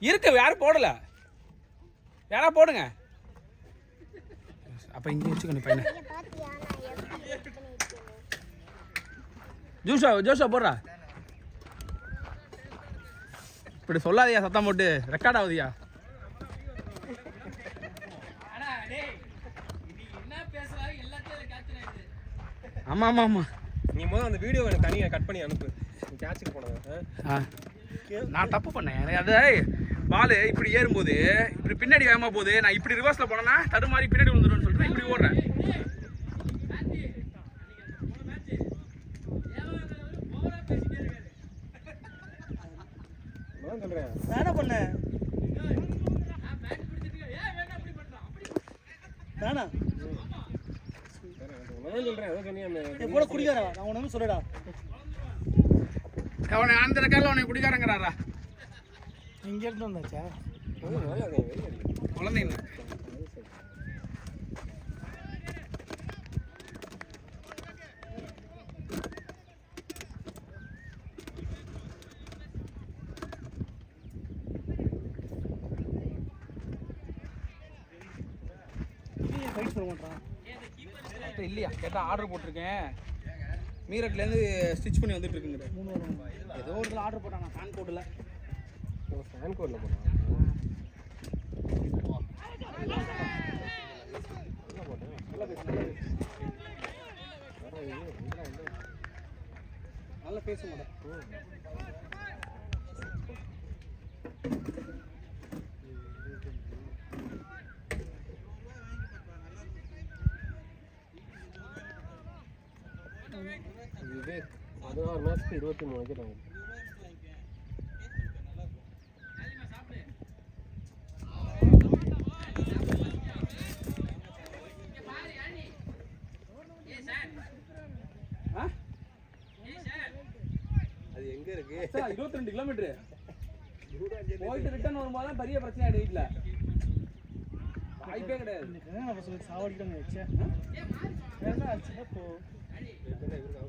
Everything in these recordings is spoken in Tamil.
இருக்கு, யாரும் போடல. யாரா போடுங்க. அப்ப இங்கே வச்சுக்கணும் பையனை. ஜோஷா போடுறா. இப்படி சொல்லாதியா, சத்தம் போட்டு ரெக்கார்ட் ஆகுதியா. ஆமா ஆமா ஆமா, நீ முதல்ல அந்த வீடியோ எனக்கு தனியாக கட் பண்ணி அனுப்பு. கேட்சுக்கு போனது நான் தப்பு பண்ணேன். அது பால் இப்படி ஏறும்போது இப்படி பின்னாடி வேகமாக போகுது, நான் இப்படி ரிவர்ஸில் போனேன்னா தடுமாறி பின்னாடி விழுந்துடும்னு சொல்லிட்டு இப்படி ஓடுறேன். என்ன பண்ணேன் போட குடிக்காரா? நான் உனக்கு சொல்லடா, அவனை அந்த காலில் அவனை குடிக்காரங்கிறாரா. இங்க இருந்து வந்தாச்சா குழந்தைங்க. இல்லையா கேட்டா ஆர்டர் போட்டிருக்கேன், மீரட்லேருந்து ஸ்டிச் பண்ணி வந்துட்டு இருக்குங்க. 3 வாரம் ஏதோ ஒரு இதில் ஆர்டர் போட்டாங்க, ஃபேன் கோட்டில். ஃபேன் கோட்டில் போட்டாங்க. நல்லா பேச மாட்டேன். விவேக் 16 மேட்ச்க்கு 23 விக்கெட் வாங்கி. அது எங்க இருக்கு? 22 கிலோமீட்டர் போயிட்டு ரிட்டர்ன் வரும்போது தான் பெரிய பிரச்சனை ஆயிடுது வீட்டில். வாய்ப்பே கிடையாது. சாவடிக்காங்க.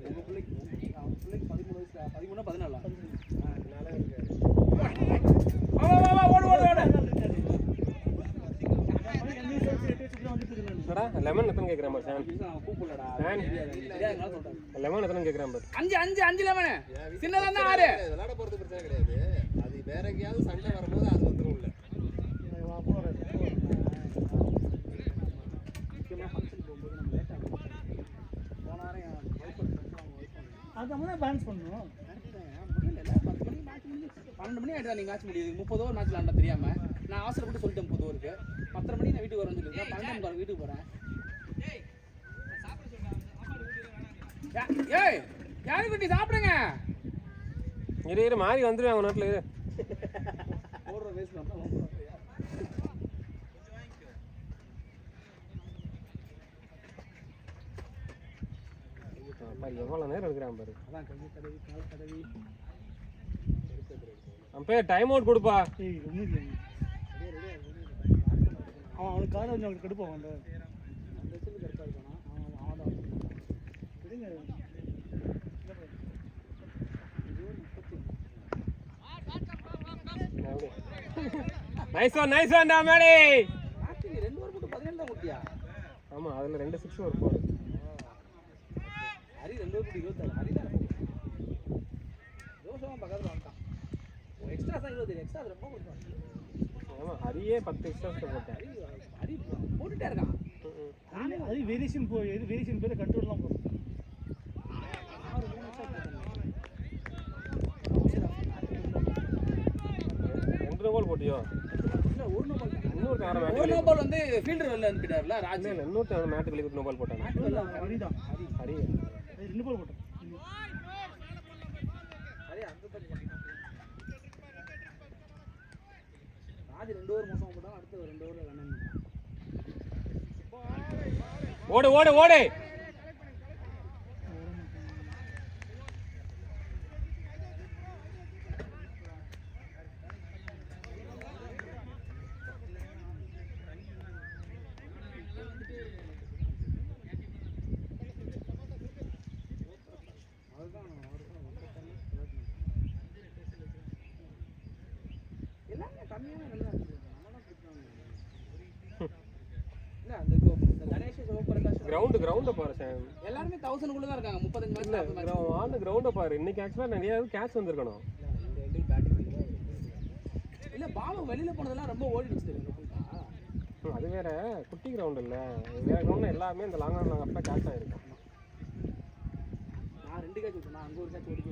உங்க பிள்ளைக்கு 13 வயசுல 13 14 லெமன் எத்தனை கேட்குறேன் பாரு. லெமன் எத்தனை கேட்குறேன் பாரு. 5 லெமனு சின்னதா இருந்தா 6. விளையாட போறது பிரச்சனை கிடையாது, அது வேற எங்கேயாவது சண்டை வரும்போது அது வந்துடும். இல்லை அதான் பேலன்ஸ் பண்ணணும். 12 மணி ஆகிட்டு நீங்கள் மேட்ச் முடியுது. 30 ஓவர் மேட்ச் விளாண்டா தெரியாம நான் அவசரப்பட்டு சொல்லிட்டேன் 30 ஓவருக்கு. 10:30 மணி நான் வீட்டுக்கு வரேன்னு சொல்லியிருக்கேன். 12 வீட்டுக்கு போகிறேன். ஏய் யாரு குட்டி சாப்பிடுங்க. இரு மாறி வந்துடுவேன் அவங்க நாட்டில். இரு ஓடுற வேஸ்ட் பாரு எவ்வளோ நேரம் எடுக்கிறான் பாரு. அதான் கையை தடவி கால் தடவி அம்பே டைம் அவுட் கொடுப்பா. அவன் அவனுக்கு காலை வந்து அவனுக்கு கெடுப்பான். அந்த செல்லு கரெக்டாக இருக்கானா? அவன் விடுங்க. நைஸ் ஒன் டா மேடி. 2 ஓவர் போட்டு 17 தான் குட்டியா? ஆமா அதுல 2 6 ஒரு 4. ஹரி 2 ஓவர் போட்டு 26. ஹரி தான் ஜோஷம் பக்கத்துல வந்துட்டான். எக்ஸ்ட்ரா தான் 20 எக்ஸ்ட்ரா ரொம்ப கொடுத்தான். ஆமா ஹரியே 10 எக்ஸ்ட்ரா போட்டான். ஹரி போட்டுட்டே இருக்கான். அது வேரியேஷன் போய் எது வேரியேஷன் பேர் கண்ட்ரோல்லாம் போகும். கோல் போட்டியோ? இல்ல ஒரு நோ பால். இன்னொரு நோ பால் வந்து ஃபீல்டர் வெளில அனுப்பிட்டார்ல ராஜ். இல்ல இன்னொரு மேட் கழிவு நோ பால் போட்டாங்க. ஹரி 2 பால் போட்டான். ஹரி அந்த தண்ணி ராஜ் 2 ஓவர் மோசமா போட்டான். அடுத்து 2 ஓவர் ரன். ஓடு ஓடு ஓடு. கம்மியான நல்லா இல்ல அந்த கணேஷ் சிவபிரகாஷ் கிரவுண்ட் பாரு சார். எல்லாரும் 1000 குள்ள தான் இருக்காங்க. 35 இல்ல ஆன் கிரவுண்ட பாரு. இன்னைக்கு ஆக்சுவலா நிறைய கேட்ச் வந்திருக்கணும். இல்ல பால் வெளியில போனதெல்லாம் ரொம்ப ஓடிடுச்சு தெரியுமா? அது வேற குட்டி கிரவுண்ட் இல்ல. வேற கிரவுண்ட் எல்லாமே இந்த லாங் அப்ப கேட்ச் ஆயிருக்கும். நான் 2 கேட்ச் விட்டேன். அங்க ஒரு கேட்ச் ஓடி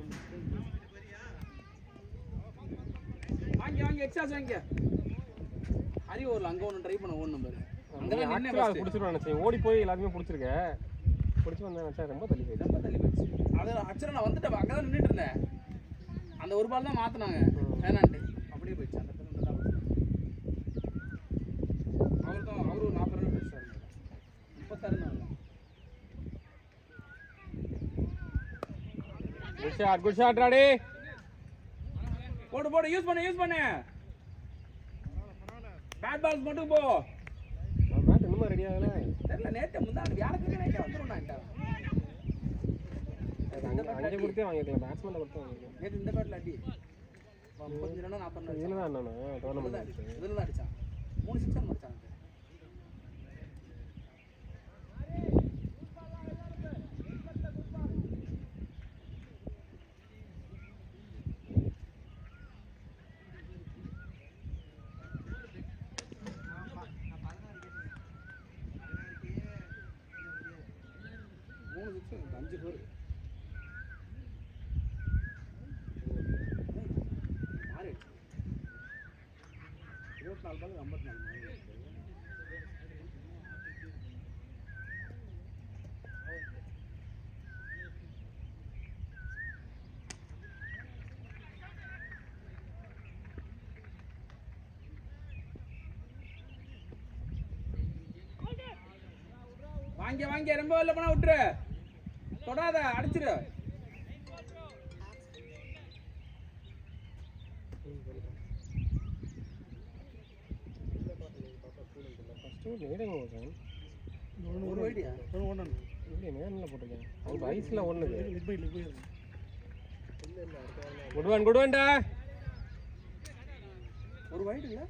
வாங்க எக்ஸாஸ் வாங்க. ஹரி ஓவர்ல அங்க ஒன்னு ட்ரை பண்ண ஓடணும் பாரு. அங்க தான் நின்னு ஃபர்ஸ்ட் புடிச்சிரு நினைச்சேன். ஓடி போய் எல்லாத்தையும் புடிச்சிருக்க. புடிச்சு வந்தா நினைச்சா ரொம்ப தள்ளி போயிடுச்சு. அது அச்சர நான் வந்துட்டேன். அங்க தான் நின்னுட்டு இருந்தேன். அந்த ஒரு பால் தான் மாத்துனாங்க. வேணான்ட்டு அப்படியே போயிடுச்சு. அந்த இடத்துல நல்லா அவரு 40 ரன் அடிச்சாரு. 36 ரன். Good shot ready. போடு யூஸ் பண்ணு. பேட் பால்ஸ் மட்டும் போ. பேட் இன்னும் ரெடி ஆகல. தெரியல நேத்து முந்தான வியாழக்கிழமை நைட் வந்துருவான்டா. அங்க கொடுத்தே வாங்கிடலாம். பேட்ஸ்மேன்ல கொடுத்து வாங்கிடலாம். நேத்து இந்த பேட்ல அடி 35 ரன் 40 ரன். இதுல தான் அண்ணா டோர்னமென்ட் இதுல தான் அடிச்சான். 3 சிக்ஸர் மச்சான். அஞ்சு பேர் மாறி 24 பால் 54. வாங்க ரொம்ப வெளில போனா விட்டுரு. தொடாத அடிச்சிரு. ஒரு ஐடியா ஓடணும். இல்ல நேர்ல போட்டுருக்கேன். அவங்க வயசுல ஓடுனது. குட் ஒன்டா. ஒரு வைட் இல்ல.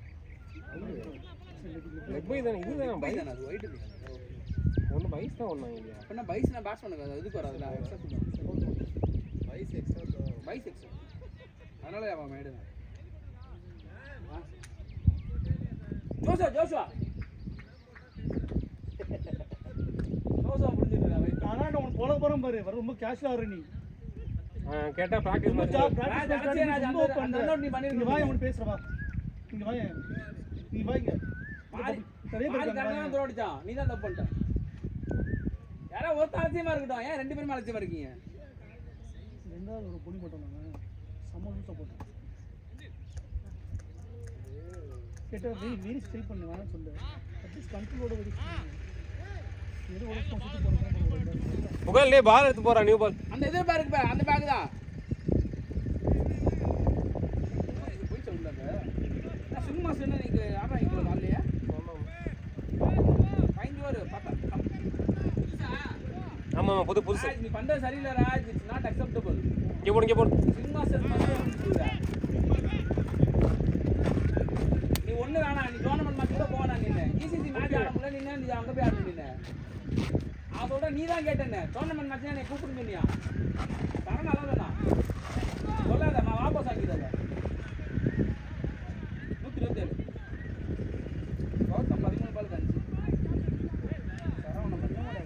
லெக் பை தான இதுதான் பை தான அது வைட் இல்ல. ஒன்னு பைஸ் தான் ஒண்ணாங்க இல்லையா? அப்பனா பைஸ்னா பேட்ஸ் பண்ணுங்க. இதுக்கு வராதுல எக்ஸ்ட்ரா பைஸ் எக்ஸ்ட்ரா. அதனால அவன் மேடுங்க. ஜோஷா புரிஞ்சுட்டா வைட். ஆனா நான் உனக்கு போல போறேன் பாரு. ரொம்ப கேஷ் ஆவற நீ. கேட்டா பிராக்டீஸ் மாதிரி நீ பண்ணிருக்க. வா அவன் பேசுற வா. இங்க வா. நீ வாங்க. சரியா கரெக்ட்டா தோடிச்சான். நீ தான் தப்பு பண்ணிட்ட. யாரோ ஒரு தாளத்தியமா இருக்கட்டும். ஏன் ரெண்டு பேரும் அலட்சியமா இருக்கீங்க? ரெண்டாவது ஒரு பொடி போட்டோம் நாங்க. சமூகத்தை போட்டோம். கேட்டா வெரி ஸ்டே பண்ணு வேணாம் சொல்லு. அட்லீஸ்ட் கண்ட்ரோலோட வெரி ஏதோ ஒரு சுத்தி போறோம். புகழ்லே பால் எடுத்து போறா நியூ பால். அந்த எதிர் பேக் பாரு. அந்த பேக் தான். இது போய் சொல்லுங்க. நான் சும்மா சொன்ன நீங்க ஆமா இங்க வரலையா? ஃபைன் யுவர் பத்தா. ஆமா புதுசு. நீ பண்றது சரியில்லை ராஜ். It's not acceptable. இங்க போடு. சும்மா சொன்ன நீ ஒண்ணு வேணாம். நீ டோர்னமென்ட் மேட்ச் கூட போடா நீ. இசிசி மேட்ச் ஆட முடியல நீ அங்க போய் ஆட நீ. அதோட நீ தான் கேட்டேன்னு டோர்னமெண்ட் மேட்ச் நீ கூப்பிட்டு சொன்னியா? தரம் நல்லா தானா சொல்லாத. நான் வாபஸ் ஆக்கிடுறேன். 127 கௌதம் 13 பால் கழிச்சு சரவணம் பண்ண முடியாது.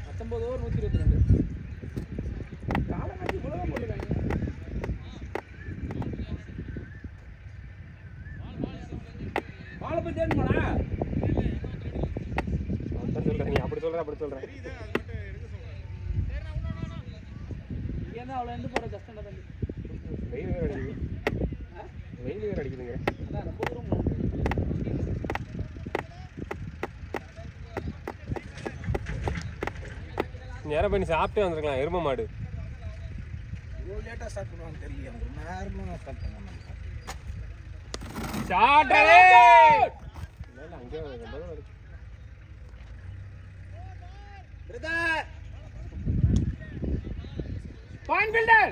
19 ஓவர் 122. காலங்காட்சி இவ்வளவுதான் போட்டுருக்காங்க. பால போய் தேடணுமாடா? சொல்றேன் நீ அப்படி சொல்ற. ஏன்னா அவ்வளோ எந்த போகிற கஷ்டம் தான். வெயில் வேற அடிக்குதுங்க. அதான் ரொம்ப தூரம் நேரம் பண்ணி சாப்பிட்டே வந்துருக்கலாம். எரும மாடு இவ்வளோ லேட்டாக ஸ்டார்ட் பண்ணுவாங்க தெரியும். நேரமாக ஸ்டார்ட் பண்ணுவாங்க. அங்கே பிரதர் பாயிண்ட் ஃபீல்டர்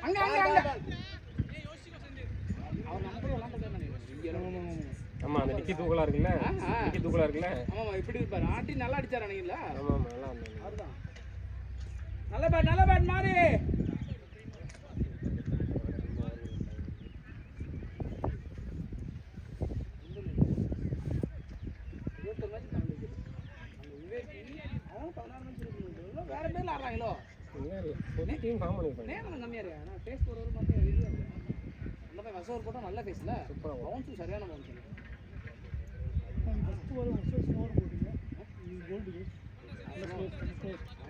அங்க அங்க அங்க அவர் நம்பர் விளையாண்டுட்டானே இங்க ஆமா அந்த டிக்கி தூக்கலா இருக்குல்ல டிக்கி தூக்கலா இருக்குல்ல ஆமா இப்படி இருப்பாரு ஆட்டி நல்லா அடிச்சாரு அன்னைக்குல ஆமா ஆமா நல்லா இருந்தாங்க அதுதான் நல்ல பேட் மாறி வேற பேர்ல ஆடுறாங்களோ ஒரு டீம் ஃபார்ம் பண்ணிருப்பாங்க நேரம் கம்மியா இருக்கு ஆனா ஃபேஸ் போறவர் மட்டும் வெளிய இருக்கு நல்ல போய் வசவர் போட்டா நல்ல ஃபேஸ்ல சூப்பரா பவுன்ஸ் சரியான பவுன்ஸ் ஃபர்ஸ்ட் ஓவர் ஸ்கோர் போடுங்க கோல்டு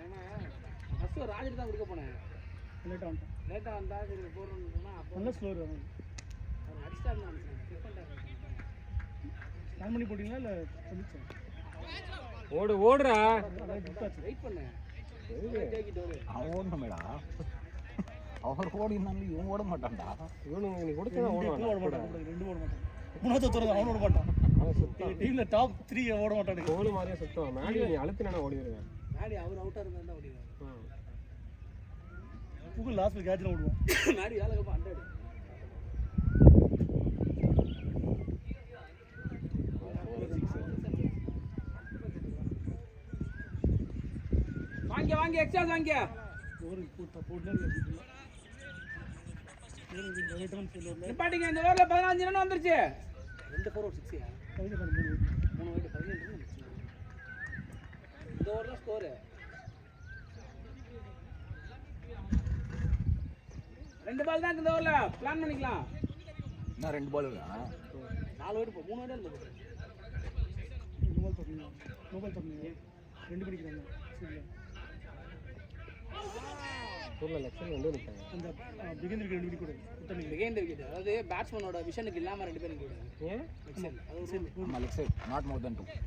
ஆனா ஃபர்ஸ்ட் ராஜர் தான் குடிக்க போனேன் லேட்டா வந்தா சரி போறோம்னா அப்போ நல்ல ஸ்கோர் அவர் அடிச்சாரு நினைச்சேன் டிஃபரெண்டா ஸ்டாண்ட் பண்ணி போட்டீங்களா இல்ல பண்ணிச்சா ஓடுறா வெயிட் பண்ணு அவன் ஓடணுமேடா அவர் ஓடினாலும் இவன் ஓட மாட்டான்டா இவனுங்க நீ கொடுத்தா ஓட மாட்டான் ரெண்டு ஓட மாட்டான் மூணாவது தூரம் அவன் ஓட மாட்டான் டீம்ல டாப் 3 ஓட மாட்டானே கோல் மாதிரியே சுத்தம் மேடி நீ அழுத்தினா ஓடிடுவேன் நாடி அவர் அவுட்டா இருந்தா தான் ஓடிடுவார் புகு லாஸ்ட்ல கேட்ச் ஓடுவான் நாடி வேலை கப்ப 100 வாங்க எக்ஸ்ட்ரா வாங்க ஒரு போட்ல நிப்பாட்டிங்க இந்த ஓவர்ல 15 ரன் வந்துருச்சு 2 4 6 3 வைட் 17 ரன் இந்த ஓவர்ல ஸ்கோர் ரெண்டு பால் தான் இந்த ஓவர்ல பிளான் பண்ணிக்கலாம் நான் 2 பால் இல்ல 4 வைட் 3 வைட் இல்ல மொபைல் தரணும் 2 படிக்கிறாங்க சரியா ஊர்ல லட்சம் வந்து நிப்பாங்க அந்த பிகினருக்கு 2 விக்கெட் கூட பிகைண்ட் விக்கெட் அதாவது பேட்ஸ்மேனோட விஷனுக்கு இல்லாம ரெண்டு பேரும் விக்கெட் ஏன் அது ஒரு ஆமா லெக் சைடு நாட் மோர் தென் 2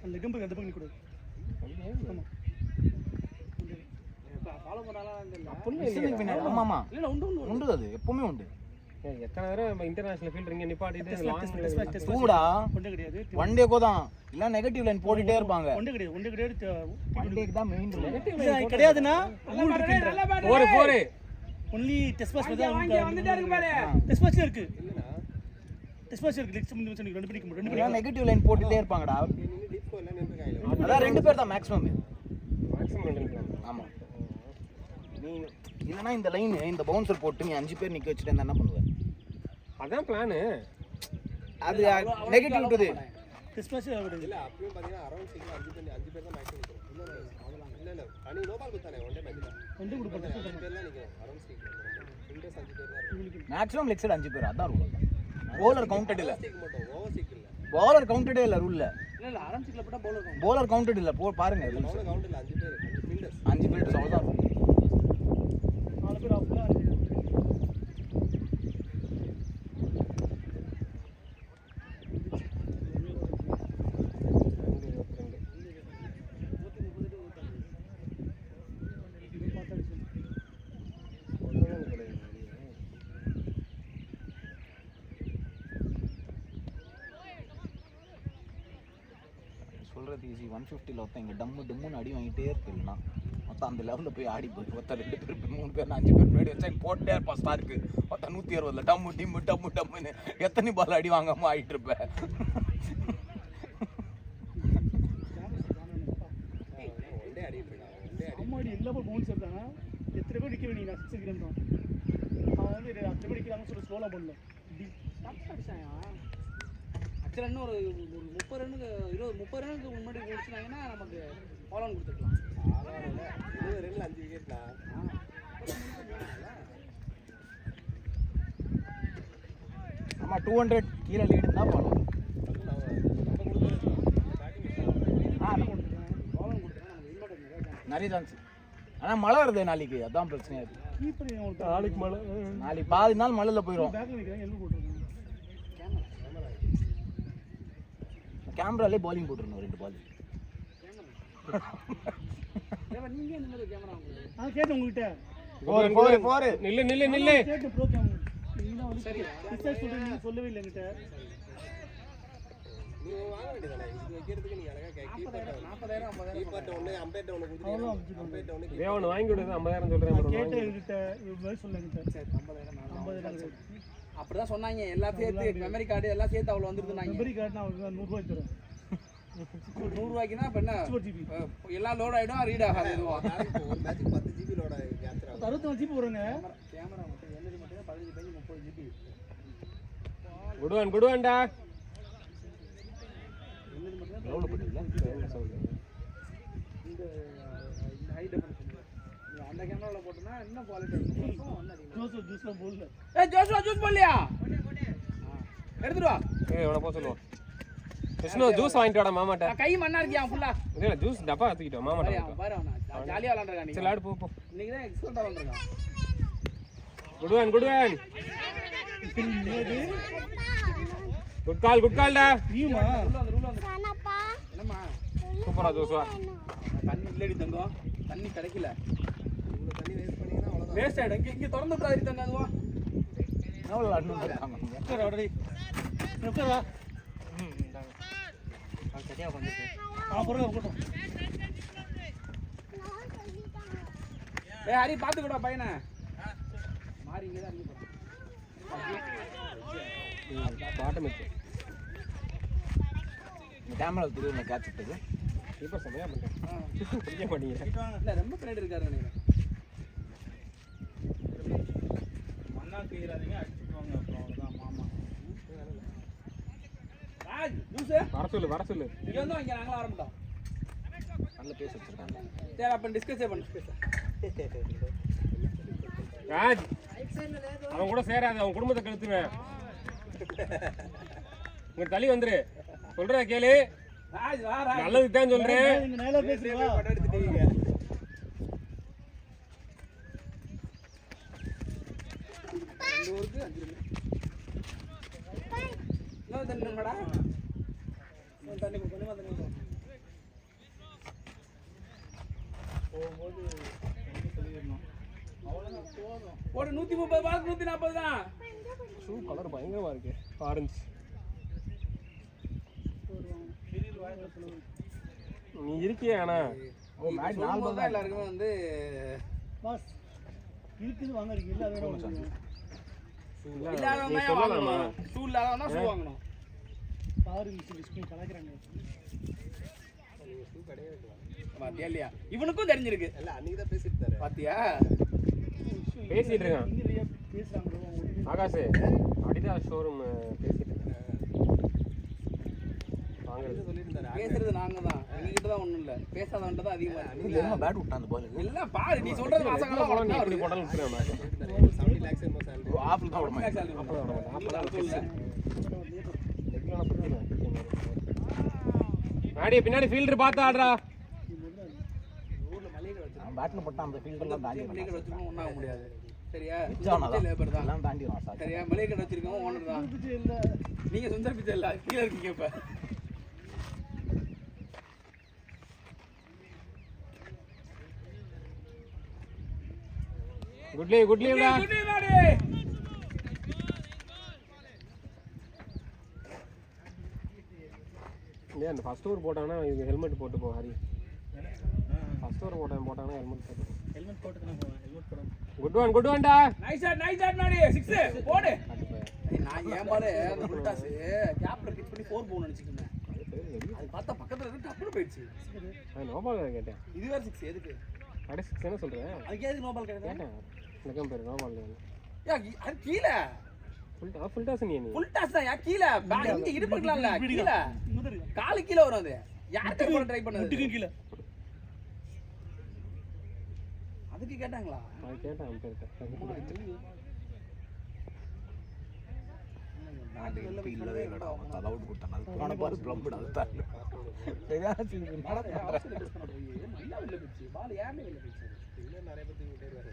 அந்த லெகம்பர் அந்த பக்கம் கூட ஆமா ஃபாலோ பண்ணாலா இல்ல மிஷனுக்கு பின்னாடி ஆமா ஆமா இல்ல உண்டு உண்டு அது எப்பவுமே உண்டு எத்தனை தடவை இன்டர்நேஷனல் ஃபீல்ட் இங்க நிப்பாட்டிட்டு லாங் தூடா ஒண்டே கிடையாது ஒன் டே கோதான் இல்ல நெகட்டிவ் லைன் போட்டுட்டே இருப்பாங்க ஒண்டே கிடையாது ஒன் டேக்கு தான் மெயின் கிடையாதுனா நல்ல பேட் 4 ஒன்லி டெஸ்ட் மேட்ச் தான் வந்துட்டே இருக்கு பாரு டெஸ்ட் மேட்ச் இருக்கு டெஸ்ட் மேட்ச் இருக்கு லெக்ஸ் முடிஞ்சு வந்து 2 படிக்க நெகட்டிவ் லைன் போட்டுட்டே இருப்பாங்கடா அதான் 2 பேர் தான் மேக்ஸிமம் ஆமா நீ இல்லனா இந்த லைன் இந்த பவுன்சர் போட்டு நீ 5 பேர் நிக்க வச்சிட்டு என்ன பண்ணுவ அதான் பிளான் அது நெகட்டிவ் டுது டெஸ்ட் மேட்ச் கிடையாது இல்ல அப்பயும் பாத்தீங்கன்னா அரௌண்ட் 5 பேர் தான் மேக்ஸிமம் இருக்கும் இல்ல அனி நோ பால் குத்தானே ஒன் டே மேட்ச்ல ஒண்டே கூட 5 பேர் தான் நிக்கும் அரௌண்ட் 6 இண்டஸ் 5 பேர் தான் இருக்கும் மேக்ஸிமம் லெக் சைடு 5 பேர் அதான் ரூல் bowler கவுண்டட் இல்ல ஸ்டிக் மட்டும் ஓவர் ஸ்டிக் இல்ல bowler கவுண்டடே இல்ல ரூல்ல இல்ல ஆரம்பிச்சிக்கல போட்டா பவுலர் கவுண்ட் bowler கவுண்டட் இல்ல பாருங்க rules. பவுலர் கவுண்ட் இல்ல 5 பேர் 5 ஃபீல்டர்ஸ் 5 ஃபீல்டர்ஸ் அவ்வளவுதான் rule. 4 பேர் ஆஃப்ல சொல்றது ஈஸி 150ல ஒருத்தன் இங்க டம்மு டம்முன்னு அடி வாங்கிட்டே இருக்குன்னா மொத்தம் அந்த லெவலில் போய் ஆடி போய் ஒருத்தர் 2 பேர் 3 பேர் 5 பேர் முன்னாடி வச்சா போட்டே இருப்பான் ஸ்டாருக்கு ஒருத்தன் 160ல டம்மு டிம்மு டம்மு டம்முன்னு எத்தனை பால் அடி வாங்காம ஆகிட்டு இருப்பேன் ஒன் டே அடிட்டு இருக்காங்க ஒன் டே அம்மாடி எல்லா பால் பவுன்ஸ் எடுத்தாங்க எத்தனை பேர் நிக்க வேண்டிய 6 செகண்ட் தான் அவன் வந்து 10 பேர் நிக்கிறாங்கன்னு சொல்லி ஸ்லோலா பண்ணல டப் அடிச்சாயா ஆக்சுவலா இன்னும் ஒரு 30 ரன்னுக்கு 30 ரன்னுக்கு முன்னாடி முடிச்சினாங்கன்னா நமக்கு ஃபாலோன் கொடுத்துக்கலாம் 20 ரன்ல 5 விக்கெட்ல ஆமா 200 கீழே லீடு தான் போகணும் ஃபாலோன் கொடுத்தா நமக்கு இன்வெர்டர் நிறைய chance. நிறைய சான்ஸ் ஆனால் மழை வருது நாளைக்கு அதான் பிரச்சனையா இருக்கு கீப்பர் அவனுக்கு நாளைக்கு மழை நாளைக்கு பாதி நாள் மழையில் போயிடும் பேக்ல நிக்கிறாங்க எல்போ போட்டுருக்காங்க கேமராலே bowling போட்டுருணும் 2 பால் ஏன் நீங்க இந்த மாதிரி கேமரா உங்களுக்கு நான் கேட்டேன் உங்ககிட்ட 4 நில்லு கேட்டேன் ப்ரோ கேமரா நீங்க வந்து சரி ரிசர்ச் சொல்றீங்க நீங்க சொல்லவே இல்லை என்கிட்ட நீ வாங்க வேண்டியதானே இது வைக்கிறதுக்கு நீ அழகா கீப்பர்ட்ட 40,000 50,000 கீப்பர்ட்ட ஒண்ணு அம்பேர்ட்ட ஒண்ணு அவ்வளோ குடுத்துறீங்க அமுச்சு அம்பேர்ட்ட ஒண்ணு இதே ஒன்று வாங்கி விடுது 50,000 சொல்கிறேன் அப்புறம் கேட்ட வாங்கி என்கிட்ட மாதிரி சொல்ல என்கிட்ட சரி 50,000 50,000 அப்படிதான் சொன்னாங்க எல்லாம் சேர்த்து மெமரி கார்டு எல்லாம் சேர்த்து அவ்வளோ வந்துருதுனாங்க மெமரி கார்டுனா அவருக்கு 100 ரூபாய் தரும் 100 ரூபாய்க்குனா இப்போ என்ன 64 ஜிபி எல்லாம் லோட் ஆகிடும் ரீட் ஆகாது எதுவும் ஒரு மேட்ச்க்கு 10 GB லோட கேப்சர் ஆகும் 64 ஜிபி வருங்க கேமரா மட்டும் எல்இடி மட்டும் 15 பேஜ் 30 ஜிபி குடுவான்டா எல்இடி மட்டும் எவ்வளோ பண்ணுவீங்க இந்த ஹை டெஃபினிஷன் நீ அந்த கேமராவில் போட்டோன்னா இன்னும் குவாலிட்டி ஜூஸ்லாம் போடல ஜோஷுவா ஜூஸ் போடலையா எடுத்துட்டு வா ஏய் எவ்வளோ போக சொல்லுவோம் விஷ்ணு ஜூஸ் வாங்கிட்டு வாடா மாமாட்ட கை மண்ணா இருக்கியா ஃபுல்லா இல்லை ஜூஸ் டப்பா எடுத்துக்கிட்டோம் மாமாட்ட பாரு அவனா ஜாலியா விளாண்டுருக்கான் சரி ஆடு போ இன்னைக்கு தான் எக்ஸ்போர்ட் விளாண்டுருக்கான் குடுவான் குட் கால்டா நீயுமா ரூல் வந்து என்னம்மா சூப்பரா ஜூஸ் வா தண்ணி இல்லடி தங்கம் தண்ணி கிடைக்கல இவ்வளவு தண்ணி வேஸ்ட் பண்ணீங்கன்னா அவ்வளவுதான் வேஸ்ட் ஆயிடும் இங்க திறந்து விட்டாரு தங்க அதுவா எவ்வளோ அண்ணன் இருக்காங்க உட்கார் ஆல்ரெடி உட்கார் வா பொருள் இருக்கட்டும் ஹரி பாத்துக்கூடா பையனை மாறி இங்கே தான் இறங்கி பாட்டம் இருக்கு கேமரா திரும்ப கேட்ச் விட்டது சூப்பர் செமையா பண்ணுறேன் பிடிக்க மாட்டேங்கிறேன் இல்லை ரொம்ப பின்னாடி இருக்காரு நினைக்கிறேன் மண்ணா கீறாதீங்க அடிச்சுக்குவாங்க அப்புறம் அவ்வளோதான் மாமா ராஜ் ஜூஸ் வர சொல்லு இங்கே வந்து இங்கே நாங்களும் ஆரம்பிட்டோம் நல்ல பேச வச்சிருக்காங்க சரி அப்போ டிஸ்கஸே பண்ணு ராஜ் அவன் கூட சேராது அவன் குடும்பத்தை கெடுத்துவேன் உங்க தள்ளி வந்துரு சொல்ற கேளு ராஜ் வா ராஜ் நல்லதுக்கு தான் சொல்றேன் நீங்க நேரா பேசுவா படம் எடுத்துட்டீங்க இந்த ஊருக்கு 5 நிமிஷம் இன்னும் தண்ணி வேணுமாடா இன்னும் தண்ணி கொஞ்சமாக தண்ணி கொடுக்கும் போகும்போது சொல்லிடணும் அவ்வளோதான் போதும் ஒரு 130 பால் 140 தான் ஷூ கலர் பயங்கரமா இருக்கு ஆரஞ்சு நீ இருக்கியே ஆனா ஓ மேட்ச் 4 பால் தான் எல்லாருக்குமே வந்து பாஸ் இருக்குது வாங்குறீங்க இல்ல வேற வாங்குறீங்க இல்லாதவன் நீ தான் சொல்லலாமா வாங்கணும் ஷூ இல்லாதவன் தான் ஷூ வாங்கணும் பாரு மிஸ்டர் கலக்குறாங்க நீங்க ஷூ கடையே வைக்கலாம் பாத்தியா இல்லையா இவனுக்கும் தெரிஞ்சிருக்கு இல்ல அன்னைக்கு தான் பேசிட்டு இருந்தாரு பாத்தியா பேசிட்டு இருக்கான் இங்க பேசுறாங்க ஆகாஷ் அடிதான் ஷோரூம் பேசிட்டு இருக்கேன் வாங்குறது சொல்லியிருந்தாரு பேசுறது நாங்க தான் எங்ககிட்ட தான் ஒண்ணும் இல்ல பேசாதவன்ட்ட தான் அதிகமா இருக்கு என்ன பேட் விட்டான் அந்த பால் இல்ல பாரு நீ சொல்றது மாசங்களா போல நீ இப்படி போட்டாலும் விட்டுருவேன் 70 lakhs என்னமோ salary. ஆஃப்ல தான் விட மாட்டேன் ஆடி பின்னாடி ஃபீல்டர் பார்த்து ஆடுறா ஊர்ல மளிகை வச்சிருக்கோம் பேட்ல போட்டான் அந்த ஃபீல்டெல்லாம் தாண்டி மளிகை வச்சிருக்கோம் ஒண்ணாக முடியாது சரியா வச்சானதான் லேபர் தான் எல்லாம் தாண்டி வரான் சார் சரியா மளிகை கடை வச்சிருக்கோம் ஓனர் தான் இல்ல நீங்க சுந்தர் பிச்சை இல்ல கீழே இருக்கீங்க இப்ப குட் லீவ்டா குட் ஈவினிங் மாடி ஏன் அந்த ஃபர்ஸ்ட் ஓவர் போட்டாங்கன்னா இது ஹெல்மெட் போட்டு போ ஹரி ஃபர்ஸ்ட் ஓவர் போட்டாங்கன்னா ஹெல்மெட் போட்டு ஹெல்மெட் போட்டு தான் போவேன் ஹெல்மெட் போடாம குட் ஒன்டா நைஸ் ஷாட் மாடி 6 போடு நான் ஏன் பாரு அந்த புல்டாஸ் கேப்ல பிச் பண்ணி 4 போன் நினைச்சிட்டு இருந்தேன் அது பார்த்தா பக்கத்துல இருந்து டப்புனு போயிடுச்சு நோபால் கேட்டேன் இது வேற 6 எதுக்கு கடை 6 என்ன சொல்றேன் அதுக்கு எதுக்கு நோபால் கேட்டேன் கேட்டேன் எனக்கும் பேர் நோபால் யா அது கீழே ஃபுல் டாஸ் நீ ஃபுல் டாஸ் தான் யா கீழே இங்க இடுப்புக்கலாம்ல கீழே காலு கீழே வரும் அது யார்கிட்ட போற ட்ரை பண்ணது முட்டிக்கு கீழ அதுக்கு கேட்டாங்களா அது கேட்டேன் பேர்ட்ட நாட்டுக்கு ஹெல்ப் இல்லவே இல்லடா அவன் தலை அவுட் கொடுத்தான் அது போன பால் பிளம்புடு அது தான் சரியான சீன் நல்லா வெளில போச்சு பால் ஏமே வெளில போச்சு இன்னும் நிறைய பேர் தூக்கிட்டே இருக்காரு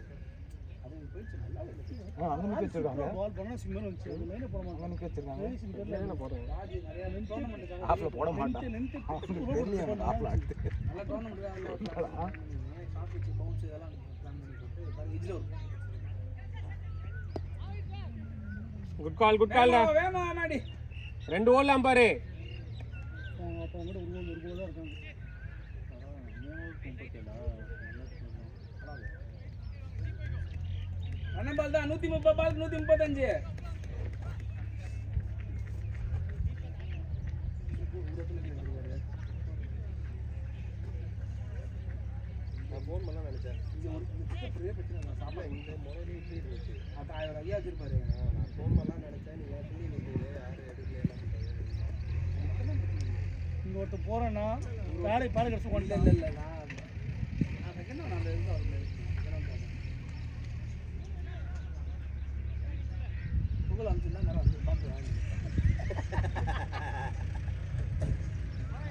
அது போயிடுச்சு நல்லா வெளில போச்சு அங்க நிக்க வச்சிருக்காங்க பால் பண்ணா சிம்மர் வந்துச்சு அது லைன்ல போட அங்க நிக்க வச்சிருக்காங்க என்ன போறேன் ராஜ் நிறைய டோர்னமெண்ட் ஆஃப்ல போட மாட்டான் அவனுக்கு தெரியல ஆஃப்ல அடுத்து நல்ல டோர்னமெண்ட் தான் ஷார்ட் பிச் பவுன்ஸ் இதெல்லாம் பிளான் பண்ணி போட்டு பாரு இஜ்ல வரும் குட் கால்டா வேமா மாடி 2 ஓடலாம் பாரு பால் தான் 130 பால் 135. நான் ஃபோன் பண்ணலாம் நினைச்சேன். இங்க ஒரு பெரிய பிரச்சனை நான் சாப்பிட இந்த முறையிலே இப்படி இருந்துச்சு. அது அவர் ஐயா வச்சிருப்பாரு. நான் ஃபோன் பண்ணலாம் நினைச்சேன். நீங்க சொல்லி நீங்க யாரும் எடுக்கல என்ன பண்றது? இங்கே ஒருத்தர் போகிறேன்னா வேலை பால் கிடச்சி கொண்டு இல்ல நான் செகண்ட் நான் அந்த இதுல வரல. புகழ் அனுப்பிச்சுன்னா நேரம் வந்து பார்த்து வாங்க.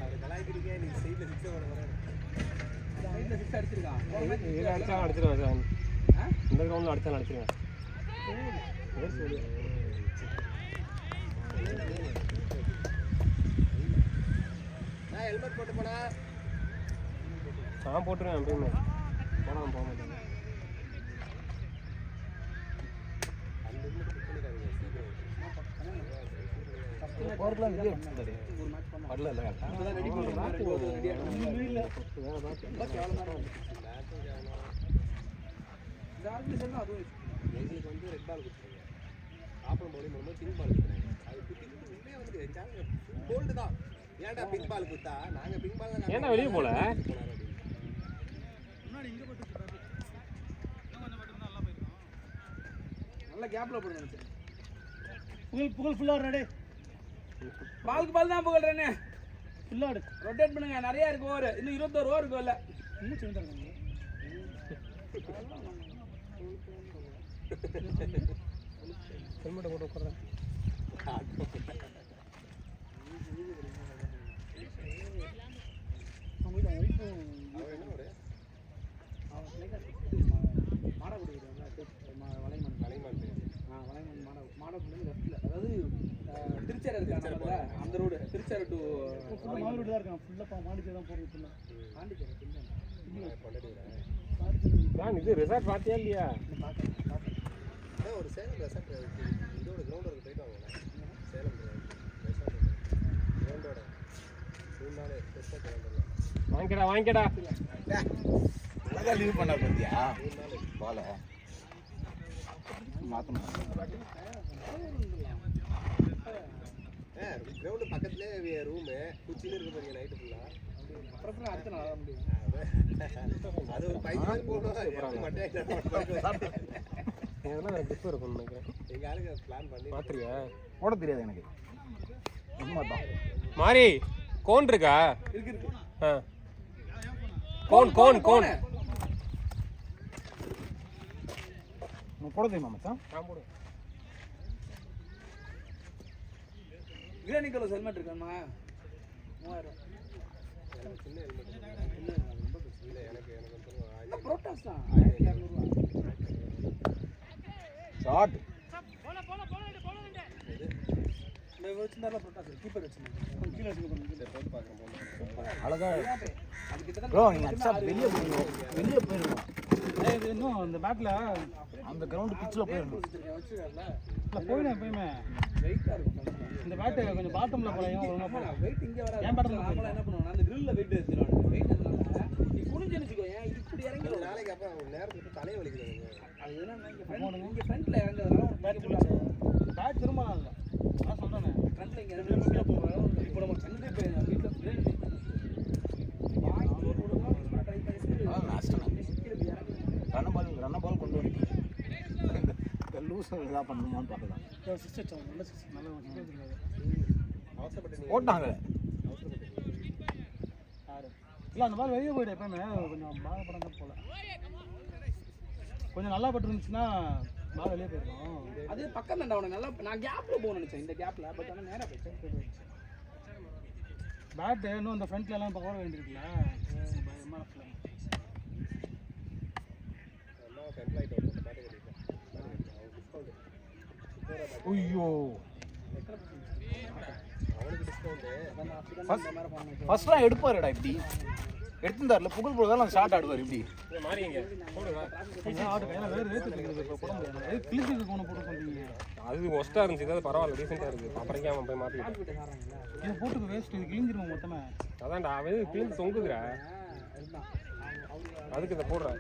அவர் கலாய்க்கிறீங்க. நீங்க சைடில் சிக்ஸ் ஓட வர சைடில் 6 அடிச்சிருக்கான். போன மேட்ச் இதில் அடிச்சாலும் அடிச்சிருவேன் சார். ஆ? இந்த கிரவுண்டில் அடிச்சாலும் அடிச்சிருவேன். நான் ஹெல்மெட் போட்டு போனா நான் போட்டுருவேன் எப்பயுமே. போனால் போக மாட்டேன். அந்த ஹெல்மெட் பிக் பண்ணிக்காதீங்க சீக்கிரம். போறதுலாம் வெளியே எடுத்துட்டாரு. ஒரு மேட்ச் பண்ணோம். வரல இல்ல கரெக்டா. இப்பதான் ரெடி பண்ணி ரெடி இல்லை வேறு பார்த்து ரொம்ப கேவலமா இருக்கு. பேட்டும் கேவலம். இந்த ஆர்கனைசேஷன் அதுவும் எங்களுக்கு வந்து ரெட் பால் கொடுத்துருங்க. ஆப்பம் பவுலிங் பண்ணும்போது பிங்க் பால் கொடுத்துருங்க. அது குத்தி உள்ளே வந்து கோல்டு தான். ஏன்டா பிங்க் பால் குத்தா? நாங்கள் பிங்க் பால் தான். ஏன்டா வெளியே போல? நல்ல கேப்ல போட நினைச்சேன். புகழ் ஃபுல்லாக ரெடி பாலுக்கு பால் தான் புகழ்றேன்னு. ஃபுல்லாக எடு ரொட்டேட் பண்ணுங்க. நிறைய இருக்கு ஓவர். இன்னும் 21 ஓவர் இருக்கு இல்ல. இன்னும் சேர்ந்தாங்க ஹெல்மெட்டை போட்டு உட்கார்றேன். அவங்க ஒய்ஃபும் அவர் என்ன ஒரு அவன் மாடக்குடி வளைமன் கலைமான் பேர். வளைமன் மாடக்குடியில லெஃப்ட்ல, அதாவது திருச்சேரை இருக்காங்க அந்த ரோடு. திருச்சேரை டு ஃபுல்லாக மாடு தான் இருக்கான். ஃபுல்லாக மாடிக்கு தான் போகிறது ஃபுல்லாக பாண்டிச்சேரி. நான் இது ரிசார்ட் பார்த்தியா இல்லையா? அதான் ஒரு சேலம் ரெசார்ட் இதோட கிரவுண்டோட போயிட்டு வாங்க. சேலம் ரெசார்ட் கிரவுண்டோட 3 நாள் பெருசாக கிரவுண்டில் வாங்கிக்கடா அழகா லீவ் பண்ண பத்தியா பால மாத்தணும். கிரவுண்டு பக்கத்துலேயே ரூமு குச்சின்னு இருக்க போறீங்க நைட்டு ஃபுல்லாக. அப்புறம் அடுத்த நாள் வர முடியும். அது ஒரு 5 நாள் போகணும். மட்டும் இதெல்லாம் டிப்பு இருக்கும்னு நினைக்கிறேன். எங்கள் ஆளுங்க பிளான் பண்ணி மாத்திரியா? போட தெரியாது எனக்கு. உண்மைதான். மாறி கோன் இருக்கா? இருக்கு ஆ கோன் கோன் கோன் போட தெரியுமா மச்சான்? நான் போடுவேன். கிரானி கலர் ஹெல்மெட் இருக்காமா? 3000. எனக்கு சின்ன ஹெல்மெட் ரொம்ப பெருசு. இல்லை எனக்கு வந்து புரோட்டாஸ் தான் 1200 ஷாட் இந்த வச்சிருந்தால புரோட்டாஸ் கீப்பர் வச்சிருந்தாங்க. கீழ வச்சிருக்காங்க. போட்டு பார்க்குறேன். அழகா அது கிட்ட ப்ரோ நீங்க அச்சா வெளியே போயிருங்க. இது இன்னும் அந்த பேட்டில் அந்த கிரவுண்ட் பிச்சில் போயிருங்க. வச்சிருக்காங்கல. போயிடும் எப்பயுமே. வெயிட்டா இருக்கும். இந்த பேட்டு கொஞ்சம் பாட்டமில் போலையும் ஒழுங்காக போகலாம். வெயிட் இங்க வராது. ஏன் படத்துல நாமளா என்ன பண்ணுவோம்? அந்த கிரில்ல வெயிட் எடுத்துறோம். வெயிட் எடுத்தனால நீ புடிஞ்சு நிச்சுக்கோ. ஏன் இப்படி இறங்கி ஒரு நாளைக்கு அப்புறம் நேரத்துக்கு தலையை வலிக்குது. அது என்னன்னா இங்க ஃப்ரண்ட்ல இறங்குறதுனால ஒரு பேட் பேட் திரும்பலாம் இல்லை. நான் சொல்கிறேனே ஃப்ரண்ட்ல இங்க இறங்கி போறோம். இப்போ நம்ம சண்டே போய் வீட்ல பிரேக் வாய் டோர் போடுறோம். ட்ரை பண்ணிட்டு ரன்ன பால் கொண்டு வந்து லூஸ் இதாக பண்ணணுமான்னு பார்க்கலாம். சிஸ்டர் நல்ல சிஸ்டர் நல்ல அவசரப்பட்டு போட்டாங்க. யாரு இல்லை அந்த மாதிரி வெளியே போய்ட்டு எப்பயுமே கொஞ்சம் பாகப்படம் தான் போல. கொஞ்சம் நல்லா பட்டு இருந்துச்சுன்னா பாக வெளியே போயிருக்கோம். அது பக்கம் தான் அவனை நல்லா. நான் கேப்ல போக நினைச்சேன் இந்த கேப்ல. பட் ஆனால் நேராக போயிடுச்சு. பேட்டு இன்னும் அந்த ஃப்ரண்ட்ல எல்லாம் பக்கம் வேண்டியிருக்குல்ல. பயமான பிள்ளை. எம்ப்ளாயிட் வந்து பேட்டை கட்டிட்டேன். ஐயோ அவனுக்கு டிஸ்கவுண்ட்டு ஃபர்ஸ்ட்லாம் எடுப்பாருடா இப்படி எடுத்துருந்தாருல புகழ் போடுறதால அந்த ஷார்ட் ஆடுவார் இப்படி. மாறிங்க போடுங்க. ஆட்டு கையில் வேறு ரேட்டு இருக்குது. இப்போ போட முடியாது. கிளிக்கு ஒன்று போட்டு சொல்றீங்க. அது ஒஸ்ட்டாக இருந்துச்சு. இதாவது பரவாயில்ல டீசெண்டாக இருக்குது. அப்புறம் அவன் போய் மாற்றிக்கிட்டான். இது போட்டுக்கு வேஸ்ட். இது கிழிஞ்சிருவோம் மொத்தமே. அதான்டா அவன் கிழிஞ்சு தொங்குதுடா. அதுக்கு இதை போடுறா.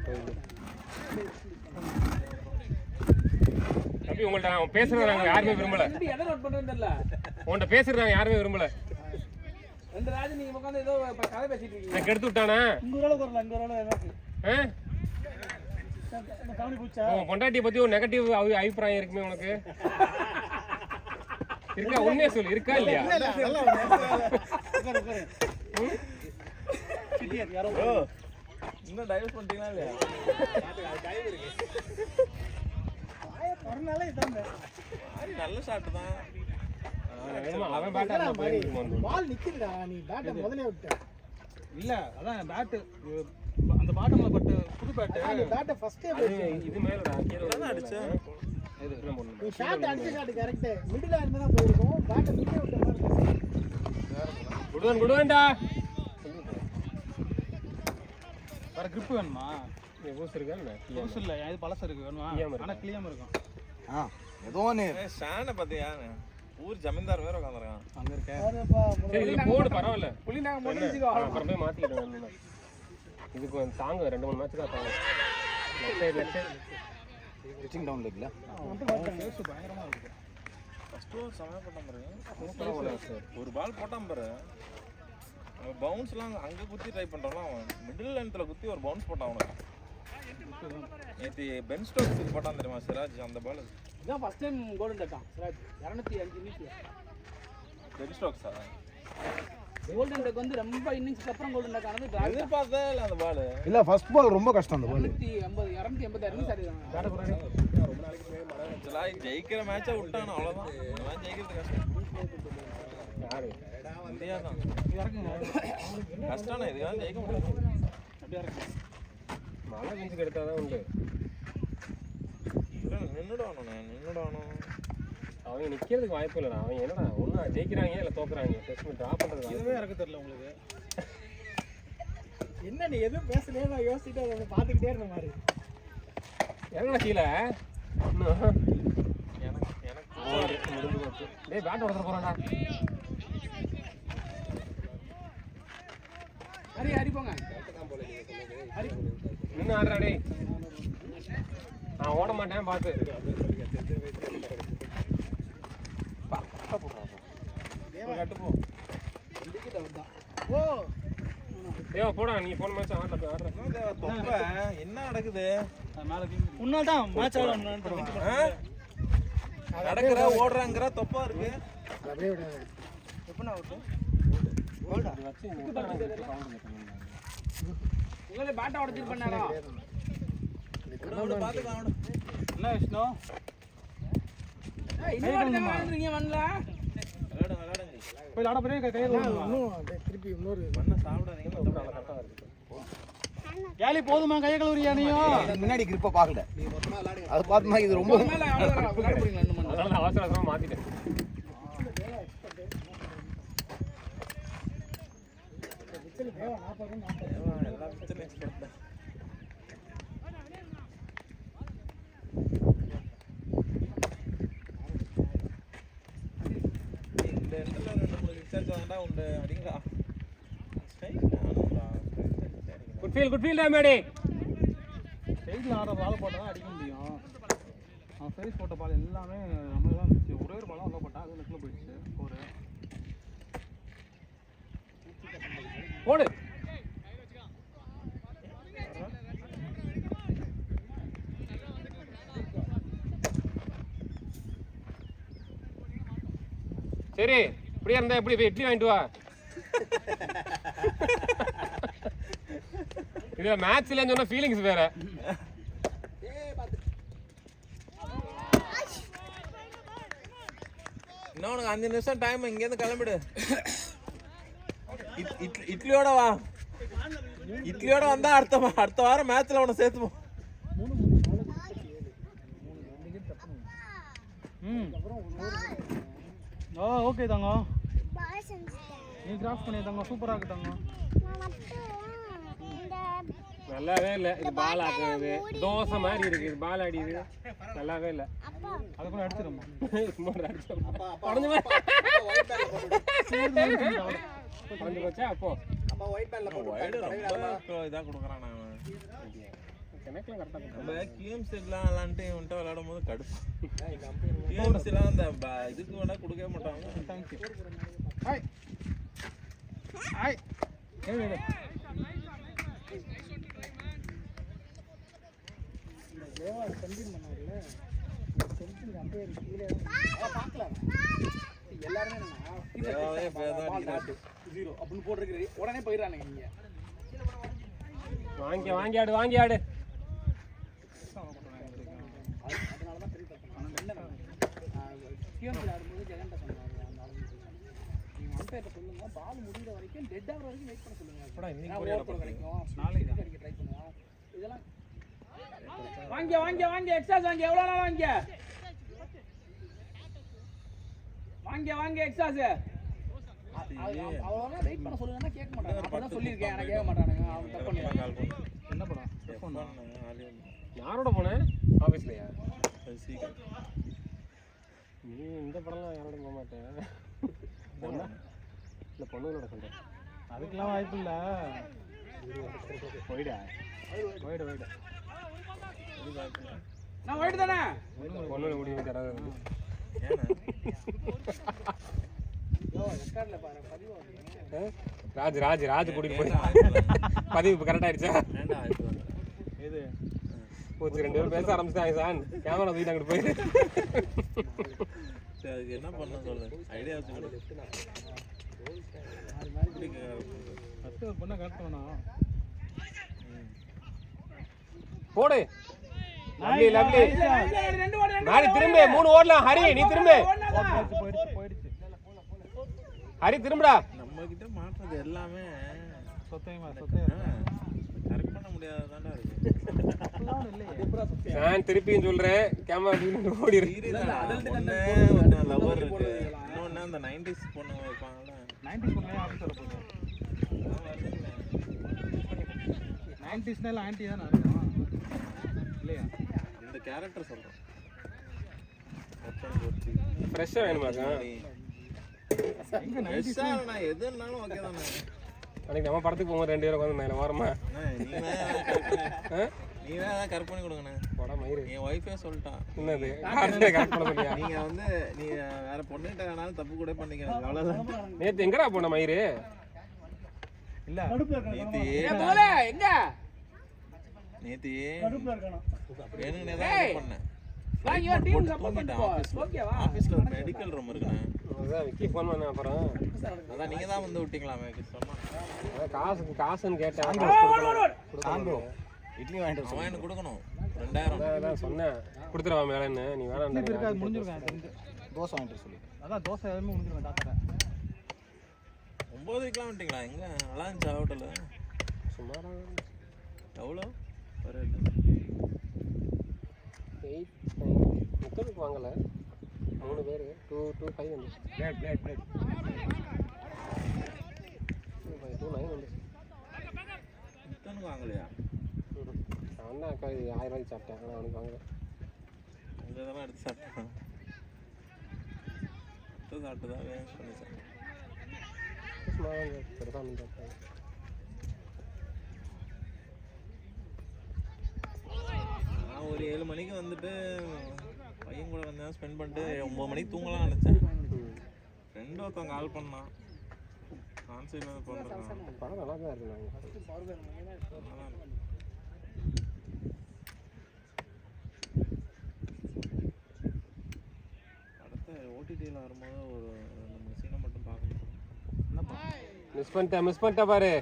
தம்பி உங்கள்ட்ட நான் பேசுறத நாங்க யாருமே விரும்பல. தம்பி எதை நோட் பண்றேன்னு தெரியல. உன்கிட்ட பேசுறத நாங்க யாருமே விரும்பல. ரெண்டு ராஜு நீங்க உட்காந்து ஏதோ கதை பேசிட்டு இருக்கீங்க. நான் கெடுத்து விட்டானா? இங்க ஒரு அளவுக்கு வரல, இங்க ஒரு அளவு எனக்கு கவனி பூச்சா உன் பொண்டாட்டியை பத்தி ஒரு நெகட்டிவ் அபிப்பிராயம் இருக்குமே உனக்கு? இருக்கா? உண்மையா சொல்லு, இருக்கா இல்லையா? இன்னும் டைவர்ஸ் பண்ணிட்டீங்களா இல்லையா? வரனால இதாங்க நல்ல ஷாட் தான். அவன் பேட்டா பால் நிக்குதுடா, நீ பேட்டை முதல்ல விட்ட. இல்ல அதான் பேட்டு அந்த பாட்டம்ல பட்டு புது பேட்டு நீ பேட்டை ஃபர்ஸ்டே இது மேலடா கீழ தான் அடிச்சேன். நீ ஷாட் அடிச்ச ஷாட் கரெக்ட். மிடிலா இருந்தா போயிருக்கும். பேட்டை மிடில விட்ட மாதிரி இருக்கு. குடுவன்டா. வேற grip வேணுமா? ஊசு இருக்கா என்ன? புதுசு இல்ல இது பழசு இருக்கு வேணுமா? ஆனா கிளியாம இருக்கும். ஏதோ ஒன்று ஷானை பார்த்தியா? ஊர் ஜமீன்தார் வேற உட்காந்துருக்கான். அங்க இருக்க பாருப்பா சரி இதுல போடு பரவாயில்ல. புள்ளி நாங்க முடிஞ்சுக்கோ. அப்புறம் போய் மாத்திக்கிட்டோம். இதுக்கு தாங்க 2-3 மேட்ச் தான் தாங்க. லெஃப்ட் சைடு பிச்சிங் டவுன்ல இருக்குல்ல ஃபேஸ் பயங்கரமா இருக்கு. ஃபர்ஸ்ட் ஓவர் சமய போட்டான் பாரு. ஒரு பால் போட்டான் பாரு. அவன் பவுன்ஸ்லாம் அங்கே குத்தி ட்ரை பண்ணுறான். அவன் மிடில் லைன்த்தில் குத்தி ஒரு பவுன்ஸ் போட்டான் அவனுக்கு. நேற்று பென் ஸ்டோக்ஸுக்கு போட்டான் தெரியுமா சிராஜ் அந்த பால்? இதான் ஃபர்ஸ்ட் டைம் கோல்டன் டக்கான் சிராஜ் 205 மீட்டர். பென் ஸ்டோக்ஸா? கோல்டன் டக் வந்து ரொம்ப இன்னிங்ஸ்க்கு அப்புறம் கோல்டன் டக் ஆனது டிராக். எதிர்பார்த்தே இல்லை அந்த பால். இல்ல ஃபர்ஸ்ட் பால் ரொம்ப கஷ்டம் அந்த பால். 286 ரன்ஸ் அடிச்சாங்க. ரொம்ப நாளைக்கு முன்னாடி ஜெயிக்கிற மேட்சை விட்டான் அவ்வளோதான். இதெல்லாம் ஜெயிக்கிறது கஷ்டம். யாரு? இந்தியா தான் இறக்குங்க. கஷ்டம். இதுதான் ஜெயிக்க முடியாது. அப்படியே இறக்குங்க. மழை பெஞ்சுக்கு எடுத்தாதான் உண்டு. நின்றுடானும். அவங்க நிக்கிறதுக்கு வாய்ப்பு இல்லைடா. அவங்க என்னடா ஒண்ணு ஜெயிக்கிறாங்க இல்ல தோக்குறாங்க. டெஸ்ட் டிராப் பண்றது இதுவே இறக்க தெரியல உங்களுக்கு. என்ன நீ எதுவும் பேசலையே, நான் யோசிச்சுட்டு அதை பார்த்துக்கிட்டே இருந்த மாதிரி. எங்க கீழே எனக்கு முடிஞ்சு போச்சு. டேய் பேட் உடைச்சு போறான்டா. ஹரி போங்க. நின்று ஆடுறா டேய். நான் ஓட மாட்டேன் பார்த்து. கட்டுப்போ. ஓ ஏய் போடா நீ போன மேட்ச் ஆடுற. என்ன நடக்குது? மேல உன்னால தான் மேட்ச் ஆடணும். நடக்கிற ஓடுறாங்கிற தொப்பா இருக்கு. அப்படியே விடாத. எப்பனா அவுட்? உங்களே பேட்டை உடைச்சிட்டு பண்ணாரா? பாத்துக்கலாம். என்ன விஷ்ணு? இன்னொரு வாங்குறீங்க வரல. விளையாடுங்க. போய் லாட போறே கையில இன்னும் அப்படியே திருப்பி இன்னொரு மண்ணை சாப்பிடாதீங்க. கரெக்டாக இருக்கு. கேலி போதுமா கைய கழுவுறியா நீயும்? முன்னாடி கிரிப்பை பார்க்கல அது பார்த்தா இது ரொம்ப மேல அவ்வளவுதான் விளையாடுறீங்க 2 மணி நேரம். அதனால அவசர அவசரமா மாத்திட்டேன். எல்லா பிக்சரும் எக்ஸ்பெக்ட் தான். இந்த இடத்துல 2-3 பிக்சர்ஸ் வந்தா உண்டு அடிங்கடா. Good feel Maddy. சைடுல ஆற பால் போட்டா தான் அடிக்க முடியும். அவன் ஃபேஸ் போட்ட பால் எல்லாமே நம்ம தான் இருந்துச்சு. ஒரே ஒரு பால் உள்ள போட்டா அது நெட்ல போயிடுச்சு. ஒரு போடு. சரி இப்படியே இருந்தா எப்படி போய் இட்லி வாங்கிட்டு வா. இதுல மேட்ச் இல்லைன்னு சொன்னா ஃபீலிங்ஸ் வேற. இன்னும் உனக்கு 5 நிமிஷம் டைம். இங்கேருந்து கிளம்பிடு. இட்லியோட வா. இட்லியோட வந்தா அடுத்த வாரம் மேட்ச்ல உன சேர்த்துப்போம். ஓ ஓகே தாங்க. நீ கிராஸ் பண்ணி தாங்க. சூப்பரா இருக்கு தாங்க. நல்லாவே இல்ல. இது பால் ஆக்குறது தோசை மாதிரி இருக்கு. இது பால் அடிக்குது நல்லாவே இல்ல. அது கூட அடிச்சிரமா. சும்மா அடிச்சோம். உடஞ்சு போச்சா அப்போ. வைடு ரொம்ப இதா கொடுக்குறான். எனக்குலாம் கரெக்டாக நம்ம கியூஎம்சிலாம் விளாண்டுட்டு இவன்ட்டு விளையாடும் போது கடுப்பு. கியூஎம்சிலாம் அந்த இதுக்கு வேணா கொடுக்கவே மாட்டாங்க. தேங்க்யூ. ஹாய் ஹாய் ஏய் இந்த தேவா சென்டிங் பண்ணாருல்ல, சென்டிங் அம்பையர் கீழே பார்க்கலாம். எல்லாருமே தேவாவே இப்பதான் அடிக்கிறாரு. 0 அப்படின்னு போட்டுருக்கிறீ உடனே போயிடறானுங்க நீங்க. வாங்கி ஆடு அதனால தான் சரி தப்பு. கியூஎம்சில் ஆடும்போது ஜெகன்ட்ட சொன்னாங்க அந்த ஆளுங்க, நீங்கள் அம்பையர்ட்ட சொல்லுங்க பால் முடிகிற வரைக்கும் டெட் ஆகிற வரைக்கும் வெயிட் பண்ண சொல்லுங்க. இன்னைக்கு கிடைக்கும் நாளைக்கு அடிக்க ட்ரை பண்ணுவோம். இதெல்லாம் வாங்க எக்ஸ்ட்ராஸ் வாங்க. எவ்வளோ நாள் வாங்க எக்ஸ்ட்ராஸ். அவ்வளோதான் வெயிட் பண்ண சொல்லுங்கன்னா கேட்க மாட்டாங்க. அப்பதான் சொல்லியிருக்கேன், எனக்கு கேட்க மாட்டானுங்க. அவங்க தப்பு பண்ணிடுறாங்க. கால் பண்ணு. என்ன படம்? F1 ஆலியா. யாரோட போனேன்? ஆஃபீஸ்லையா? அது சீக்கிரம். நீ இந்த படம்லாம் யாரோட போக மாட்டேன். பொண்ணா இல்லை பொண்ணுங்களோட சொல்கிறேன். அதுக்கெல்லாம் வாய்ப்பு இல்லை. போயிடா நான் போயிட்டு தானே பொண்ணு முடிவு தராது. ரெக்கார்டில் பாரு பதிவு. ராஜ் கூட்டிட்டு போய் பதிவு இப்போ கரெக்ட் ஆயிடுச்சா? எது போச்சு, 2 பேரும் பேச ஆரம்பிச்சிட்டாங்க சார். கேமரா தூக்கிட்டு அங்கிட்டு போயிட்டு சரி, அதுக்கு என்ன பண்ண சொல்லு, ஐடியா வச்சு ஃபஸ்ட்டு ஒரு பொண்ணை கரெக்ட் பண்ணோம். போடு. லவ்லி ரெண்டு ஓடு நாளை திரும்ப 3 ஓடலாம். ஹரி நீ திரும்ப. போயிடுச்சு. ஹரி திரும்படா. நம்ம கிட்ட மாட்டுறது எல்லாமே சொத்தையுமா கரெக்ட் பண்ண முடியாததாண்டா இருக்கு. நான் திருப்பியும் சொல்றேன், கேமரா ஓடிரு. ஒண்ணு லவர் இருக்கு, இன்னொன்னு அந்த 90s பொண்ணு இருப்பாங்கல்ல. 90s பொண்ணே ஆஃபீஸில் போகுது. 90ஸ்னால ஆன்ட்டி தானே இருக்கும் இல்லையா? அந்த கேரக்டர் சொல்றேன். ஃப்ரெஷ்ஷாக வேணுமாக்கா? எங்க 90s நான் எதுனாலும் ஓகே தானே. அன்னைக்கு நம்ம படத்துக்கு போகும்போது 2 பேரும் உட்காந்து ஓரமா நீ தான் கரெக்ட் பண்ணி கொடுங்கண்ணே. படம் மயிறு என் ஒய்ஃபே சொல்லிட்டான், என்னது கரெக்ட் பண்ண சொல்லியா? நீங்க வந்து நீ வேற பொண்ணுகிட்ட வேணாலும் தப்பு கூட பண்ணிக்க, அவ்வளவுதான். நேற்று எங்கடா போன மயிறு? இல்ல நேத்தி எங்க நேத்தி கடுப்புல இருக்கானா? வேணுங்கனே தான் பண்ணேன். வாங்க டீம் சப்போர்ட் பண்ணுவா. ஓகேவா? ஆபீஸ்ல ஒரு மெடிக்கல் ரூம் இருக்குண்ணே. அதான் விக்கி ஃபோன் பண்ண அப்புறம் அதான் நீங்க தான் வந்து விட்டீங்களாமே சொன்னா. அதான் காசுன்னு கேட்டேன். இட்லி வாங்கிட்டு வர அவன் எனக்கு கொடுக்கணும் 2000. அதான் சொன்னேன் கொடுத்துருவா மேலேன்னு. நீ வேணாம் இருக்காது, முடிஞ்சிருக்கேன். தோசை வாங்கிட்டு சொல்லி. அதான் தோசை எல்லாமே முடிஞ்சிருக்கேன் தாத்தா. 9:00 வந்துட்டீங்களா? எங்க நல்லா இருந்துச்சா ஹோட்டலு? சுமாரா எவ்வளோ? ஒரு 8 9 வாங்கலை, 3 பேர் 225 வந்துச்சு. பிளேட் 229 வந்துச்சு. இத்தனுக்கு வாங்கலையா? அவன் தான் 1000 ரூபாய்க்கு சாப்பிட்டேன், ஆனால் அவனுக்கு வாங்கலை. அங்கே இதெல்லாம் எடுத்து சாப்பிட்டேன். சாப்பிட்டு தான் வேஸ்ட் பண்ணி சாப்பிட்டேன். சுமாராக பெருசாக ஒன்றும் சாப்பிட்டேன். நான் ஒரு 7 மணிக்கு வந்துட்டு பையன் கூட வந்தேன், ஸ்பெண்ட் பண்ணிட்டு 9 மணிக்கு தூங்கலாம் நினச்சேன். ஃப்ரெண்டு ஒருத்தன் கால் பண்ணான், கான்சைட் வந்து பண்ணுறான். படம் நல்லா தான் இருக்கு. அடுத்த ஓடிடியில் வரும்போது ஒரு 2 சீனை மட்டும் பார்க்கணும். மிஸ் பண்ணிட்டேன் பாரு.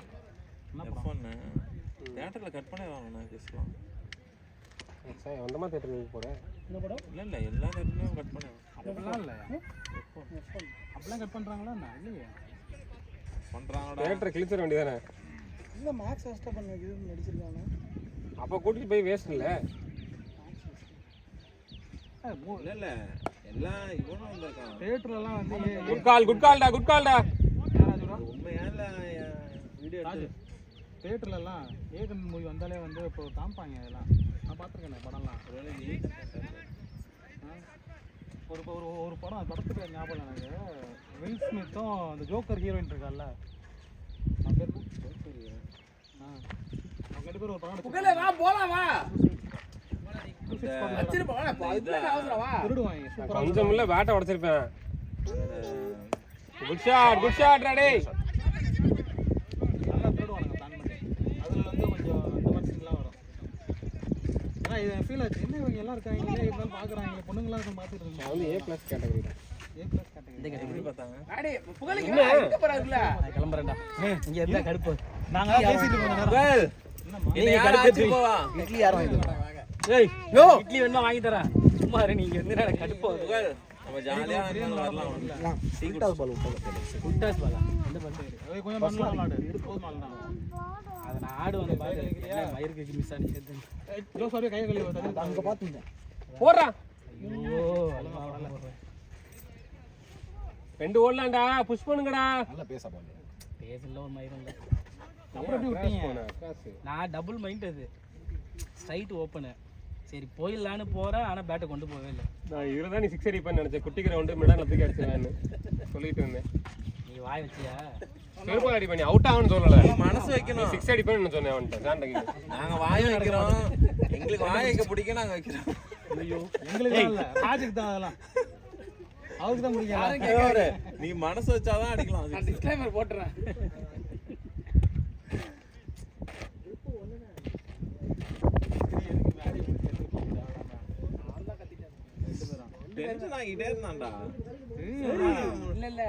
F1 தியேட்டரில் கட் பண்ணி வாங்கண்ணா கிஸ்லாம். சார் வந்தமா தேட்டருக்கு போகிறேன். இந்த படம் இல்லை எல்லா தியேட்டர்லையும் கட் பண்ணி அப்படிலாம் இல்லை. அப்படிலாம் கட் பண்ணுறாங்களா? இல்லையே பண்ணுறாங்கடா. தேட்டரை கிழிச்சிட வேண்டியதானே? இல்லை மேக்ஸ் எக்ஸ்ட்ரா பண்ண இது நடிச்சிருக்காங்க. அப்போ கூட்டிகிட்டு போய் வேஸ்ட் இல்லை. இல்லை எல்லாம் இவனும் வந்திருக்கான். தேட்டர்லாம் வந்து குட் கால்டா. உண்மையா இல்லை வீடியோ எடுத்து தேட்டர்லலாம் ஏகன் மூவி வந்தாலே வந்து இப்போ காமிப்பாங்க. இதெல்லாம் நான் பார்த்துருக்கேன் படம்லாம். ஒரு ஒரு படம், அந்த படத்துக்கு ஞாபகம் எனக்கு. வில் ஸ்மித்தும் அந்த ஜோக்கர் ஹீரோயின் இருக்கார்ல, நான் பேர் அவங்க 2 பேரும் ஒரு படம் புகழே வா போலாம் வா எடுத்து வச்சிரு போலாம் இதுல அவசரம் வா திருடுவாங்க. சூப்பரா கொஞ்சம் இல்ல பேட்டை உடைச்சிருப்பேன். Good shot ready. நல்லா திருடுவானுங்க பிளான் பண்ணி. அதுல வந்து கொஞ்சம் இந்த மாதிரி சீன்லாம் வரும். ஆனா இது ஃபீல் ஆச்சு. என்ன இவங்க எல்லாம் இருக்காங்க இருந்தாலும் பாக்குறாங்க. பொண்ணுங்களா இருக்கும் பாத்துட்டு இருந்தாங்க. அது A+ கேட்டகரி தான். A+ category. இந்த கேட்டகரி பார்த்தாங்க அடே புகழே இங்க போறாருல நான் கிளம்புறேன்டா இங்க இருந்தா கடுப்பு நாங்க தான் பேசிட்டு இருக்கோம் கொஞ்ச நேரம். நீங்க கடுப்பு போவா இட்லி யாரும் வாங்கி தருவாங்க ஏய் யோ இட்லி வேணா வாங்கி தரேன் சும்மா இரு நீங்க வந்து எனக்கு கடுப்பு நம்ம ஜாலியா வரலாம் உல்டாஸ் பால் உல்டாஸ் பால் இந்த பால் ஏய் கொஞ்சம் பண்ணலாம் விளையாடு. போதுமா இல்லடா. அத நான் ஆடு வந்து பாத்து மயிருக்கு மிஸ் ஆனி செத்து ஏய் ஜோ சாரி கை கழுவி வந்து அங்க பாத்துங்க போடுறா. ஐயோ அல்வா வரல 2 ஓடலாம்டா. புஷ் பண்ணுங்கடா. நல்லா பேச பாரு. பேசல ஒரு மயிரும் இல்ல அப்புறம் எப்படி விட்டீங்க? நான் டபுள் மைண்ட் அது ஸ்ட்ரைட் ஓபன் சரி போயிடலான்னு போறேன் ஆனா பேட்டை கொண்டு போவே இல்லை நான் இதுல தான் நீ 6 அடிப்பேன்னு நினைச்சேன். குட்டி கிரவுண்ட் மிடால தூக்கி அடிச்சேன்னு சொல்லிட்டு இருந்தேன். நீ வாய் வச்சியா செருப்பால் அடி பண்ணி அவுட் ஆகும்னு சொல்லல. மனசு வைக்கணும் 6 அடிப்பேன்னு சொன்னேன் அவன்கிட்ட. சாண்டகிட்ட நாங்க வாய் வைக்கிறோம் எங்களுக்கு வாய் வைக்க பிடிக்கும் நாங்க வைக்கிறோம் ஐயோ எங்களுக்கு தான் இல்ல ராஜுக்கு தான் அதெல்லாம். அவருக்கு தான் பிடிக்கல. நீ மனசு வச்சாதான் அடிக்கலாம் நான் டிஸ்க்ளைமர் போட்டுறேன் டென்ஷன் ஆகிட்டே இருந்தான்டா இல்ல இல்ல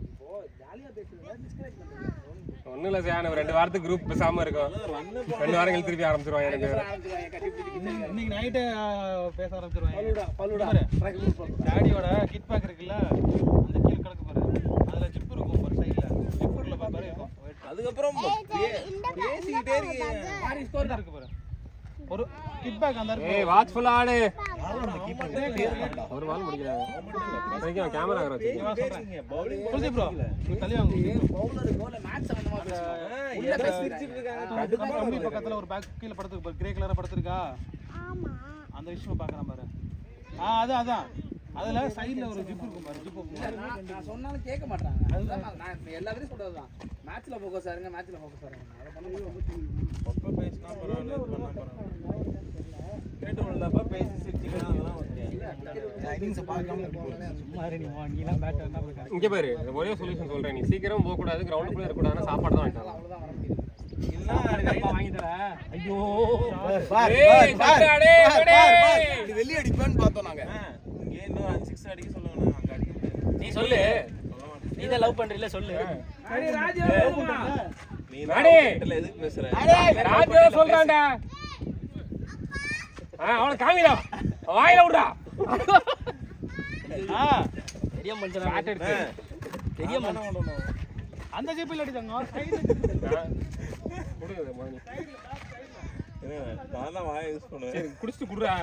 இப்போ ஜாலியா பேசுறீங்க டிஸ்கனெக்ட் பண்ணுங்க ஒன்றும் இல்லை சார். நம்ம 2 வாரத்துக்கு குரூப் பேசாமல் இருக்கோம். 2 வாரங்கள் திருப்பி ஆரம்பிச்சிருவாங்க எனக்கு. இன்னைக்கு நைட்டு பேச ஆரம்பிச்சிருவாங்க. பல்லுடா டாடியோட கிட் பேக் இருக்குல்ல அந்த கீழ கிடக்கு பாரு. அதுல ஜிப் இருக்கும் ஒரு சைடுல. ஜிப்புல பாரு இருக்கும். அதுக்கப்புறம் பேசிக்கிட்டே இருக்கீங்க மாறி ஸ்கோர் இருக்கு பாரு. ஒரு கிட் பேக் அந்த இருக்கு. ஏய் வாட்ச்ஃபுல் ஆடு. ஒரு பால் முடிக்கிறாங்க. வரைக்கும் கேமரா வச்சிருக்கேன். புரியுது ப்ரோ. நீ தள்ளி வாங்க. பவுலர் கோல மேட்ச் சம்பந்தமா பேசுறாங்க உள்ள பேசிட்டு இருக்காங்க கம்பி பக்கத்துல ஒரு பேக் கீழ படுத்துருக்கு பாரு. கிரே கலரா படுத்துருக்கா? ஆமா. அந்த விஷயம் பார்க்கறேன் பாரு. அதான். அதுல சைடுல ஒரு ஜிப் இருக்கும் பாரு. ஜிப் நான் சொன்னாலும் கேட்க மாட்டாங்க அதுதான் நான் எல்லாரும் சொல்றதுதான் மேட்ச்ல ஃபோக்கஸ் ஆருங்க மேட்ச்ல ஃபோக்கஸ் ஆருங்க அத பண்ணி அப்ப பேசினா பரவாயில்ல இது பண்ணா பரவாயில்ல கேட்டு உள்ளப்ப பேசி சிரிச்சிக்கலாம் அதெல்லாம் ஓகே இன்னிங்ஸ் பார்க்காம சும்மா இரு நீ எல்லாம் பேட் என்ன பண்ண இங்க பாரு. ஒரே சொல்யூஷன் சொல்றேன். நீ சீக்கிரம் போக கூடாது. கிரவுண்டுக்குள்ள இருக்க கூடாதுன்னா சாப்பாடு தான் வாங்கிட்டு அவ்வளவுதான் வர முடியும் இல்ல வாங்கி தரேன் ஐயோ இது வெளிய அடிப்பேன்னு பார்த்தோம் நாங்க. இங்கே இன்னும் 6 அடிக்க சொல்லுங்க நான் அங்க அடிக்க முடியாது நீ சொல்லு நீ தான் லவ் பண்றீல சொல்லு அடி ராஜு நீ அடே. நான் எதுக்கு பேசுற ராஜா சொல்றான்டா. அவன காமிடா. வாயில விடுடா. பெரிய மனுஷனா பெரிய மனுஷன் அந்த ஜிப்பில் அடிச்சாங்க. சைடு குடுங்க மணி. நான் தான் வாய் யூஸ் பண்ணுவேன் சரி குடிச்சிட்டு குடுறா.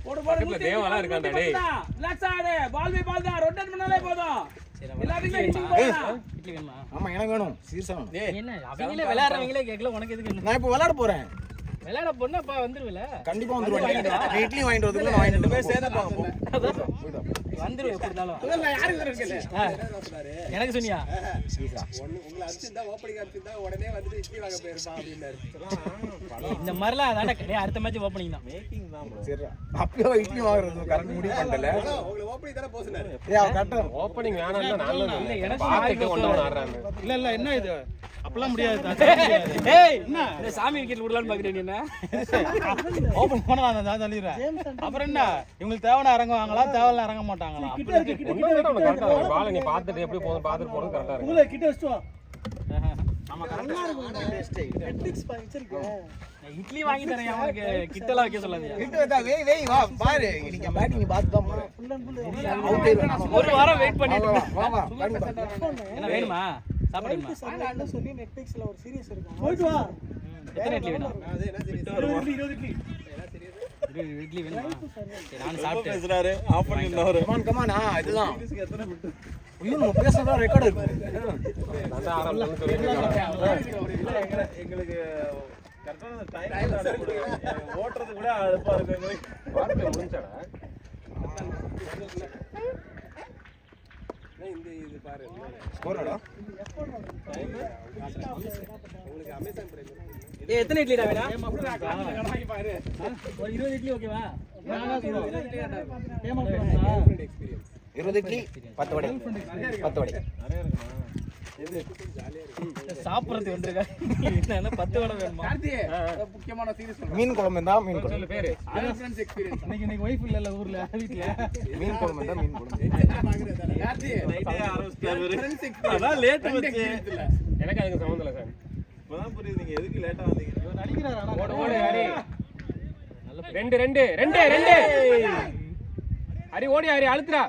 போடு பக்கத்துல தேவாலாம் இருக்கான்டா டேய். ரிலாக்ஸ் ஆடு பால் தான் ரொட்டேட் பண்ணாலே போதும் எல்லாத்துக்கும் இச்சிங் போடலாம் இட்லி வேணுமா ஆமா எனக்கு வேணும். சீரியஸா வேணும். என்ன அவங்களே விளையாடுறவங்களே கேட்கல உனக்கு எதுக்கு என்ன நான் இப்போ விளையாட போறேன். விளையாட பொண்ணு அப்பா வந்துருவில கண்டிப்பா வந்துருவேன். நீ இட்லி வாங்கிட்டு வரதுக்குள்ள நான் வாங்கிட்டு பேர் சேர்ந்து பாப்போம் வந்துருவேன் எப்படி இருந்தாலும் அதெல்லாம் யாருக்கு இருக்கல எனக்கு சொன்னியா உங்களை அடிச்சிருந்தா ஓப்பனிங் அடிச்சிருந்தா உடனே வந்துட்டு இட்லி வாங்க போயிருப்பா அப்படின்னாரு இந்த மாதிரிலாம் அதான்டா கிடையாது அடுத்த மேட்ச் ஓப்பனிங் தான் மேக்கிங் தான் bro சரி அப்பவே இட்லி வாங்குறது கரெக்ட் முடிவு பண்ணல. உங்களுக்கு ஓப்பனிங் தானே போசுனாரு ஏய் அவ கரெக்டா ஓப்பனிங் வேணாம்னா நான் இல்ல, தான் எனக்கு பாத்துட்டு கொண்டு வந்து ஆடுறாங்க. இல்ல என்ன இது அப்பலாம் முடியாது. ஏய் என்ன இந்த சாமி விக்கெட் விடலாம்னு பாக்குறேன் நீ என்ன ஓபன் பண்ணா நான் தள்ளிடுறேன். அப்புறம் என்ன இவங்களுக்கு தேவனா இறங்குவாங்களா தேவலாம் இறங்க மாட்டாங்களா? ஒண்ணு விட உனக்கு கரெக்டா இருக்கு. பாலை நீ பார்த்துட்டு எப்படி போதும் பார்த்துட்டு போறது கரெக்டா இருக்கு. உங்களை கிட்ட வச்சுட்டு வா ஆமா கரெக்டா இட்லி வாங்கி தரேன் அவனுக்கு கிட்டலாம் வைக்க சொல்லாதீங்க இட்டு வந்தா வேய் வேய் வா பாரு. நீங்க பேட்டிங் பார்த்து தான் போறேன். அவுட் ஆயிடுவேன். ஒரு வாரம் வெயிட் பண்ணிட்டு வா வா. என்ன வேணுமா சாப்பிட வேணுமா சொல்லி நெட்ஃபிளிக்ஸ்ல ஒரு சீரிஸ் இருக்கு போயிட்டு வா எத்தனை இட்லி வேணும் அது என்ன சரி 20 இட்லி வேணுமா சரி நான் சாப்பிட்டேன் பேசுறாரு ஆஃப் பண்ணிடுறாரு come on இதுதான். ஐயோ நம்ம பேசுறதா ரெக்கார்ட் இருக்கு. நான் தான் ஆரம்பத்துல சொல்லிட்டு எங்களுக்கு கரெக்டான டைம் ஓட்டுறது கூட அழுப்பா இருக்கு எங்களுக்கு வார்த்தை முடிஞ்சாடா. ஸ்கோரடா ஏய் எத்தனை இட்லிடா வேணும் ஒரு 20 இட்லி ஓகேவா 20 இட்லி 10 வடை 10 வடை சாப்பிடுறது வந்திருக்கா என்ன 10 வடை வேணுமா முக்கியமான சீரியஸ் மீன் குழம்பு இருந்தா மீன் குழம்பு பேரு ஃப்ரெண்ட்ஸ் எக்ஸ்பீரியன்ஸ் இன்னைக்கு ஒய்ஃப் இல்ல ஊர்ல வீட்டுல மீன் குழம்பு இருந்தா மீன் குழம்பு கார்த்தி ஃப்ரெண்ட்ஸ் எக்ஸ்பீரியன்ஸ் அதான் லேட் ஃப்ரெண்ட்ஸ் வச்சு எக்ஸ்பீரியன்ஸ் இல்ல எனக்கு அதுக்கு சம்மந்தம் இல்ல சார் இப்பதான் புரியுது நீங்க எதுக்கு லேட்டா வந்தீங்க இவர் நடிக்கிறாரு ஆனா ஓடு ஹரி ரெண்டு ஹரி ஓடி ஹரி அழுத்துறா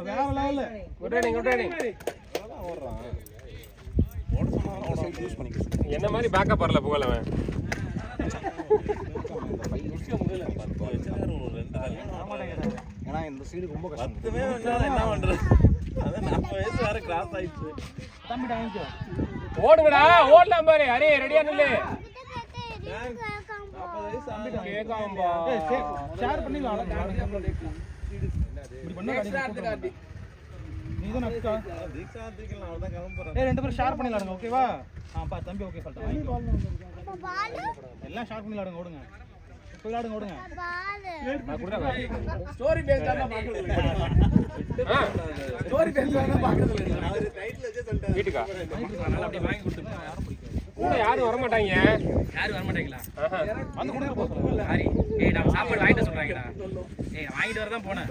வேற லெவல்ல குட் ரைடிங் ஓடுறான் யூஸ் பண்ணிக்க என்ன மாதிரி பேக்கப் வரல புகழ் அவன் ஏன்னா இந்த சைடு ரொம்ப கஷ்டம் என்ன பண்றது அதான் 40 வயசு வேற கிராஸ் ஆயிடுச்சு தம்பி வாங்கிக்கோ ஓடுங்கடா ஓடலாம் பாரு ஹரி ரெடியா நில்லு 40 வயசு கேக்காம்பா ஷேர் பண்ணிடலாம் இப்படி பண்ணா கார்த்தி நீதான் அக்கா தீக்ஷா தீக்கலாம் அவதான் கிளம்புறேன் ரெண்டு பேரும் ஷேர் பண்ணி விளையாடுங்க ஓகேவா பா தம்பி ஓகே சொல்லிட்டேன் எல்லாம் ஷேர் பண்ணி விளையாடுங்க ஓடுங்க போய் விளையாடுங்க ஓடுங்க நான் கொடுறேன் ஸ்டோரி பேஸ்டா தான் பாக்குறது ஸ்டோரி பேஸ்டா தான் பாக்குறது அவர் டைட்டில் வச்சே சொல்லிட்டாரு வீட்டுக்கா நல்லா அப்படியே வாங்கி கொடுத்துருங்க கூட யாரும் வர மாட்டாங்க யாரும் வர மாட்டீங்களா வந்து கொடுங்க போ சொல்லுங்க ஹரி ஏய் நான் சாப்பாடு வாங்கிட்டு சொல்றாங்கடா ஏய் வாங்கிட்டு வர தான் போனேன்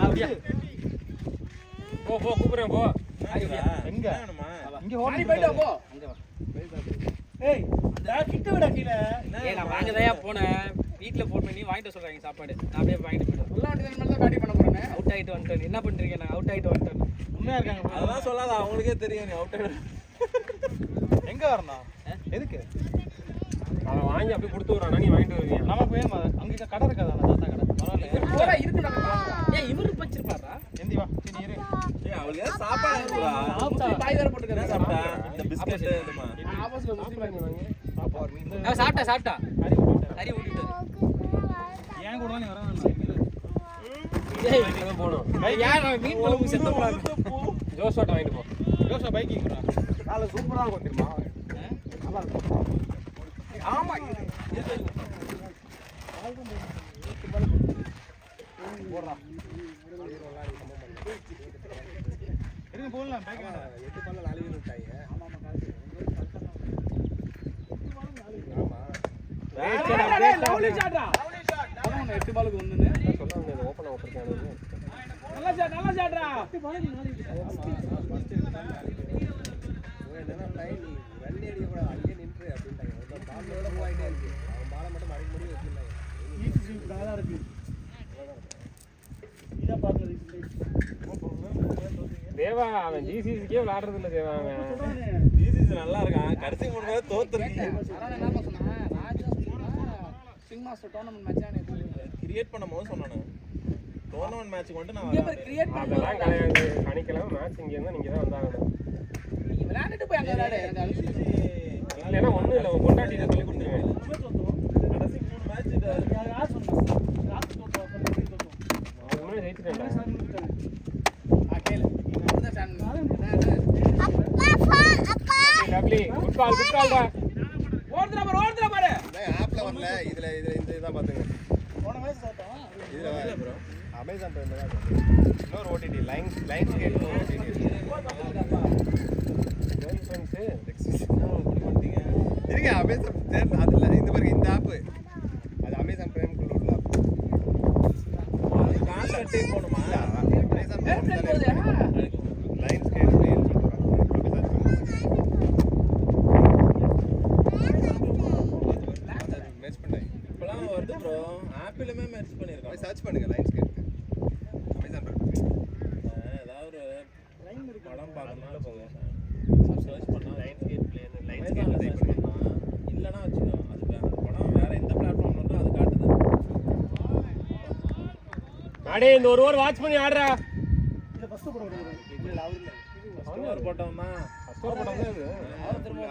அப்படியே போ கூப்பிடுறேன் போ எங்க இங்க ஓடி போய்டா போ அங்க வா ஏய் நான் கிட்ட விட கீழ ஏய் நான் வாங்கதையா போனேன் வீட்ல ஃபோன் பண்ணி வாங்கிட்டு சொல்றாங்க சாப்பாடு நான் அப்படியே வாங்கிட்டு போயிட்டேன் உள்ள வண்டி மேல தான் காட்டி பண்ண போறேன் அவுட் ஆயிட்டு வந்துட்டேன் என்ன பண்றீங்க நான் அவுட் ஆயிட்டு வந்துட்டேன் உண்மையா இருக்காங்க அதெல்லாம் சொல்லாத அவங்களுக்கே தெரியும் நீ அவுட் எங்க வரணும் எதுக்கு அவன் வாங்கி அப்படியே கொடுத்து விடுறான் நீ வாங்கிட்டு வருவீங்க நமக்கு வேணுமா அங்க கடை இருக்காதா தாத்தா கடை பரவாயில்ல போடா இருக்குடா ஏய் இவரு வச்சிருப்பாரா எந்தி வா சரி இரு ஏய் அவளுக்கு ஏதாவது சாப்பாடு இருக்குடா சாப்பிட்டா பாய் வேற போட்டுக்கறேன் என்ன சாப்பிட்டா இந்த பிஸ்கட் இதுமா ஆபோஸ்ல முஸ்லிம் வாங்கி அவ சாப்பிட்டா ஹரி ஊட்டிட்டாரு ஏன் கூட நீ வரணும் ஏய் போணும் யார் மீன் குழம்பு செத்த போறாங்க ஜோஷோட்ட வாங்கிட்டு போ ஜோஷோ பைக் இங்கடா காலை சூப்பரா இருக்கும் தெரியுமா நல்லா இருக்கும் ஆமா இருங்க போடலாம் பைக் வேண்டாம் 8 பால்ல 4 வீல் விட்டாங்க ஆமா லவ்லி ஷாட்ரா அவன் 8 பாலுக்கு ஒண்ணுன்னு சொல்ல வந்தேன் ஓபன் ஓபன் நல்லா ஷாட்ரா தேவா அவன் ஜிசிசிக்கே விளையாடுறது இல்ல தேவா அவன் ஜிசிசி நல்லா இருக்கான் கடைசி 3 மேட்ச் தோத்துறீங்க என்ன சொன்னா ராஜா சொன்னா Singh master tournament match create பண்ணும்போது சொன்னானே டோர்னமென்ட் மேட்ச்க்கு வந்து நான் இங்க பேர் கிரியேட் அதெல்லாம் கிடையாது சனிக்கிழமை மேட்ச் இங்க இருந்தா நீங்க தான் வந்தாங்க நீ விளையாடிட்டு போய் அங்க விளையாடு எனக்கு அழிச்சிட்டு இல்லைன்னா ஒண்ணும் இல்ல கொண்டாட்டி சொல்லி கொடுத்துருவேன் கடைசி 3 மேட்ச் யார் சொன்னா ராஜ் தோத்தோம் அதுக்கு முன்னாடி ஜெயிச்சிட்டேன் கேளு அப்படிதான் சேனல் லவ்லி குட் கால்டா ஓடுறா பாரு ஆப்ல வரல இதுல இந்த இதான் பாத்துங்க போன மேட்ச் தோத்தோம் இதுல இல்ல ப்ரோ அமேசான் டைம்ல தான் இன்னொரு OTT Lionsgate OTT girl friends இருங்க அமேசான் தேர்ல அதுல இந்த பாருங்க இந்த ஆப் அது அமேசான் பிரைம் குள்ள உள்ள அது காசு கட்டி போணுமா அமேசான் லைன்ஸ் கேட் மேட்ச் பண்ணேன் இப்பலாம் வருது ப்ரோ ஆப்பிளுமே மேட்ச் பண்ணிருக்கான் சர்ச் பண்ணுங்க லைன்ஸ் கேட் அமேசான் பிரைம் ஏதாவது ஒரு படம் பார்க்கணும்னா சர்ச் பண்ணா Lionsgate play Lionsgate type பண்ணா இல்லனா வச்சுக்கோ அது படம் வேற எந்த பிளாட்ஃபார்ம்ல இருக்கோ அது காட்டுது அடே இந்த ஒரு ஓவர் வாட்ச் பண்ணி ஆடுறா இத ஃபர்ஸ்ட் போடுங்க ஸ்கோர் போட்டோம்னா ஃபர்ஸ்ட் ஸ்கோர் போட்டாங்க அது அவர் திரும்ப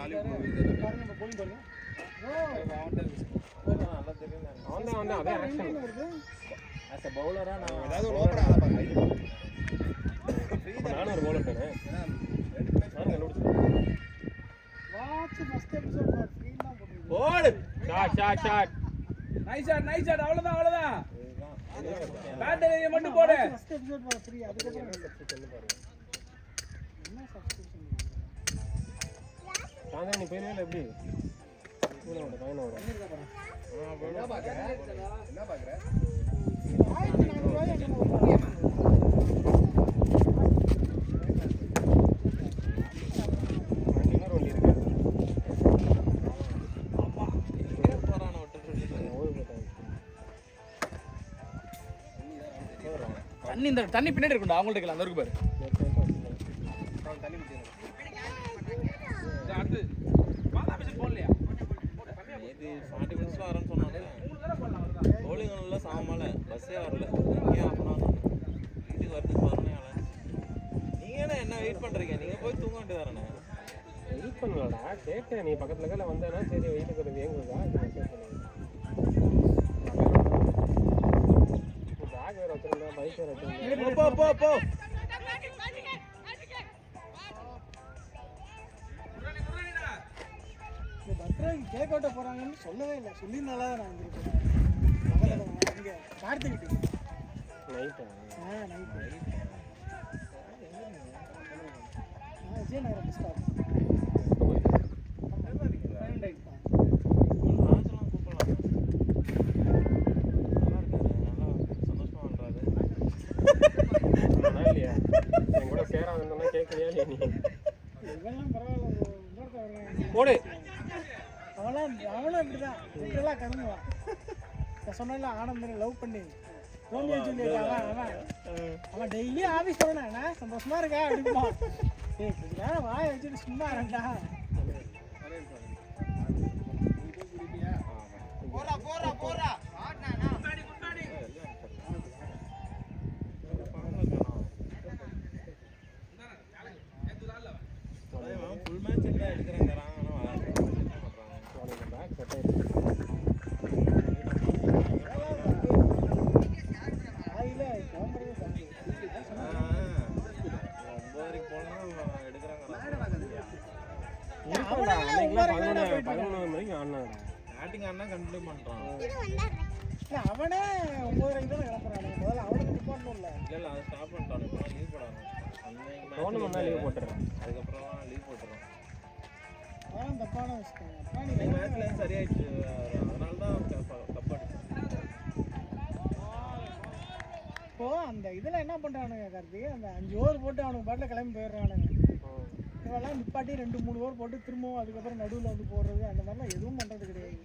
பாருங்க நம்ம bowling பாருங்க. நல்லா தெரியும் அவன் தான் அதே ஆக்ஷன் ஆஸ் அ பவுலரா நான் ஏதாவது ஒரு ஓப்பன் ஆகலாம் பாருங்க நானும் ஒரு bowler தானே நானும் கண்டுபிடிச்சேன் Watch first episode for free தான் போட்டுருக்கீங்க. போடு ஷாட் நைஸ் ஷாட் அவ்வளவுதான் பேட்டர் ஏரியா மட்டும் போடு First episode for free. அதுக்கப்புறம் என்ன subscription? சாயந்தரம் நீ போயிருவே எப்படி பையனோட என்ன பாக்குற ஆயிரத்தி 400 ரூபாய் என்ன பண்ணுவாங்க? இன்னொரு வண்டி இருக்கு போறான விட்டு தண்ணி பின்னாடி இருக்கும்டா அவங்கள்ட்ட இருக்கலாம் அந்த இருக்கு பாரு தண்ணி குடிச்சு அடுத்து பாதா மிஷன் போடலையா இது 40 மினிட்ஸ்ல வரேன்னு சொன்னாங்க bowling நல்லா சாமல பஸ்ஸே வரல இங்கே ஆஃப் வீட்டுக்கு வரதுக்கு 11 ஆள நீங்க என்ன வெயிட் பண்றீங்க நீங்க போய் தூங்க வேண்டியதானே வெயிட் பண்ணலடா கேட்டேன் நீ பக்கத்துல இருக்கல வந்தேன்னா சரி வெயிட் பண்ணுறது ஏங்குதா மெசேஜ் பண்ணுங்க பேக் வேறு வச்சிருந்தா பைக் வேறு வச்சிருந்தா போ இந்த பர்த்டேக்கு கேக் வெட்ட போறாங்கன்னு சொல்லவே இல்லை. சொல்லியிருந்தால நான் வந்திருக்கேன். பக்கத்துல இங்க கார்த்திக் நைட்டா நைட்டு விஜயநகரம் ஸ்டாப். ராஜெல்லாம் கூப்பிடலாம் நல்லா இருக்காரு நல்லா சந்தோஷமா பண்றாரு இல்லையா என் கூட சேராதுன்னா கேட்கலையா இல்லையா நீ இவெல்லாம் பரவாயில்ல. போடு அவனும் இப்படிதான் இப்படிலாம் கருங்குவான். நான் சொன்னேன்ல ஆனந்தனை லவ் பண்ணி ரோமியோ ஜூலியட் அவன் டெய்லி ஆஃபீஸ் போனேன் சந்தோஷமா இருக்கா அப்படிமா. ஏய் கொஞ்ச நேரம் வாயை வச்சுட்டு சும்மா இருண்டா. ஃபுல் மேட்ச் இல்லை எடுக்கிறேங்கிறான் ஆனால் பேக் செட் ஆயிடுச்சு வாயில கிளம்புறதே தப்பு. 9 போனா எடுக்கிறாங்க இருக்காண்டா அன்னைக்கு 11 மணிக்கு ஆடினாடா பேட்டிங் ஆனா கண்டினியூ பண்றான் இல்லை அவனே 9:30 தானே கிளம்புறானு. முதல்ல அவனுக்கு டிபார்ட்மெண்ட்ல இல்ல அது ஸ்டாப் பண்ணிட்டான் இப்போ லீவ் போடாங்க அன்னைக்கு டோர்னமெண்ட்னா லீவ் போட்டுறேன் அதுக்கப்புறம் லீவ் போட்டுறான் அவன் தப்பான விஷயம். இந்த மேட்ச்ல சரியாயிடுச்சு அதனால தான் கப் அடிச்சான் இப்போ அந்த இதில் என்ன பண்ணுறானுங்க கார்த்திக், அந்த 5 ஓவர் போட்டு அவனுக்கு பாட்டில் கிளம்பி போயிடுறானுங்க. இவெல்லாம் நிப்பாட்டி 2-3 ஓவர் போட்டு திரும்பவும் அதுக்கப்புறம் நடுவில் வந்து போடுறது அந்த மாதிரிலாம் எதுவும் பண்ணுறது கிடையாது.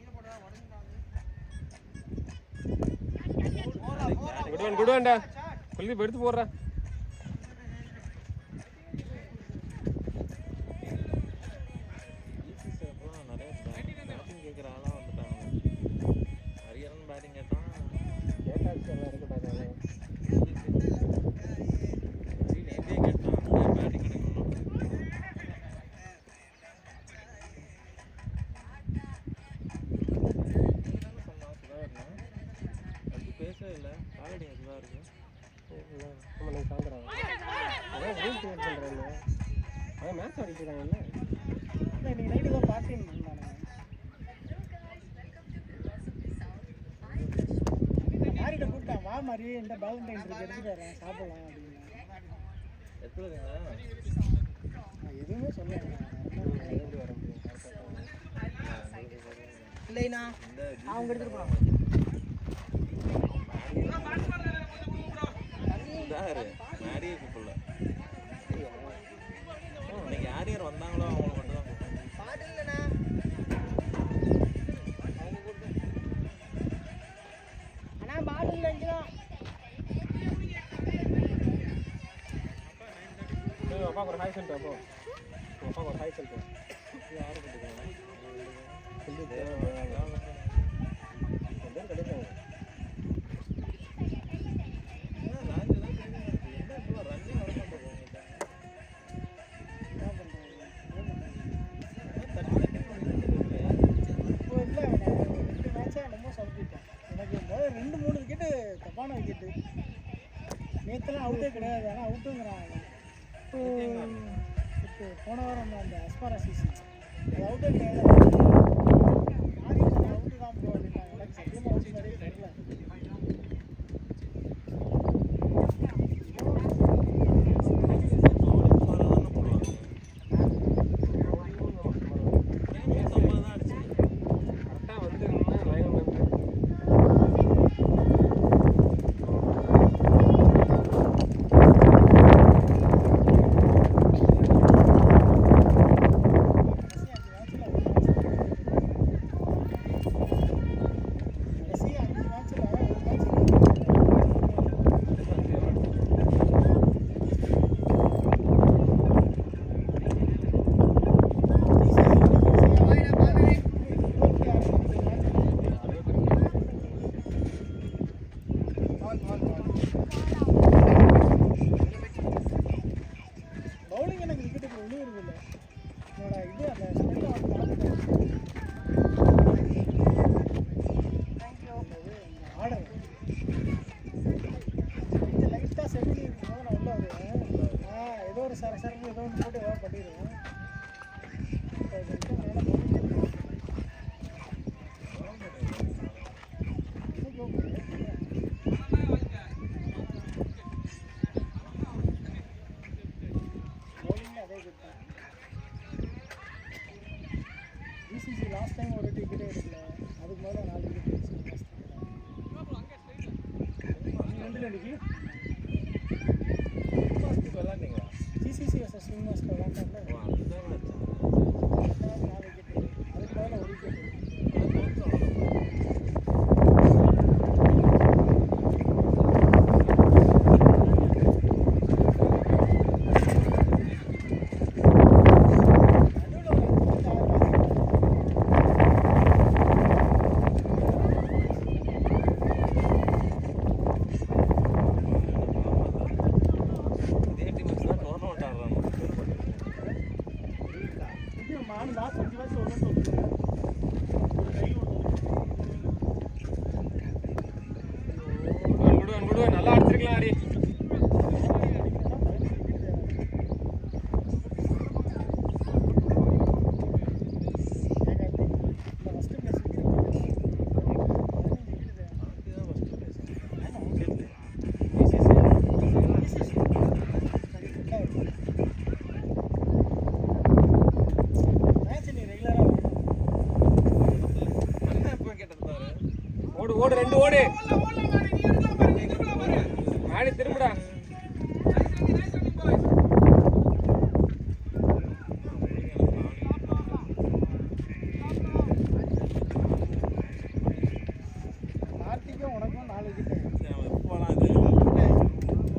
குடுவேன்டா குல்தீப் எடுத்து போடுறேன் நிறைய பேட்டிங் கேட்குற ஆளாக வந்துட்டாங்க ஹரியரன் பேட்டிங் கேட்டான் கேட்டாச்சு எல்லாம் இருக்கட்டாங்க நேற்றே கேட்டான் பேட்டிங் கிடைக்கணும் சொன்னான் சுதாகர்னா அது பேசவே இல்லை காலடி அதுதான் இருக்கு நம்ம நீங்கள் சாயந்தரம் அதான் ரூல் கிரியேட் பண்ணுறேன் அதான் மேட்ச் ஆடிக்கிறாங்கல்ல இல்லை இன்னைக்கு நைட்டு தான் பார்ட்டின்னு இருந்தானுங்க. மாறிட்ட கூப்பிட்டான் வா மாதிரி இந்த வேலண்டைன் இருக்கு எடுத்துட்டு வரேன் சாப்பிடலாம் அப்படின்னு. எப்படிங்க நான் எதுவுமே சொல்லலை. எப்படி வர முடியும் இல்லைண்ணா இந்த அவங்க எடுத்துட்டு போகிறாங்க. சுதாகர் மேடியை கூப்பிடல இன்னைக்கு யார் யார் வந்தாங்களோ அவங்கள மட்டும் தான் கூப்பிட்டேன் ஆனால் பாட்டில் இங்கேதான் அப்பாவுக்கு ஒரு ஹாய் சொல்லிட்டு அப்போ அப்பாவுக்கு ஒரு ஹாய் சொல்லிட்டு யாரு கட்டிக்கிறாங்க கிடைக்காங்க என்ன பண்ணுறாங்க அவுட்டு. நேற்றுலாம் அவுட்டே கிடையாது, ஆனால் அவுட்டுங்கிறாங்க. இப்போ போன வாரம் அந்த அஸ்பாரா சிசி அது அவுட்டே கிடையாது. அவுட்டு தான் ப்ரோ அப்படின்னாங்க. எனக்கு சத்தியமாக அவுட்டு மாதிரியே தெரியல. பவுலிங் எனக்கு விக்கெட்டுக்கு விழுவுறது இல்லை. என்னோட இது அந்த ஸ்பெல்லை வந்து பார்த்துட்டேன். ஆர்டர் கொஞ்சம் லைட்டாக செஞ்சு இருக்கும்போது நான் உள்ள வருவேன். ஏதோ ஒரு சரசரன்னு ஏதோ ஒன்று போட்டு ஏதோ பண்ணிடுவேன். பிசிசி லாஸ்ட் டைம் ஒரு டிக்கெட்டே எடுக்கல, அதுக்கு மேலே 4 டிக்கெட் விளாண்டிங்களா? ஜிசிசி வர்சஸ் ஸ்விங் மாஸ்டர் விளாண்டாங்க. 4 விக்கெட், அதுக்கு மேலே 1 விக்கெட். நல்லா அடிச்சிருக்கலாம் ஹரி. ஓடு ஓடு 2 ஓடு ஆடி திரும்புடா. கார்த்திக்கும் உனக்கும் 4 விக்கெட், எப்போலாம் இது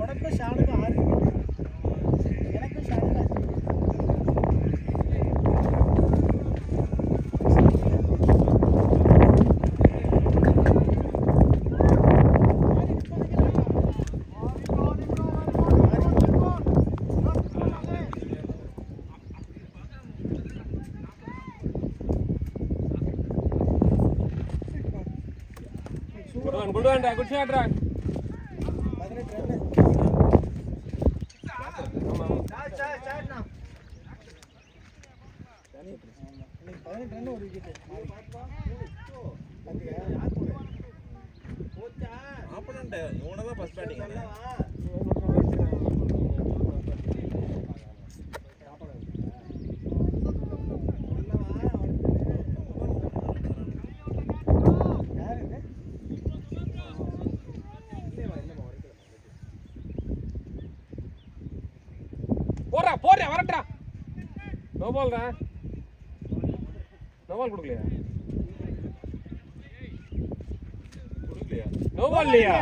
உனக்கும் ஷானுக்கும் 6 விக்கெட், எனக்கும் ஷானுக்கும் 5 wicket. Good one good shot ரா. 18 ரன். இன்னைக்கு 18 ரன் ஒரு விக்கெட். ஆப்பனண்ட் இவனை தான் ஃபர்ஸ்ட் பேட்டிங் அது. போறா போறா வரட்டா. நோ பால் டா. நோ பால் கொடுக்கலையா? கொடுக்கலையா? நோ பால் இல்லையா?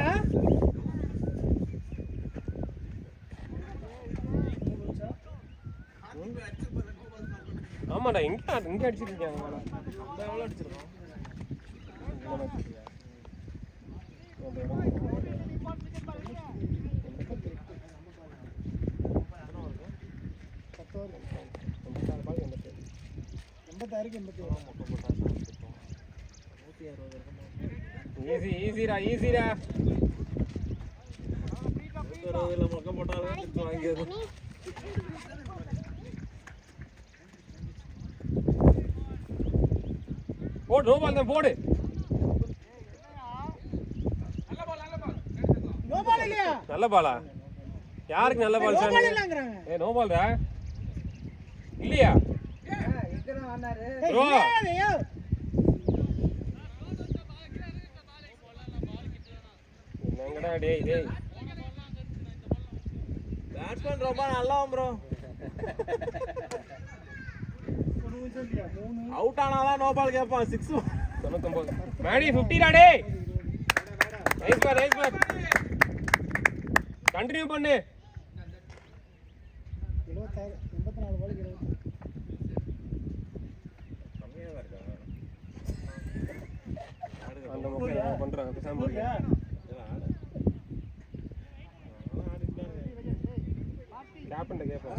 ஆமாடா இங்க அடிச்சிருக்கீங்க. எவ்வளோ அடிச்சிருக்கோம்? ஈஸிடா ஈஸிடா. 20 மொக்க போட்டாலும் திட்டு வாங்கியது. போடு நோ பால் தான் போடு. நோ பால் இல்லையா? நல்ல பாலா? யாருக்கு நல்ல பால் நோ சார்? பால் இல்லங்கறாங்க. நோ பால்டா. இல்லையா? எங்கடா ஆனாரு? ப்ரோ. இல்லையா? என்னங்கடா டேய். பேட்ஸ்மேன் ரொம்ப நல்லா ப்ரோ. அவுட் ஆனாலாம் நோ பால் கேட்பான். 6 99. மேடி 50 டா டேய். Nice ball. கண்டினியூ பண்ணு. 76 84 பாலுக்கு 20. கம்மியா தான் இருக்கா? அந்த மக்கள் என்ன பண்றாங்க பேசாம இருங்க. கேப்டன் கேப்பா.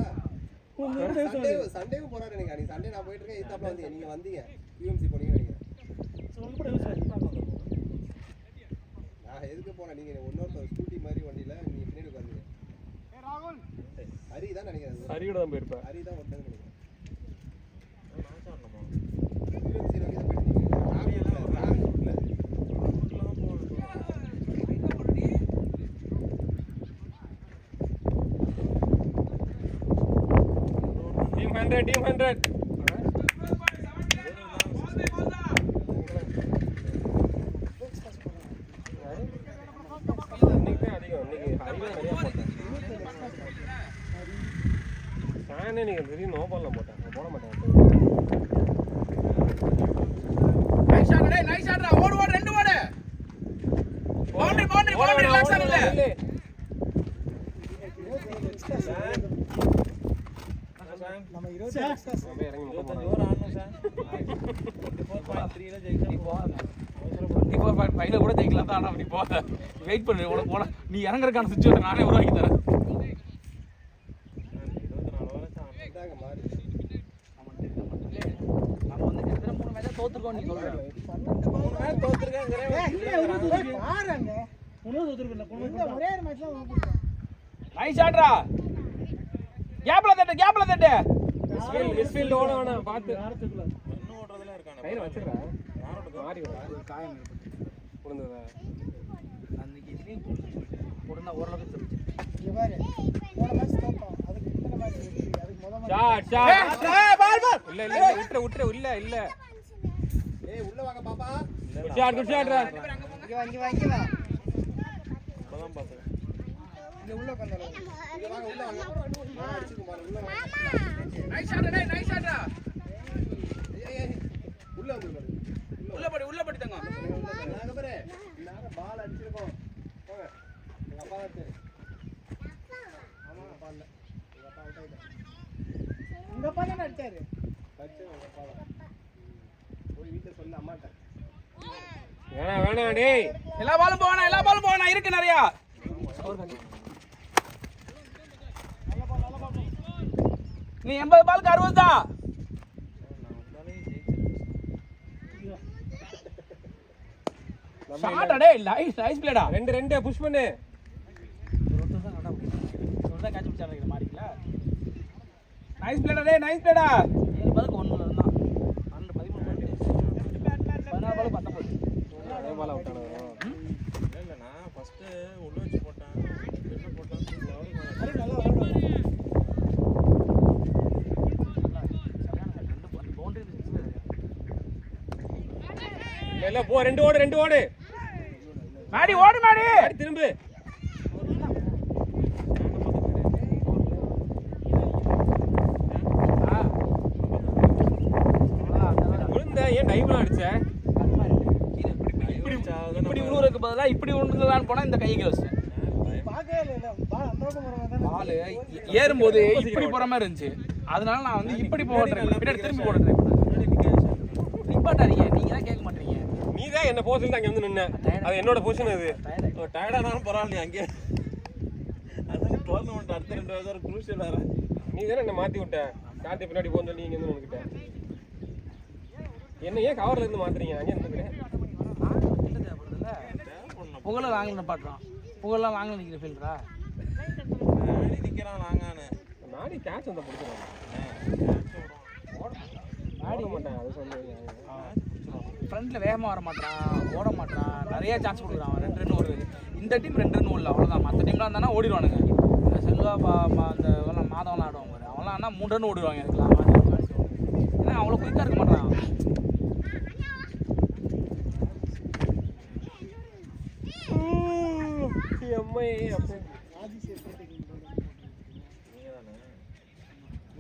சண்டேவும் போறாரு நீங்க. நீ சண்டே நான் போயிட்டு இருக்கேன். ஈத்தாப்ல வந்து நீங்க வந்தீங்க. யூஎம்சி போனீங்க நீங்க. நான் எதுக்கு போனேன்? நீங்க இன்னொரு ஸ்கூட்டி மாதிரி வண்டியில நீ பின்னாடி உட்கார்ந்தீங்க. ஹரி தான் நினைக்கிறேன். ஹரியோட தான் போயிருப்பேன். ஹரி தான் ஓட்டன்னு நினைக்கிறேன். நான் சாப்பிடணுமா? யூஎம்சி நோக்கி தான் போயிட்டு இருக்கீங்க. நான் ரூட்ல டீம் 100. நீங்க தெரியும் நோ பால்ல போட்டேன் போட மாட்டேன். நைஸ் ஷாட் ஓடு 2 ஓடு. பவுண்டரி ரிலாக்ஸ் ஆகல. நம்ம 20 எக்ஸ்ட்ரா அப்படியே இறங்கி முக்க 25 போறோம். ஓவர் ஆடணும் சார். 24.3 ல ஜெயிச்சா 24.5 கூட ஜெயிக்கலாம் தான். ஆனா அப்படி போத வெயிட் பண்ணு. உனக்கு போனா நீ இறங்குறதுக்கான சிச்சுவேஷன் நானே உருவாக்கி தரேன். 24 ஓவர் தான். இதாங்க மாறி. நம்ம வந்து கிட்டத்தட்ட 3 மேட்ச் தோத்துறோம் நீ சொல்ற. 3 மேட்ச் தோத்துறேன். பாருங்க. ஒண்ணு தோத்துறல. ஒரே ஒரு மேட்ச்ல ஊப்பிட்டோம். நைஸ் ஷாட்ரா. கேப்ல தட்டு. மிஸ்ஃபீல்ட் ஓட வேணாம் பாத்து. யாரத்துக்குள்ள இன்னும் ஓடுறதுல இருக்கானே. கையில வச்சிரா. யாரோட மாறி வர. காயம் விழுந்ததா? அன்னைக்கு ஸ்லீப் போடுனா ஓரளவுக்கு தெரிஞ்சு. இங்க பாரு. போன மேட்ச் தோத்தோம். அதுக்கு இந்த மேட்ச் வெற்றி. அதுக்கு முதல் மேட்ச் ஷாட். பால் இல்ல இல்ல ஏய் உள்ள வாங்க பாப்பா. குட் ஷாட் ரா. இங்க வா. இப்பதான் பார்த்தேன். இங்க உள்ள உட்கார்ந்தால. இங்க வாங்க உள்ள வாங்க. நான் அடிச்சுக்கு பாரு உள்ள வாங்க. நைஸ் ஷாட்ரா. ஏய் உள்ள வந்து பாரு. உள்ள படி தங்க. நாங்க பாரு. நாங்க பால் அடிச்சிருக்கோம். போங்க. எங்க அப்பா தான் சரி. ஆமா பால்ல. எங்க அப்பா அவுட் ஆயிட்டாரு. உங்க அப்பா தான அடிச்சாரு. அடிச்சது எங்க அப்பா தான். போய் வீட்ல சொல்ல அம்மாட்ட. வேணாம் டேய். எல்லா பாலும் போவானா இருக்கு நிறைய. நீ 80 பாலுக்கு 60 தான். ஷாட் அடே நைஸ் பிளேடா. 2 புஷ் பண்ணு. சொல்றத கேட்ச் பிடிச்சாங்க மாறிக்கல. நைஸ் பிளேடா. 7 பாலுக்கு 1 தான். 12 13 14 பால் 19. அதே பால் அவுட் ஆனது. இல்ல நான் ஃபர்ஸ்ட் உள்ள வச்சு போட்டேன். என்ன போட்டான்? அது நல்லா விளையாடுவாங்க. இல்ல போ 2 ஓடு. மாடி ஓடு. திரும்பு. விழுந்த ஏன் டைவ்லாம் அடிச்ச? இப்படி உழுவுறதுக்கு பதிலா இப்படி உழுந்துலான்னு போனா இந்த கையை வச்சேன். பார்க்கவே இல்ல. பால் அந்த பக்கம் போற மாதிரி தான. பால் ஏறும்போது இப்படி போற மாதிரி இருந்துச்சு. அதனால நான் வந்து இப்படி போக ட்ரை பண்ணேன். பின்னாடி திரும்பி போட ட்ரை பண்ணேன். நிப்பாட்டாதீங்க. நீங்க தான் கேட்க மாட்டீங்க. நீ தான் என்ன பொசிஷன் அங்க வந்து நின்ன. அது என்னோட பொசிஷன் அது. டயர்டானாலும் பரவாயில்ல அங்கே. அது டோர்னமெண்ட் அடுத்த 2 வாரம் குரூஷியல் வேற. நீ தானே என்ன மாத்தி விட்ட. கார்த்தி பின்னாடி போன்னு சொல்லி இங்க இருந்து உனக்கிட்ட. என்ன ஏன் கவர்ல இருந்து மாத்துறீங்க? அங்க இருந்துக்கிறேன். புகழ வாங்கல பாட்டுறான். புகழலாம் வாங்கல நிக்கிற ஃபீல்டரா. நிக்கிறான் நாங்கானு. நாடி கேட்ச் வந்து பிடிச்சிருவாங்க. ஆட மாட்டேன் அது சொல்லுங்க. ஃப்ரண்ட்ல வேகமா வர மாட்டான், ஓட மாட்டான், நிறைய சான்ஸ் கொடுக்குறான். 2 ரன் ஓடுது. இந்த டீம் 2 ரன் ஓடல, அவ்வளோதான். மற்ற டீம்லாம் இருந்தானா ஓடிடுவானுங்க. இந்த செல்வா அந்த மாதவெல்லாம் ஆடுவாங்க பாரு, அவன்லாம் ஆனால் 3 ரன் ஓடிடுவாங்க. எனக்குலாம் ஏன்னா அவ்வளோ குயிக்காக இருக்க மாட்டான்.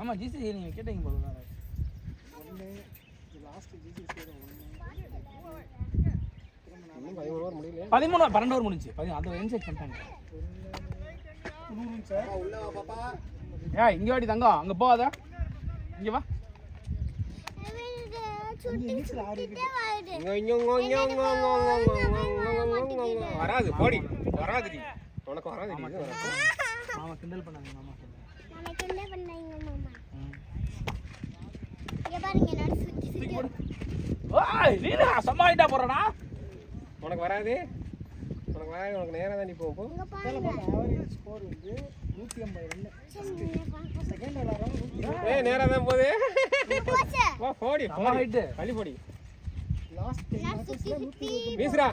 ஆமாம் ஜிசி நீங்கள் கேட்டீங்க போல தான். இன்னும் 11 ஓவர் முடியல. 12 ஓவர் முடிஞ்சு. அதை இன்சைட் பண்ணிட்டாங்க. உள்ள வா பாப்பா. இங்க வாடி தங்கம், அங்க போகாத, இங்க வா. வராது போடி, வராதுடி உனக்கு வராதுடி. மாமா கிண்டல் பண்ணாங்க. மாமா சமாளிட்டா போறடா. உனக்கு வராது, உனக்கு வராது, உனக்கு நேரா தான் நீ போ. ஆவரேஜ் ஸ்கோர் வந்து 150 ரன். செகண்ட் விளையாடுறாங்க. நேரா தான் போகுது. வா போடி போடி களி போடி. லாஸ்ட் 10 மேட்சஸ்ல 120 வீசுடா.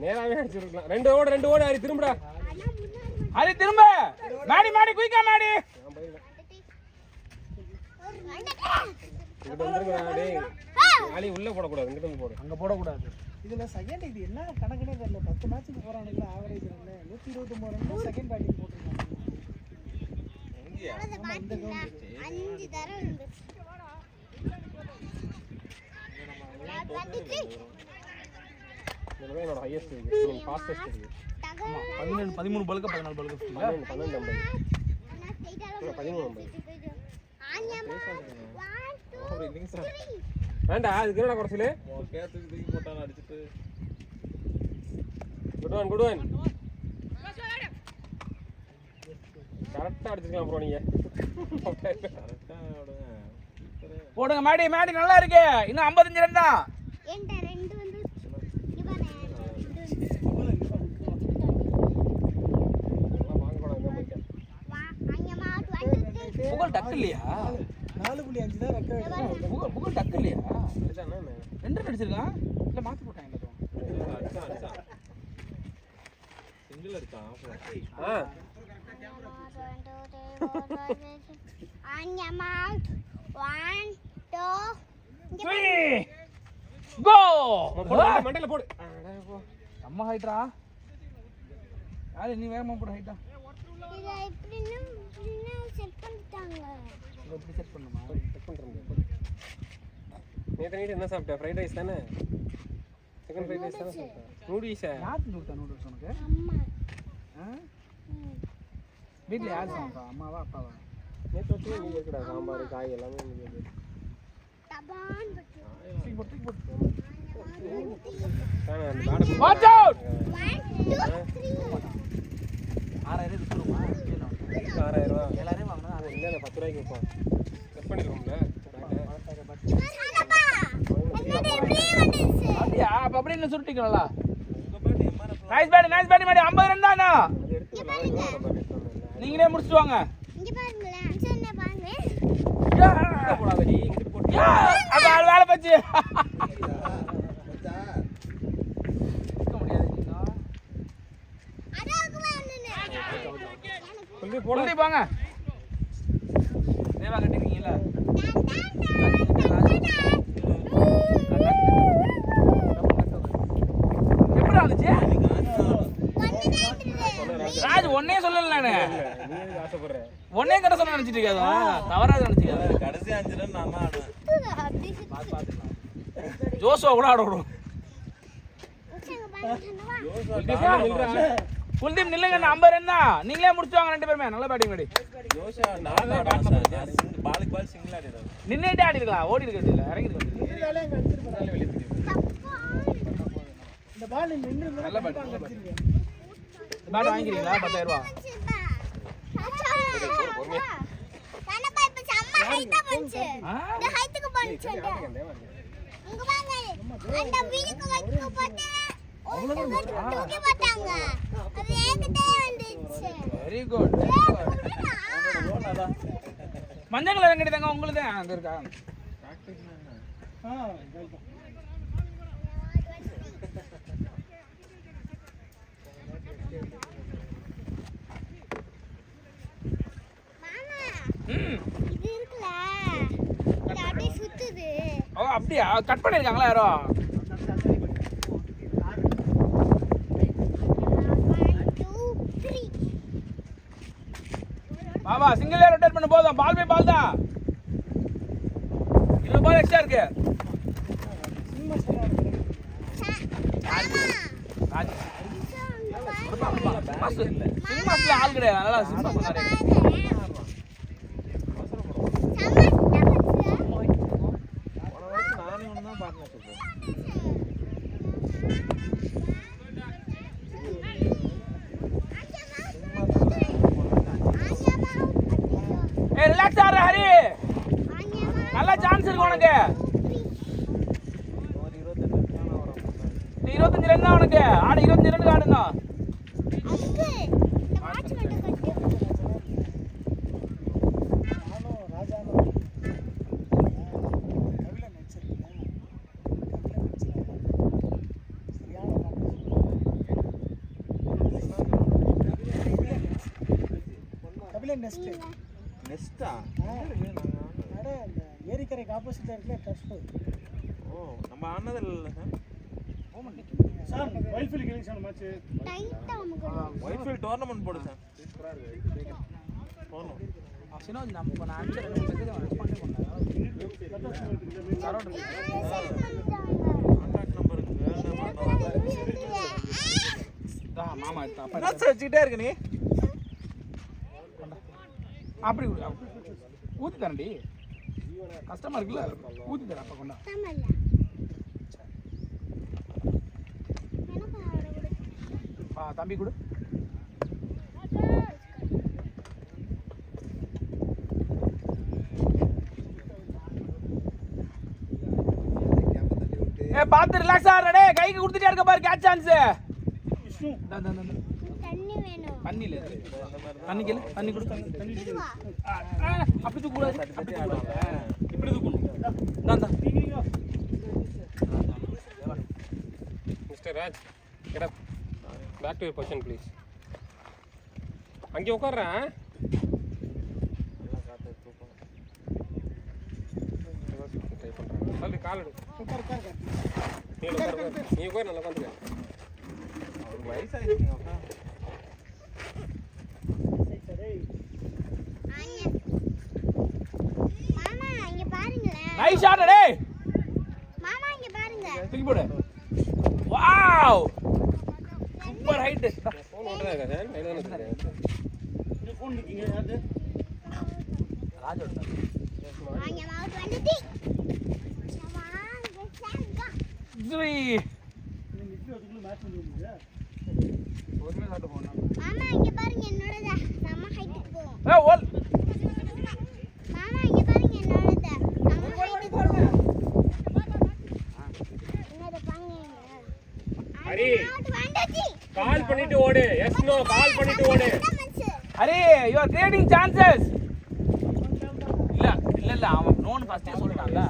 நேராவே அடிச்சிருக்கலாம். 2 ஓடு ஹரி திரும்புடா. ஹரி திரும்ப. மாடி குயிக்கா மாடி. இங்க வந்துருங்க டேய். களி உள்ள போட கூடாது, இங்க வந்து போடு. அங்க போட கூடாது. இதுல செகண்ட் இது என்ன கணக்குனே தெரியல. 10 மேட்ச்சுக்கு போறானுங்க average run 129 run second batting போட்டுருக்காங்க. இந்த கிரவுண்ட் 5 தரம் இருந்துச்சு. இதுதான் என்னோட ஹையஸ்ட் இது, ஃபாஸ்டஸ்ட் இது. 13 பல்லுக்கு 14 பல்லுக்கு 12 50. 13 50. ஒரு இன்னிங்ஸ் வேண்டா அதுக்கு என்னடா குறைச்சலு. கேத்துக்கு தூக்கி போட்டான் அடிச்சிட்டு. குட் ஒன் கரெக்டா அடிச்சிருக்கலாம் ப்ரோ. நீங்க கரெக்டா ஆடுங்க. போடுங்க. மாடி நல்லா இருக்கு. இன்னும் 55 ரன் தான். என்ட 2 வந்து இவனே வாங்க கூட இந்த மாதிரி வா அங்க மாட் வந்து புகழ் டக்கு இல்லையா? 4.5 தான் ரெக்கார்ட். புகழ் டக்கு இல்லையா? அடிச்சானே 2 ரன் அடிச்சிருக்கான். இல்ல மாத்தி போட்டாங்க எல்லாரும். அடிச்சான். சிங்கிள் அடிச்சான். அங்க மாட் 1 2 3 கோ. மண்டையில போடு. அம்மா ஹைட்ரா. யாரு நீ வேகமா போடு ஹைட்டா. இத இப்படின்னு செட் பண்ணிட்டாங்க. எப்படி செட் பண்ணுமா? செக் பண்றேன். நேத்து நைட் என்ன சாப்பிட்ட? ஃப்ரைட் ரைஸ் தானே? சிக்கன் ஃப்ரைட் ரைஸ் தானே சாப்பிட்ட? நூடுல்ஸா? யார் நூடுல்ஸ் உனக்கு? அம்மா. வீட்ல யார் சமைப்பா? அம்மாவா அப்பாவா? நேத்து வச்சு நீ இருக்கடா சாம்பார் காய் எல்லாமே நீ இருக்கு. தபான் பட்டு. தூக்கி போட்டு. Watch out. 1 2 3 6000 கொடுமா? 6000 ரூபாய். எல்லாரும் வாங்குனா அது இல்ல 10 ரூபாய்க்கு விப்போம். செட் பண்ணிருக்கோம்ல. அப்படியா? அப்ப அப்படியே என்ன சுருட்டிக்கணும்ல. நைஸ் பேட் மாடி 50 ரன் தானா? அது எடுத்துக்கலாம். இன்னொரு பாட்டு எடுத்துக்கலாம். நீங்களே முடிச்சிட்டு வாங்க. இங்க பாருங்களே. அன்சர்னே பாருங்க. போடாதடி இங்க போடு. அது வேலை பச்சு. மச்சா அதாக்கு வேணுனே. சொல்லி போடு. போடி போங்க. தேவா கட்டிருக்கீங்கல. எப்படி வந்துச்சு? ராஜ் ஒன்னே சொல்லல நானு. நீ எதுக்கு ஆசைப்படுற? ஒன்னே கட்ட சொல்ல நினைச்சிட்டு இருக்காதா? தவறாத நினைச்சிக்காத. கடைசி 5 ரன் நான் தான் ஆடுவேன். பாத்துக்கலாம். ஜோஷுவா கூட ஆடுறோம். குல்தீப் நில்லுங்க. 50 ரன் தான். நீங்களே முடிச்சு வாங்க 2 பேருமே. நல்ல பேட்டிங் படி. ஜோஷா நான் தான் ஆடுவேன். பாலுக்கு பால் சிங்கிள் ஆடிறாரு. நின்னுட்டே ஆடி இருக்கலாம். ஓடி இருக்க இல்ல. இறங்கி இருக்க. இதுலயே அங்க அடிச்சிருப்பாங்க. இந்த பால் நின்னு நல்ல பேட். பேட் வாங்கிக்கிறீங்களா? 10000 ரூபாய். நானே பாப்பா அம்மா ஹைட்டா பஞ்ச். இந்த ஹைட்டுக்கு பஞ்ச். இங்க வாங்க. அந்த வீலுக்கு வைக்க போட்டு தூக்கி போட்டாங்க அது என்கிட்டே வந்துச்சு வெரி குட் மஞ்சள் கலர் எங்கிட்ட தாங்க உங்களுக்கு அங்க இருக்கா இது இருக்குல இது அப்படியே சுத்துது ஓ அப்படியா கட் பண்ணிருக்காங்களா யாரோ பாபா சிங்கிள் ரொட்டேட் பண்ண போதும் பால் பை பால் தான் 20 பால் எக்ஸ்ட்ரா இருக்கு சினிமாஸ்ல ஆள் கிடையாது அதனால சினிமா சொன்னாரு நானே ஒன்று தான் பார்ட்னர்ஷிப் ஏய் ரிலாக்ஸ் ஆற ஹரி நல்ல சான்ஸ் இருக்கு உனக்கு 25 ரன் தான் உனக்கு ஆடு 25 ரன் ஆடுனா நெஸ்டா ஏரிக்கரைக்கு ஆப்போசிட்ல இருக்கிற டஸ்ட் ஓ நம்ம ஆனது இல்லை sir sir Wildfield calling sir match டைட்டா அமுகணும் ஒயிட்ஃபீல்ட் டோர்னமெண்ட் போடு சார் போணும் சினோஜ் நம்ம நான் ஆன்சர் ரெஸ்பாண்ட் பண்ணேன் கான்டாக்ட் நம்பருக்கு மாமா அப்பா என்ன வச்சுக்கிட்டே இருக்கு நீ அப்படி ஊத்தி தரேன்டி கஷ்டமா இருக்குல்ல ஊத்தி தரேன் அப்பா கொண்டா தமிழ்ல தம்பி கொடு ஏ பாத்து ரிலாக்ஸ் ஆறடே கைக்கு கொடுத்துட்டே இருக்க பாரு கேட்ச் சான்ஸ் தண்ணி வேணும் தண்ணி இல்ல தண்ணி கேளு தண்ணி கொடு தண்ணி அப்படி தூக்க கூடாது இப்படி தூக்கணும் நான் mister Raj get up back to your position please அங்கே உட்கார்றேன் ட்ரை பண்ணுறேன் சொல்லி கால் எடு நீ உட்கார் நல்லா உட்காந்துக்க அவருக்கு வயசாகிடுங்க மாமா இங்க பாருங்களேன் நைஸ் ஷாட் டேய் மாமா இங்க பாருங்க தூக்கி போடு வாவ் சூப்பர் ஹைட் ஃபோன் ஓடுறா இருக்கா சார் கையில் தானே வச்சுருக்கேன் இந்த ஃபோன் இருக்கீங்க யாரு ராஜோட வாங்க மாமா வந்துட்டி ஜுய் இந்த நிக்கி அதுக்குள்ள மேட்ச் பண்ணுவீங்க ஒருமே சாப்பிட்டு போனா மாமா இங்க பாருங்க என்னோடதா நம்ம ஹைட்டுக்கு போவோம் ஏ ஓல் மாமா இங்க பாருங்க என்னோடதா நம்ம ஹைட்டுக்கு போவோம் என்னோட பாருங்க ஹரி வந்துட்டி கால் பண்ணிட்டு ஓடு எஸ் நோ கால் பண்ணிட்டு ஓடு array you are creating chances இல்ல அவன் நோன் ஃபர்ஸ்டே சொல்லிட்டான்ல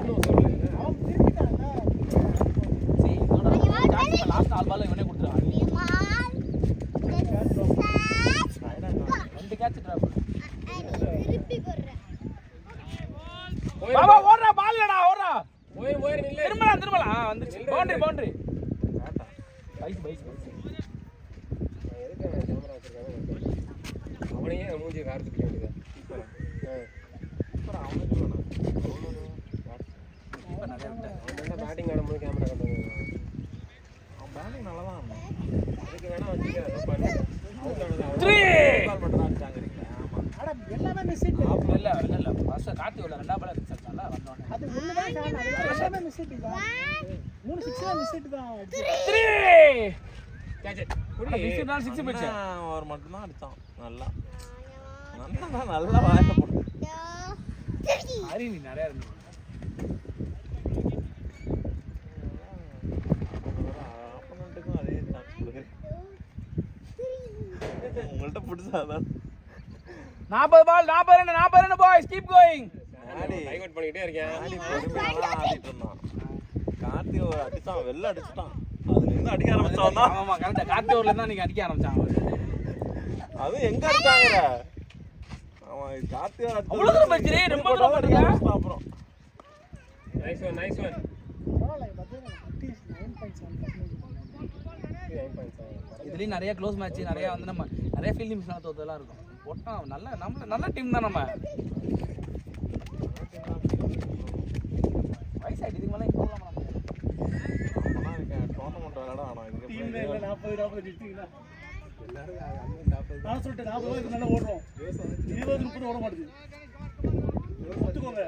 அவன் திருப்பிட்டான்ல see இதோட சான்ஸ் லாஸ்ட் ஆல் பால் இவனே கொடுத்துறான் ரெண்டு கேட்ச் டிராப் திருப்பி போடுறேன் பாபா ஓடுறா பால் இல்லடா ஓடுறா போய் நில்லு திரும்பலாம் வந்துச்சு பவுண்டரி பைஸ் எதுக்கு கேமரா வச்சிருக்காங்க அவனையே மூஞ்சி கார் தூக்க வேண்டியதா அப்புறம் அவனுக்கு இப்ப நிறைய விட்டாரு அவன் பேட்டிங் ஆடும்போது கேமரா கொண்டு வந்து அவன் பேட்டிங் நல்லா தான் இருந்தான் அதுக்கு வேணா வச்சுக்க அவுட் ஆனது 3 பால் மட்டும் தான் அடிச்சாங்கிறீங்க ஆமா அட எல்லாமே மிஸ் ஹிட் இல்ல ஃபர்ஸ்ட் கார்த்தி உள்ள ரெண்டாம் பால் அடிச்சான்ல வந்தோனே அது ஒண்ணுதான் காரணம் அது எல்லாமே மிஸ் ஹிட் தான் 3 6 மிஸ் ஹிட் தான் 3 கேட்ச் இட் சிக்ஸ் தான் 6 போச்சு அவர் மட்டும் தான் அடிச்சான் நல்லா நல்லா வாயில போட்டு ஹரி நீ நிறைய இருந்து ஆப்போனண்ட்டுக்கும் அதே உங்கள்கிட்ட பிடிச்சாதான் 40 பால் 40 run boys keep going. Divert பண்ணிக்கிட்டே இருக்கேன். ஆடிட்டு இருந்தான். கார்த்தி அடிச்சான், வெளில அடிச்சுட்டான். அதுல இருந்து அடிக்க ஆரம்பிச்சான் தான். ஆமா கரெக்டா கார்த்தி ஓவர்ல இருந்தா நீங்க அடிக்க ஆரம்பிச்சாங்க. அது எங்க அடிச்சாங்க? அவன் கார்த்தி அவ்வளவு தூரம் பச்சிரே ரொம்ப தூரம் போடுங்க. அப்புறம் நைஸ் ஒன் பரவாயில்ல பார்த்தீங்கன்னா அட்லீஸ்ட் 9.7%. இதுலயும் நிறைய க்ளோஸ் மேட்ச் நிறைய வந்து நம்ம நிறைய ஃபீல்டிங் மிஸ் தோத்ததெல்லாம் இருக்கும். போட்டா நல்ல டீம் தான் நம்ம. வயசாயிட்டு இதுக்கு மேலே போகலாம் நம்ம. டோர்னமெண்ட் விளையாட ஆனோம். இங்க டீம்ல இல்ல 40 ஜெயிச்சிங்களா? நான் சொல்லிட்டேன் 40 ஓவருக்கு நல்லா ஓடுறோம். 20-30 ஓட மாட்டேங்குது. ஒத்துக்கோங்க.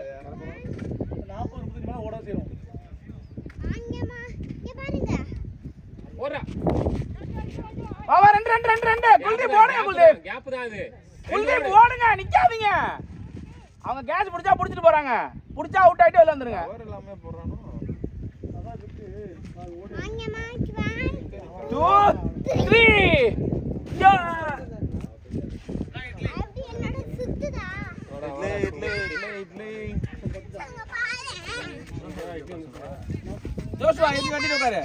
40-30 மேல ஓட செய்றோம். அங்கம்மா இங்க பாருங்க. ஓடுறா. பாவா 2 குல்தீப் ஓடுங்க குல்தீப். கேப் தான் இது. குல்தீப் ஓடுங்க நிக்காதீங்க. அவங்க கேட்ச் பிடிச்சா பிடிச்சிட்டு போறாங்க. பிடிச்சா அவுட் ஆயிட்டு வெளில வந்துருங்க. அவர் எல்லாமே போறானோ. அதான் இருக்கு. நான் ஓடி அங்கம்மா 1 2 3 யா. அப்படி என்னோட சுத்துதா? இட்லி அங்க பாரு. ஜோஷுவா எது கட்டிட்டு உட்காரு.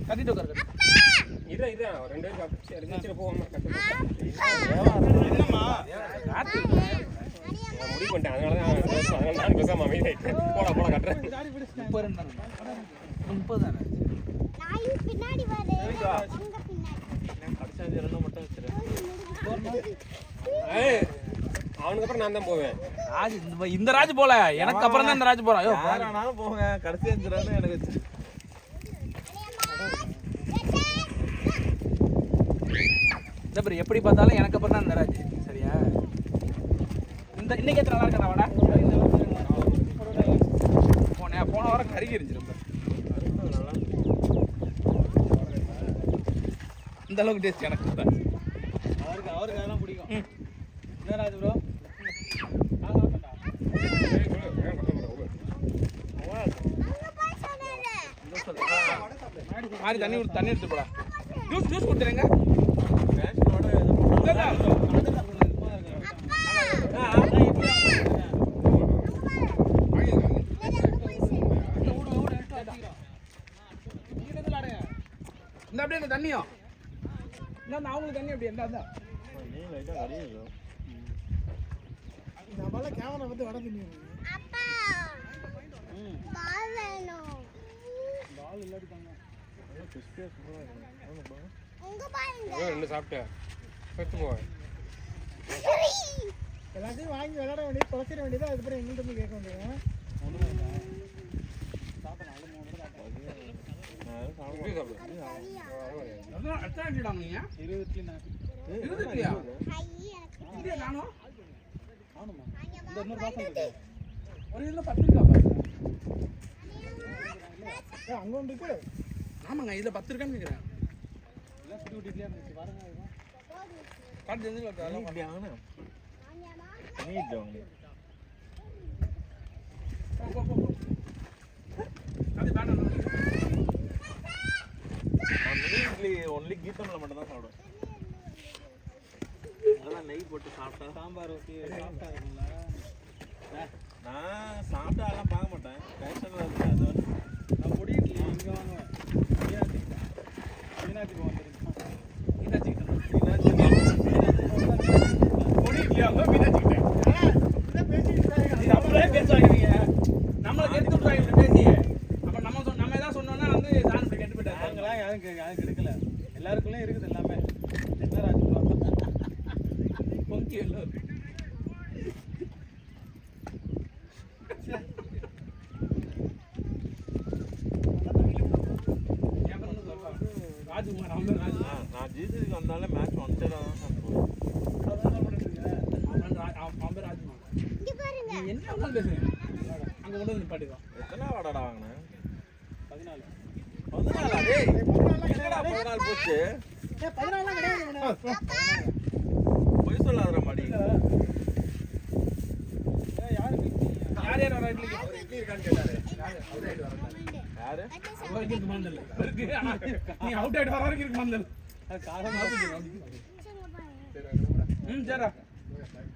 கட்டிட்டு உட்காரு. இதா ரெண்டு பேரும் சாப்பிட்டு இருந்துச்சு போவோம். என்னம்மா கார்த்தி நான் முடிவு பண்ணிட்டேன். அதனால நான் பேசாம அமைதியாயிட்டேன். போட கட்டுறேன். 30 ரன் தானே. 30 தானே. நான் பின்னாடி வரேன். அங்க பின்னாடி. கடைசி 5 ரன் மட்டும் வச்சிரு. அவனுக்கு அப்புறம் நான் தான் போவேன். ராஜ் இந்த ராஜ் போல எனக்கு அப்புறம் தான் இந்த ராஜ் போறான். ஐயோ யாரானாலும் போங்க. கடைசி 5 ரன் எனக்கு வச்சிரு. இந்த பேர் எப்படி பார்த்தாலும் எனக்கு அப்புறம் தான் இந்த ராஜ். சரியா? இன்னைக்கு நல்லா இருக்கா வாடா. போன வாரம் கருகி இருந்துச்சு ரொம்ப. இந்த அளவுக்கு டேஸ்ட் எனக்கு தான். அவருக்கு அதெல்லாம் பிடிக்கும். என்ன ராஜ் ப்ரோ? மாறி தண்ணி எடுத்து போடா. ஜூஸ் கொடுத்துருங்க. இந்த அப்படியே இந்த தண்ணியும் இந்த அவங்களுக்கு தண்ணி அப்படி என்ன நம்மள கேமரா வந்து வட தண்ணி. அப்பா பால் வேணும். பால் இல்லாடிட்டாங்க. உங்க பாருங்க. ரெண்டு சாப்பிட்டேன். செத்து போவேன். எல்லாத்தையும் வாங்கி விளையாட வேண்டியது தொலைச்சிட வேண்டியது. அதுக்கப்புறம் எங்கள்கிட்ட போய் கேட்க வேண்டியது. அடிச்சாங்க 20 நானும் இந்த இன்னொரு பாசம் இருக்கு. ஒரு இதுல 10 இருக்கா? அங்க ஒன்று இருக்கு. ஆமாங்க இதுல 10 இருக்கான்னு கேக்குறேன். எல்லாம் சுத்தி விட்டுட்டே இருந்துச்சு பாருங்க. காட்டு தெரிஞ்சு அதெல்லாம் பண்ணிட்டாங்க. அது வேண்டாம். இட்லி ஒன்லி கீத்தம்ல மட்டும் தான் சாப்பிடுவேன். அதெல்லாம் நெய் போட்டு சாப்பிட்டா சாம்பார் ஊற்றி சாப்பிட்டா இருக்குங்களா? நான் சாப்பிட்டா அதெல்லாம் பார்க்க மாட்டேன். பேஷனில் இருக்கு. அது நான் பொடி இட்லி இங்கே வாங்குவேன். மீனாட்சி வந்துருக்கேன். மீனாட்சி என்னாச்சு? பொடி இல்லையா மீனாட்சி இது அப்படியே பேசுவாங்க. நம்மளை கெடுத்து விட்டுறாங்க பேசி. அப்போ நம்ம எதாவது சொன்னோம்னா வந்து சான் இப்படி கெட்டு போயிட்டாங்க. நாங்களாம் யாரும் கெடுக்கல. எல்லாருக்குள்ளேயும் இருக்குது எல்லாமே. என்ன ராஜ் ப்ரோ? பொங்கி எல்லோரும் ராஜ்குமார் அவன் ராஜ்குமார். நான் ஜிசிக்கு வந்தாலே மேட்ச் ஒன் சைடாக தான் சாப்பிடுவேன். அவன் பேர் ராஜ்குமார். இங்க பாருங்க. நீ என்ன வேணாலும் பேசுங்க. அங்கே கொண்டு வந்து நிப்பாட்டிடுவான். எத்தனை வாடா வாங்கினேன்? 14. 14. டேய் 14 போச்சு. 14 கிடையாது. பொய் சொல்லாதடா மாடி. யார் வரா இட்லிக்கு? அவர் இட்லி இருக்கான்னு கேட்டாரு. யாரு? அவருக்கு இருக்கு மந்தல். நீ அவுட் ஆயிட்டு வர வரைக்கும் இருக்கு மந்தல். அது காரணம் இங்க பாருங்க. ம் சரிடா.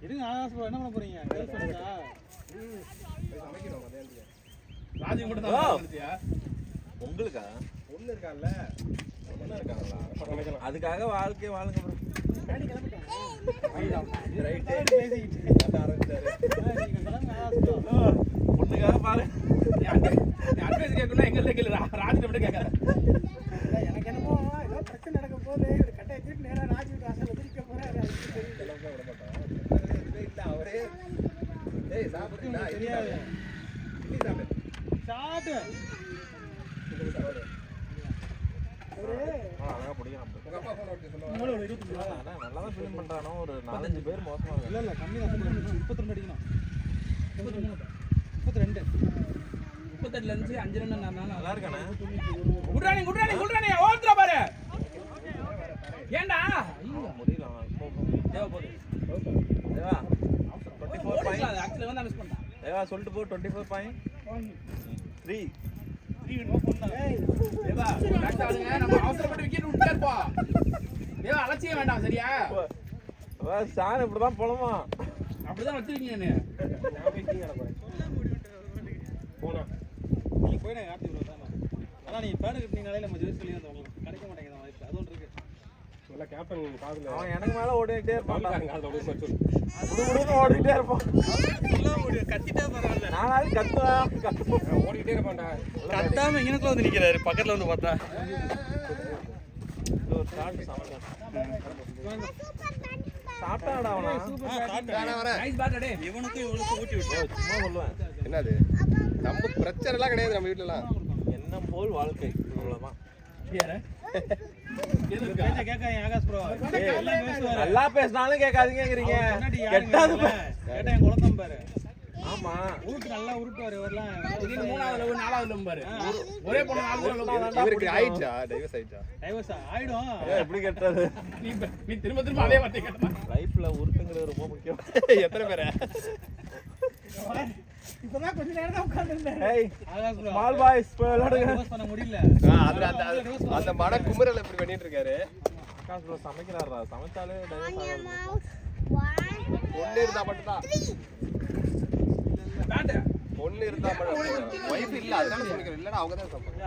இருங்க ஆகாஷ் bro, என்ன பண்ண போறீங்க? கேர்ள் ஃப்ரெண்டா? சமைக்கணும் மதியானத்துக்கு. ராஜி மட்டும் தான் வந்துட்டியா? உங்களுக்கா ஒண்ணு இருக்கான்ல ஒண்ணு இருக்காங்களா சமைக்கலாம். அதுக்காக வாழ்க்கையை வாழுங்க ப்ரோ. ரைட்டு பேசிக்கிட்டு ஆரம்பிச்சாரு. நீங்க கிளம்புங்க ஆகாஷ் bro. பொண்ணுக்காக பாரு. நீ அட்வைஸ் கேட்கணும் எங்கள்கிட்ட கேளு. ராஜிட்ட மட்டும் கேட்காத. எனக்கு என்னமோ ஏதோ பிரச்சனை நடக்க போகுது, ஒரு கட்டையை தூக்கிட்டு நேரா ராஜி வீட்டு வாசல்ல குதிக்க போறாரு. அதுக்கு தெரியும். கிளம்ப விட மாட்டோம். இதுவே இல்ல அவரே டேய் சாப்பிடுறீங்களா? தெரியாது. இட்லி சாப்பிடு. ஷாட் அழகா பிடிக்கிறான் bro. உங்க அப்பா போன் ஓட்டி சொல்லுவாங்க. உங்களோட ஒரு 25 ரூபா. ஆனா நல்லா தான் ஃபிலிம் பண்றானோ. ஒரு 4-5 பேர் மோசமா இல்ல இருக்காங்க. இல்ல கம்மி தான் 32 அடிக்கணும். 32 38 லஞ்சு 5 ரன் நான் நல்லா இருக்கானே. குட்ரானி ஓடுறா பாரு. ஏண்டா முடியல அவன். தேவ போடு. தேவா 24 பாயிண்ட். அது ஆக்சுவலி வந்து மிஸ் பண்ணான். தேவா சொல்லிட்டு போ 24 பாயிண்ட் 3. தேவா கரெக்ட்டா ஆடுங்க. நம்ம அவசரப்பட்டு விக்கெட் விட்டுட்டே இருப்போம். தேவா அலட்சியம் வேண்டாம் சரியா? சான் இப்படிதான் போலமா. அப்படிதான் வச்சிருக்கீங்க நீ. நான் போய் டீ கடை போறேன். போனா நீ போய் நான் கார்த்தி bro தான. ஆனா நீ பேட் கட்டினீங்கனாலே நம்ம ஜெயிச்சு வெளிய வந்து உங்களுக்கு கிடைக்க மாட்டேங்குது வாய்ப்பு. அது ஒன்று இருக்கு. நல்ல கேப்டன் காதுல அவன் எனக்கு மேல ஓடிட்டே இருப்பான். காதுல ஓடி போச்சு. குடுகுடுன்னு ஓடிட்டே இருப்பான். கத்திட்டே பரவாயில்ல. நானாவது கத்துவேன். ஓடிட்டே இருப்பான்டா. கத்தாம இங்கனக்குள்ள வந்து நிக்கிறாரு பக்கத்துல வந்து பார்த்தா. ஒரு ஷாட் சமங்க. சாப்பிட்டாடா அவனா. நான் வரேன். Nice bad day. இவனுக்கு இவனுக்கு ஊட்டி விட்டு சும்மா சொல்லுவேன். என்னது? நம்ம பிரச்சனை எல்லாம் கிடையாது நம்ம வீட்ல எல்லாம். எண்ணம் போல் வாழ்க்கை அவ்வளவுதான். பேச்ச கேட்காங்க ஆகாஷ் bro. எல்லாம் பேசுவாரு. நல்லா பேசினாலும் கேட்காதீங்கங்கறீங்க. முன்னாடி கெட்டாது கேட்டா என் குலத்தம் பாரு. ஆமா. ஊருக்கு நல்லா உருட்டுவாரு இவரெல்லாம். திடீர்னு 3வது லவ் 4வது லவ் பாரு. ஒரே பொண்ணு 4 லவ். இவருக்கு ஆயிடுச்சா? டைவர்ஸ் ஆயிடுச்சா? டைவர்ஸ் ஆயிடும். எப்படி கெட்டது? நீ திரும்ப அதே வார்த்தை கேட்டா. லைஃப்ல உருட்டுங்கிறது ரொம்ப முக்கியம். எத்தனை பேர்? இப்பதான் கொஞ்ச நேரம் தான் உட்கார்ந்திருந்தேன். ஏய் ஆகாஷ் bro. ஸ்மால் பாய்ஸ் விளையாடுங்க. டைவர்ஸ் பண்ண முடியல. அந்த மட குமரல் இப்படி பண்ணிட்டு இருக்காரு. ஆகாஷ் ப்ரோ சமைக்கிறாரா? சமைச்சாலே டைவர்ஸ் On your ஆகுது. mouth. 1, ஒண்ணு இருந்தா மட்டும் தான். பேட். ஒண்ணு இருந்தா மட்டும். வைஃப் இல்ல அதனால சொல்லிக்கிறேன். இல்லனா அவங்க தான் சமைப்பாங்க.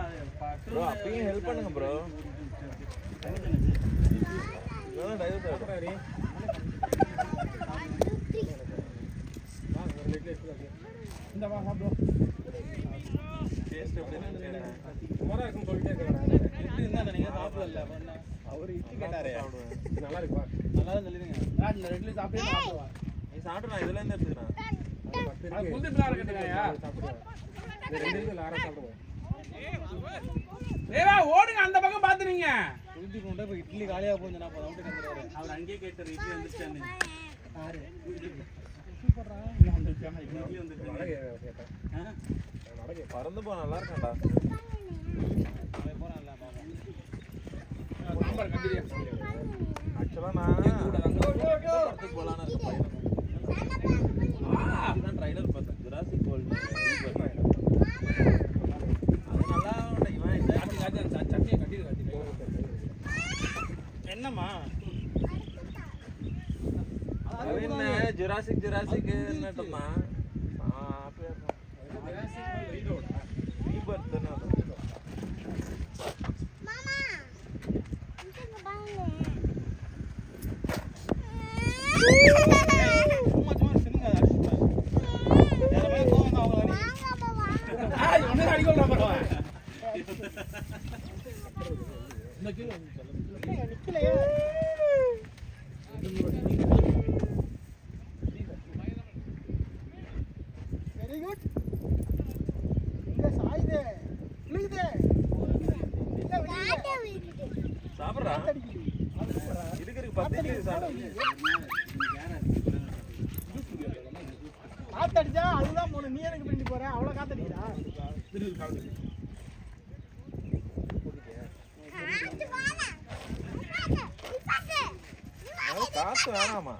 ப்ரோ அப்பயும் ஹெல்ப் பண்ணுங்க ப்ரோ. இவன் டைவர்ஸ் ஆகுறாரு. இந்த வா ப்ரோ. டேஸ்ட் எப்படி இருந்துச்சு? சுமாரா இருக்குன்னு சொல்லிட்டே இருக்காங்க. எப்படி இருந்தா நீங்க சாப்பிடல பண்ண. அவர் இட்லி கேட்டாரே. நல்லா இருக்குப்பா. நல்லா தான் சொல்லிருங்க. ராஜ் இந்த ரெட்ல சாப்பிட்டே சாப்பிடுவா. நீ சாப்பிட்டு நான் இதுல இருந்து எடுத்துக்கிறேன். அது புது பிளான் கட்டுங்கயா. சாப்பிடுவேன். இந்த ரெண்டு இதுல ஆற சாப்பிடுவேன். தேவா ஓடுங்க அந்த பக்கம் பாத்துறீங்க. குளிச்சு கொண்டு போய் இட்லி காலியா போகுது நான் ரவுண்ட் கந்துறாரு. அவர் அங்கேயே கேட்டாரு இட்லி வந்துச்சானே. யாரு? இட்லி வந்துச்சு. கேட்டேன். பறந்து போ நல்லா இருக்கேன்டா. அவன் போறான்ல பாப்போம். சாம்பார் கண்டியா. ஆக்சுவலா நான் படத்துக்கு போலான்னு இருக்க பையன். இதுதான் ட்ரைலர் பார்த்தேன். Jurassic world. அது நல்லா உண்டு. இவன் இந்த சட்னியை கட்டி கட்டி. என்னம்மா? என்ன ஜுராசிக் என்னட்டமா? ஹாப்பியா இருக்கான். ரீபர்த் தான அது. Mama. இங்க பாருங்க. சும்மா சின்ன அடிச்சுட்டான். யார மேல கோவம் அவங்க அடி. வாங்க அப்பா வாங்க. ஆ ஒண்ணே அடிக்கல பரவா. இந்த கீழ நிக்கலையா? Very good. இங்க சாயுதே. விழுகுதே. இல்ல காட்ட விடுது. சாப்பிடுறா. அடிக்குது. இதுக்கு 10 இட்லி சாப்பிடு. காத்தடிச்சா அதுதான் போன நீ எனக்கு பின்னாடி போற அவ்வளவு காத்தடிக்கிறா. காத்து வாங்க. பாத்து. காசு வேணாமா?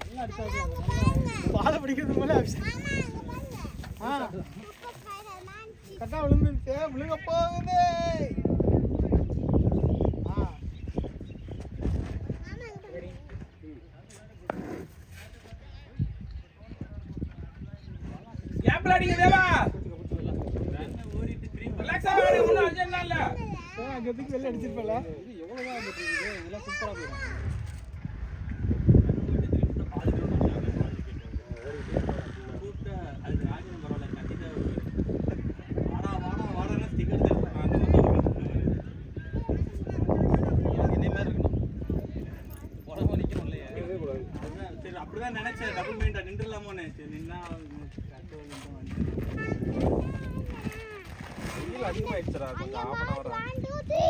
நல்லா அடிச்சாங்க. பால பிடிக்கிறது போல அபிஷேக். மாமா இங்க பாருங்க. ஆ. சூப்பர் ஸ்பைடர்மேன் கட்டா விழுந்துருச்சு, விழுக போகுது. கேப்ல அடிங்க தேவா. ரிலாக்ஸா ஆடு, ஒண்ணும் அர்ஜென்ட் இல்ல. அங்க எதுக்கு வெளில அடிச்சிருப்பல? இது எவ்வளவுதான் வந்துட்டு இருக்குது, இதெல்லாம் சூப்பரா போயிடும். அப்படிதான் நினைச்சேன், டபுள் மைண்டா நின்றுலாமோன்னு. சரி நின்னா வெயில் அதிகமாயிடுச்சுடா, கொஞ்சம் ஆஃப் அன் அவர் என்னோடது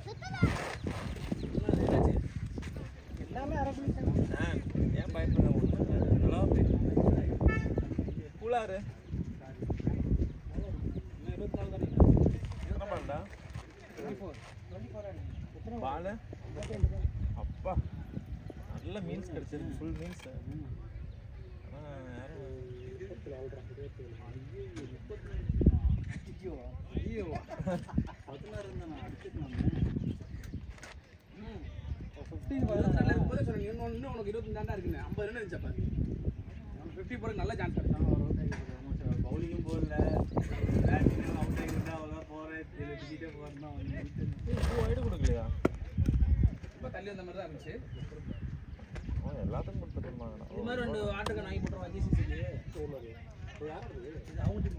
சுத்தமா எல்லாமே அரபி ஏன் பயப்படுறேன் ஒன்று. ஹலோ கூலாரு எத்தனை பால்டா? பால் அப்பா நல்ல மீன்ஸ் கிடைச்சிருக்கு, ஃபுல் மீன்ஸ். ஆனால் யாரும் இன்னும் உனக்கு 25 தாண்டா இருக்குன்னு 50 ரன் இருந்துச்சு. அப்ப 50 போட நல்ல சான்ஸ் கிடைக்கும். பவுலிங்கும் போடல, பேட்டிங்கும் அவுட் ஆகிருந்தா அவ்வளோ போகிறேன், திட்டிகிட்டே போகிறேன் தான் வந்து. வைடு கொடுக்கலையா? இப்ப தள்ளி வந்த மாதிரி தான் இருந்துச்சு. அவன் எல்லாத்துக்கும் கொடுத்துருமா? இது மாதிரி 2 ஆட்டுக்கு வாங்கி போட்டுருவாங்க ஜிசிசிக்கு. இது அவங்க டீம்.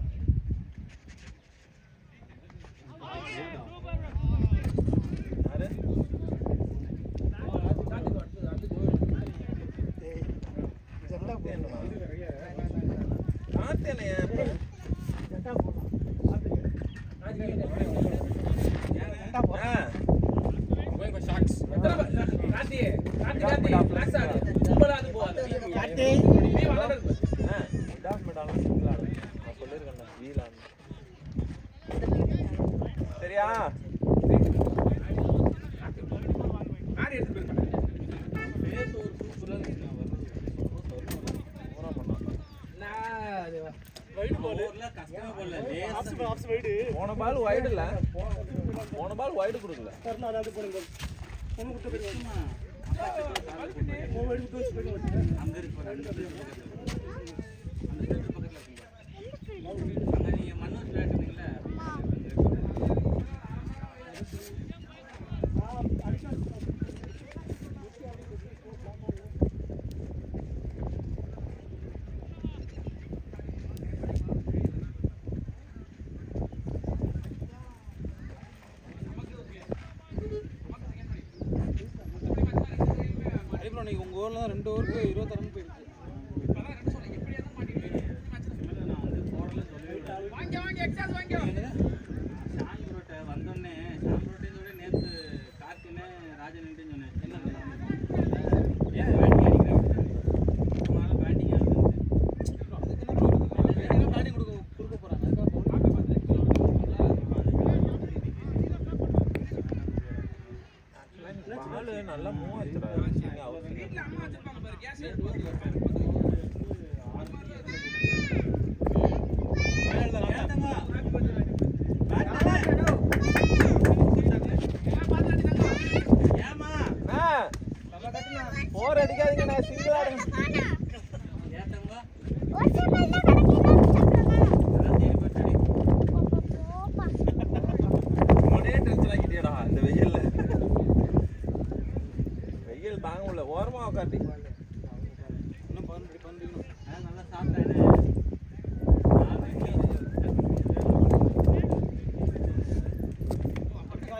யாரு? காத்தேனையா சரியா? போன பால் வைடு இல்ல, போன பால் வைடு கொடுக்கல. அங்க இருக்கு நீங்க மண்ணூர் விளையாட்டுங்களா? இன்னைக்கு உங்க ஊர்ல 2 ஓவருக்கு 20 ரன் போயிடுச்சு. ஷான் புரோட்டை வந்தோடனே ஷான் புரோட்டையோட நேற்று கார்த்தின்னு ராஜன்ட்டு சொன்னேன். என்ன ஏன் பேட்டிங் அடிக்கிறேன், அதனால பேட்டிங் ஆகுது. பேட்டிங் கொடுக்க போறாங்க. பால் நல்லா மூவ் ஆச்சுடா. போர் அடிக்காதீங்க, நான் சிங்கிள் ஆடுறேன். ஒரே டென்ஷன் ஆக்கிட்டியடா இந்த வெயில்ல. வெயில் தாங்க முடியல, ஓரமா உட்காந்து இன்னும் பண்ணிக்கணும். நல்லா சாப்பிட்டேன்.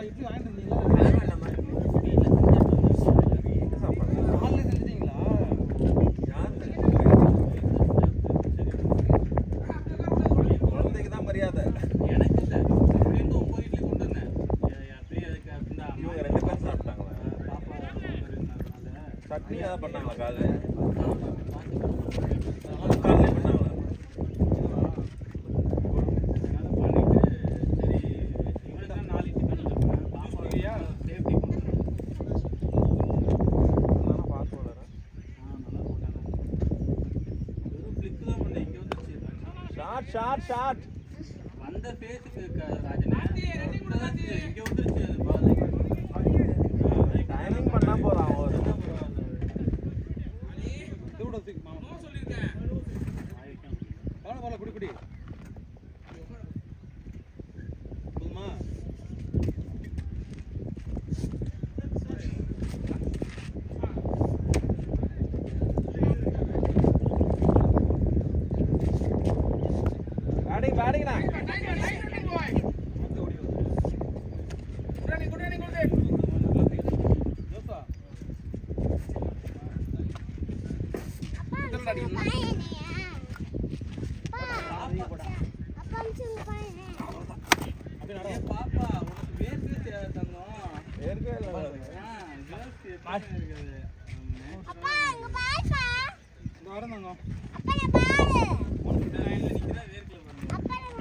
இட்லி வாங்கிட்டு வந்தீங்களா? குழந்தைக்கு தான் மரியாதை. எனக்கு இல்லை, 9 இட்லி கொண்டு வந்தேன். இவங்க 2 பேர் சாப்பிட்டாங்களா? பாப்பா சட்னி ஏதாவது பண்ணாங்களா? காலைல ஷார்ட் வந்த பேஸுக்கு ராஜனே இங்க விட்டுருச்சு அது பால் டைமிங் பண்ணா போறான் ஒரு குடி போதுமா பேட்டிங்ண்ணா பாப்பா உனக்கு வேர்க்கு தங்கம் ஏற்கவே இல்லை அப்பா அங்க பாருப்பா இந்த வாரம் தாங்க அப்பா நான் பாரு லைன்ல நிக்கிறா வேர்க்கல பாருங்க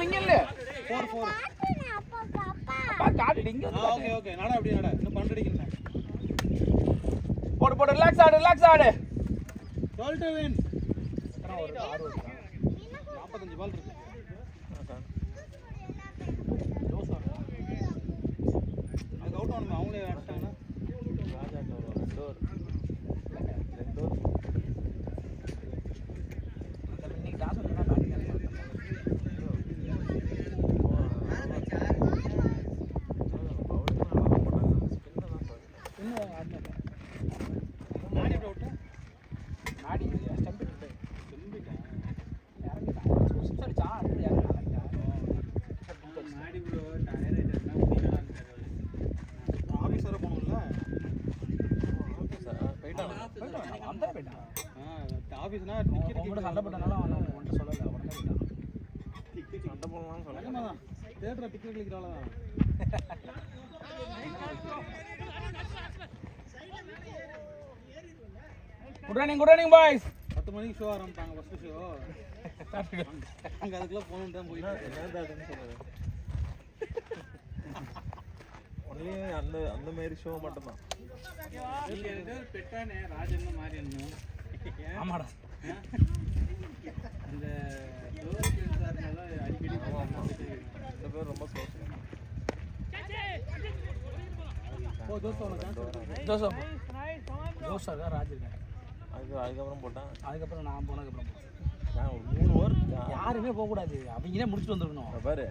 நீங்க இல்ல 4 பாத்துனே அப்பா அப்பா அப்பா காட்டு இங்க ஓகே ஓகே நட அப்படியே நட இன்னும் 12 அடிக்கிறேன் போடு ரிலாக்ஸ் ஆடு 12 to win ஒரு 6 45 பால் இருக்கு அது அவுட் ஆகணும் அவங்களே அடிச்சாங்கன்னா இன்னைக்கு டாஸ் பண்ணா பேட்டிங் இன்னும் ஆடல நாடி எப்படி அவுட் நாடி ஸ்டம்ப் இருக்கு இறங்கிட்டான் அடிச்சா அடுத்து இறங்கிட்டான் மாடி ப்ரோ டயர் ஆயிட்டா முடியல ஆபீஸ் வர போகணும்ல அந்த போயிட்டான் ஆபீஸ்னா அவங்க கூட சண்டை போட்டனால அவன் ஒன்றும் சொல்லல உடனே போயிட்டான் சண்டை போடலாம்னு சொல்லுங்க தான் தேடுற டிக்கெட் கிளிக்கிறால தான் குட் ரன்னிங் பாய்ஸ் 10 மணிக்கு ஷோ ஆரம்பிப்பாங்க ஃபர்ஸ்ட் ஷோ அங்க அதுக்குள்ள போகணும் தான் போயிட்டு என்னது அதுன்னு சொல்லுங்க ஒன்லி அந்த மாதிரி ஷோ மட்டும்தான் நீங்க ரெண்டு பேரும் பெட்டானே ராஜன் மாதிரி என்ன ஆமாடா அந்த டோர் பேசாதனால அடிக்கடி ரெண்டு பேரும் ரொம்ப க்ளோஸ் ஓ தோஸ்த் ஜோசப் தான் ராஜ் இருக்காங்க அதுக்கப்புறம் போட்டான் அதுக்கப்புறம் நான் போனதுக்கப்புறம் நான் ஒரு 3 ஓவர் யாருமே போகக்கூடாது அவங்களே முடிச்சுட்டு வந்துருக்கணும் பாரு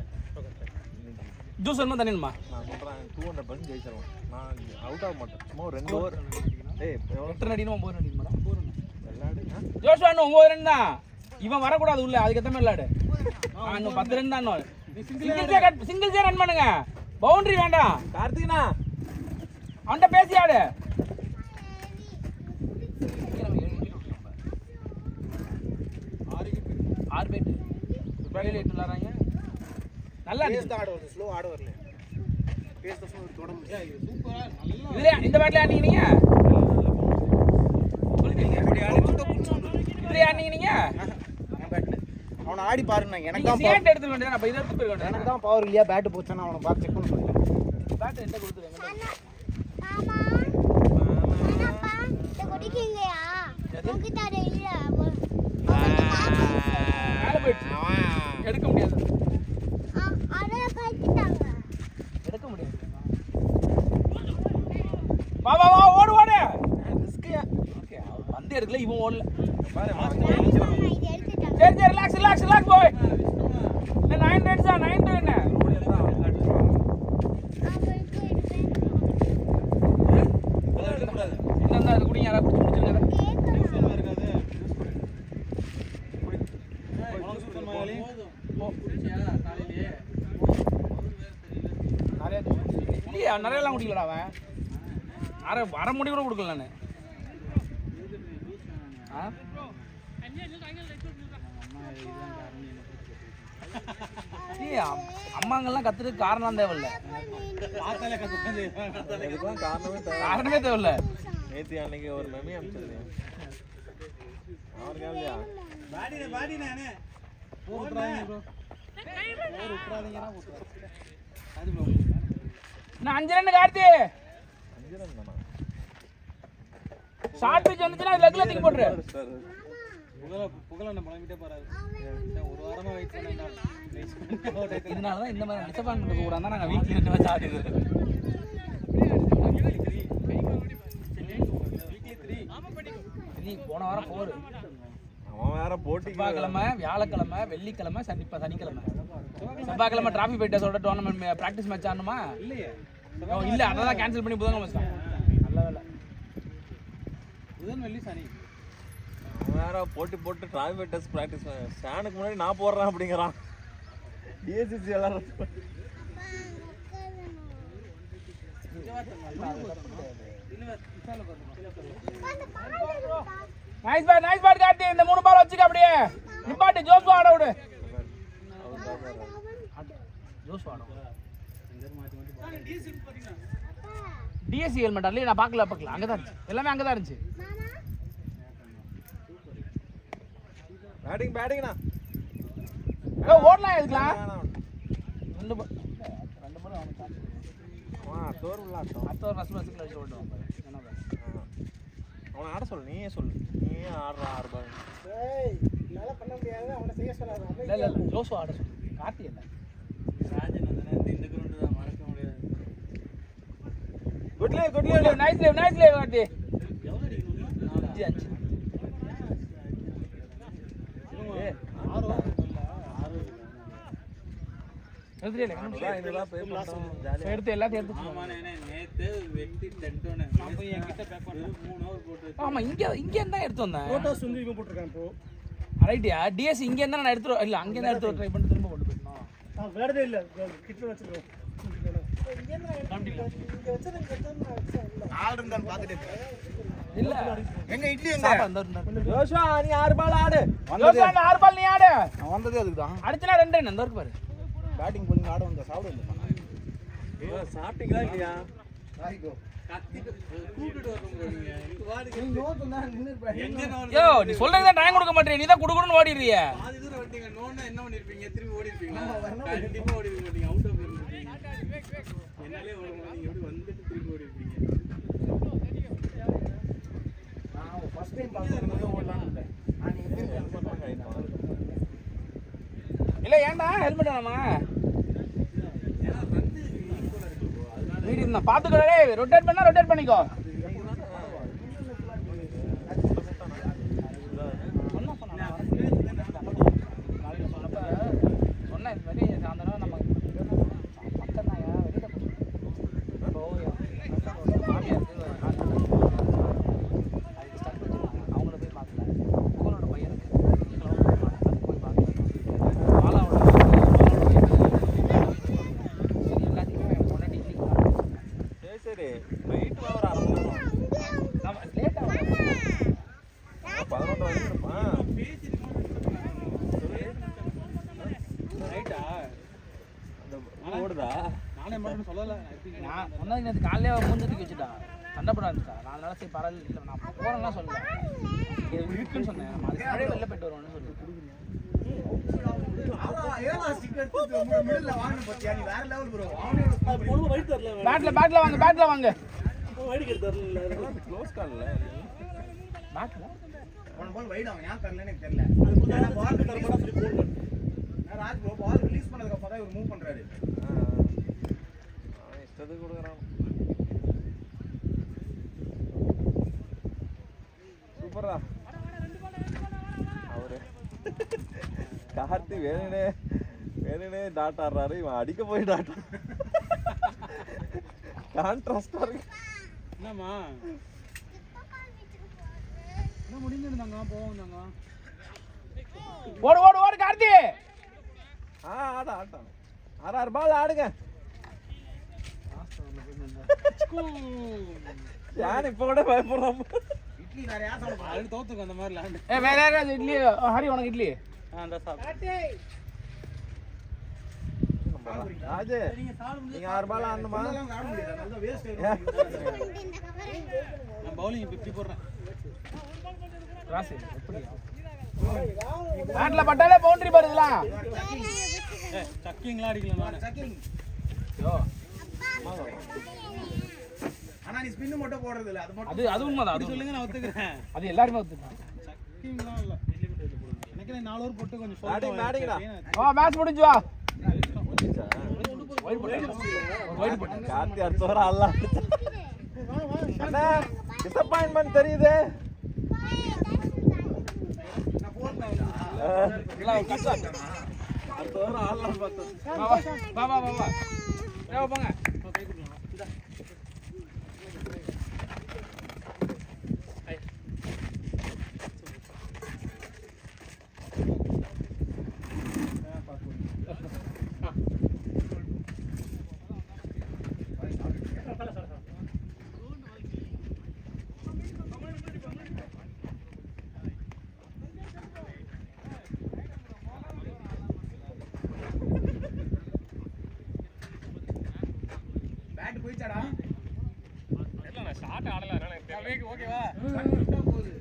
ஜூஸ் என்ன தண்ணிமா நான் சொல்கிறேன் 200% ஜெயிச்சிருவேன் நான் அவுட் ஆக மாட்டேன் சும்மா ஒரு 2 ஓவர் ஏய் எத்தனை அடிக்கணும் 9 அடி மேடம் 4 ரன் விளையாடு ஜோஷ் அண்ணன் 9 ரன் தான் இவன் வரக்கூடாது உள்ள அதுக்கு ஏற்ற மாதிரி விளையாடு இன்னும் 10 ரன் தான் சிங்கிள்ஸே ரன் பண்ணுங்க பவுண்டரி வேண்டாம் கார்த்திகனா அவன்கிட்ட பேசி ஆடு ஆறு பேட்டு துபாயில் 8 விளாட்றாங்க நல்லா ஆடுவார் ஸ்லோ ஆடுவார்ல பேஸ் தான் தொட முடியாது சூப்பரா நல்லா இதுல இந்த பேட்ல ஆடுனீங்க இதுல ஆடுனீங்க அவனை ஆடி பாருங்க எனக்கு தான் சேட் எடுத்து வேண்டியது அப்ப இத எடுத்து போய் வேண்டியது எனக்கு தான் பவர் இல்லையா பேட் போச்சானே அவனை பார்த்து செக் பண்ண சொல்லுங்க பேட் என்கிட்ட கொடுத்துருங்க மாமா என்னப்பா இந்த குடிக்கீங்கயா உங்ககிட்ட அது இல்ல மேல போயிடுச்சு எடுக்க முடியாது அத கட்டிட்டாங்க எடுக்க முடியாது வா வா வா ஓடு ஓடு ரிஸ்க் ஓகே வந்து எடுக்கல இவன் ஓடல பாரு இது எடுத்துட்டாங்க சரி சரி ரிலாக்ஸ் போய் 9 ரன்ஸ் 9 to என்ன என்னன்னா அது குடிங்க யாரா குடிச்சு முடிச்சிருங்க இருக்காது உனக்கு சூப்பர் மகளே குடிச்சியா காலையிலே நிறைய இல்லையா நிறையலாம் குடிக்கலடா அவன் அரை முடி கூட கொடுக்கல நான் அம்மாங்கெல்லாம் கத்துறதுக்கு காரணம் தேவையில்ல பார்த்தாலே கத்து இதுக்கெல்லாம் காரணமே தேவையில்ல நேற்று அன்னைக்கு ஒரு மெமி அனுப்பிச்சிருந்தேன் அவருக்கு இல்லையா பாடினே போடுறாங்க ப்ரோ ஒரு உட்றாதீங்கனா அது ப்ரோ நான் 5 ரன் கார்த்தி 5 ரன் தானா ஷார்ட் பிட்ச் வந்துச்சுனா லெக்ல தூக்கி போட்டுரு முதல்ல புகழ் நம்ம கிட்டே போறாரு ஒரு வாரமா வெயிட் பண்ணேன் இதனால தான் இந்த மாதிரி டிசப்பாயின்மெண்ட் கூட தான் நாங்கள் வீட்டில் இருந்து வச்சு ஆடுது. போன வாரம் 4 அவன் வேற போட்டி செவ்வாய்க்கிழமை, வியாழக்கிழமை, வெள்ளிக்கிழமை, சனிக்கிழமை. செவ்வாய்க்கிழமை டிராஃபி ஃபைட்டர்ஸோட டோர்னமெண்ட் ப்ராக்டிஸ் மேட்ச் ஆடணுமா? இல்லையே இல்ல, அதான் கேன்சல் பண்ணி புதன்கிழமை வச்சாங்க. நல்ல வேலை. புதன் வெள்ளி சனி அவன் வேற போட்டி போட்டு டிராஃபிக் டெஸ்ட் ப்ராக்டிஸ் ஸ்டானுக்கு முன்னாடி நான் போடுறேன் அப்படிங்கிறான். டிஎஸ்சிசி எல்லாரும் நைஸ் பாட் காட்டி இந்த 3 பால் வச்சுக்க அப்படியே நிப்பாட்டி ஜோஸ் ஆட விடு. ஜோஸ் ஆட டிஎஸ்சி ஹெல்மெட் அல்ல நான் பார்க்கல அங்கே தான் இருந்துச்சு. எல்லாமே அங்கே தான் இருந்துச்சு. பேட்டிங்ண்ணா ஓடலாம் எதுக்கலாம் 2 பால் தோர் விளாட்டும் அடுத்த ஒரு ஃபஸ்ட் மேட்ச்சுக்கு வச்சு ஓட்டுவோம். அவனை ஆட சொல்லு, நீயே சொல்லு, நீயே ஆடுறா 6 பால். என்னால பண்ண முடியாது, அவனை செய்ய சொல்லாத. இல்லை ஜோசு ஆட சொல்லு. கார்த்தி இல்லை ராஜன் வந்து இந்த கிரவுண்டு தான் மறக்க முடியாது. குட்லே நைஸ் லேவ் கார்த்தி. எவ்வளோ அடிக்கணும்? 5 எடுத்து எல்லாத்தையும் எடுத்து. நேத்து வெட்டி டென்டோனே என்கிட்ட பேக் பண்ண 3 ஓவர் போட்டு. ஆமா இங்க இருந்தா எடுத்து வந்தேன். போட்டோஸ் வந்து இவன் போட்டுருக்கான் இப்போ. ரைட்டியா டிஎஸ் இங்க இருந்தா நான் எடுத்து இல்ல அங்க இருந்தா எடுத்து ட்ரை பண்ணி திரும்ப கொண்டு போயிடணும். வேறதே இல்ல கிட்ட வச்சிருக்கோம். ஆள் இருந்தான்னு பார்த்துட்டு இல்ல எங்க இட்லி எங்க சாப்பா இந்த ஜோஷா நீ 6 பால் ஆடு. ஜோசா 6 பால் நீ ஆடு. நான் வந்ததே அதுக்கு தான். அடிச்சனா 2 ரன் அந்த இருக்கு பாரு. பேட்டிங் பண்ணி ஆட வந்த சாப்பிட இல்லை. சாப்பிட்டீங்களா இல்லையா? கூப்பிட்டு வரணும் நீங்க. எனக்கு வாடுங்க. எங்க யோ நீ சொல்றதுக்கு தான் டைம் கொடுக்க மாட்டே. நீ தான் குடுகுடுன்னு ஓடிடுறிய. பாதி தூரம் வந்தீங்க. நோன்னா என்ன பண்ணிருப்பீங்க? திரும்பி ஓடி இருப்பீங்க. கண்டிப்பா ஓடி இருக்க மாட்டீங்க. அவுட் ஆஃப் இருப்பீங்க. என்னாலே ஓட மாட்டீங்க. எப்படி வந்துட்டு திரும்பி ஓடி இருப்பீங்க. நான் ஃபர்ஸ்ட் டைம் பார்க்கும்போது ஓடலாம்னு இல்லை. இல்ல ஏன்டா ஹெல்மெட் வேணாமா? வீடு இருந்தா பாத்துக்கடே. ரொட்டேட் பண்ணா ரொட்டேட் பண்ணிக்கோ. சொன்ன இந்த மாதிரி சாயந்தரம் நம்ம பக்கம் தான் வெளியில அவங்கள போய் பார்க்கல. உங்களோட பையனுக்கு போய் பார்க்கல. சரி வெயிட் ஒரு 1/2 மணி நேரம். லேட் ஆகும். 11 வரைக்கும் இருப்பான். ரைட்டா? அந்த ஓடுதா? நானே மட்டும் சொல்லல. நான் சொன்னது நேற்று காலையிலே மூஞ்சத்துக்கு வச்சுட்டான். சண்டைப்பட ஆரம்பிச்சிட்டான். நான் அதனால சரி பரவாயில்ல இல்லை நான் போகிறேன்னா சொல்லல. இது இருக்குன்னு சொன்னேன். நம்ம அதுக்கு முன்னாடியே வெளில போயிட்டு வருவோம்னு சொல்லி. பேட்ல வாங்க க்ளோஸ் கால்ல பேட்ல அவன் பால் வைட் அவன் ஏன் தரலன்னு எனக்கு தெரியல. பால் தரப்படா சொல்லி போன் பண்ணு. நான் ராஜ் ப்ரோ பால் ரிலீஸ் பண்ணதுக்கு அப்புறம் தான் இவர் மூவ் பண்றாரு. அவன் இஷ்டத்துக்கு கொடுக்குறான். சூப்பரா அவரு கார்த்தி வேணுனே டாட் ஆடுறாரு. இவன் அடிக்க போய் டாட் கான்ட்ராஸ்டா இருக்கு. என்னம்மா என்ன முடிஞ்சிருந்தாங்க போவாங்க. ஓடு கார்த்தி. ஆட்டம் 6 பால் ஆடுங்க. யான் இப்ப கூட பயப்படுறோம். இட்லி நிறைய சாப்பிடுவான். அது தோத்துக்கு அந்த மாதிரி லேண்ட். வேற யாராவது இட்லி ஹரி உனக்கு இட்லி. அந்த சாப்பிட்டு ராஜு நீங்க 6 பால் ஆடணுமா? அதெல்லாம் ஆட முடியாது. அதனால வேஸ்ட் நான் பவுலிங் 50 போடுறேன். கிராஸ் எப்படி பேட்ல பட்டாலே பவுண்டரி பாருங்களா. சக்கிங்லாம் அடிக்கலாம் நானு. சக்கிங். யோ ஆனா நீ ஸ்பின் மட்டும் போடுறது இல்ல. அது மட்டும் அது உண்மைதான். அது சொல்லுங்க நான் ஒத்துக்கிறேன். அது எல்லாருமே ஒத்துக்கிறாங்க. சக்கிங்லாம் இல்ல. நீ 4 ஓவர் போட்டு கொஞ்சம் பேட்டிங் பேட்டிங்டா வா மேட்ச் முடிஞ்சு வா கார்த்தி அடுத்த வர அல்ல அண்ணா டிசப்பாயின்ட்மென்ட் தெரியுது அடுத்த வர ஆடலாம் பார்த்தோம் வா வா வா வா வா போங்க பேட் போயிச்சாடா இல்ல நான் ஷாட் ஆடல அதனால எனக்கு தெரியல. ஓகேவா போகுது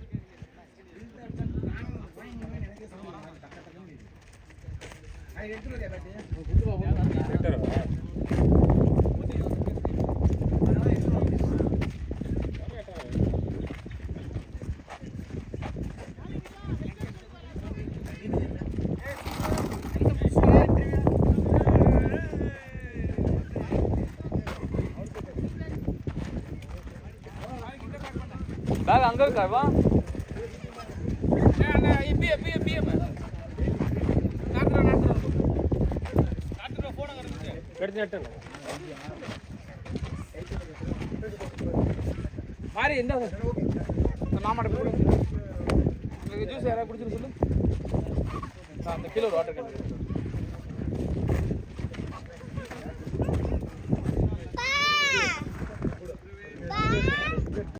பேக் அங்க இருக்கா வா கடிச்சு நட்டேன் மாறி எந்த மாமாட்ட போய் ஜூஸ் யாராவது குடிச்சிட்டு சொல்லு அந்த கிலோ வாட்டர் கேன்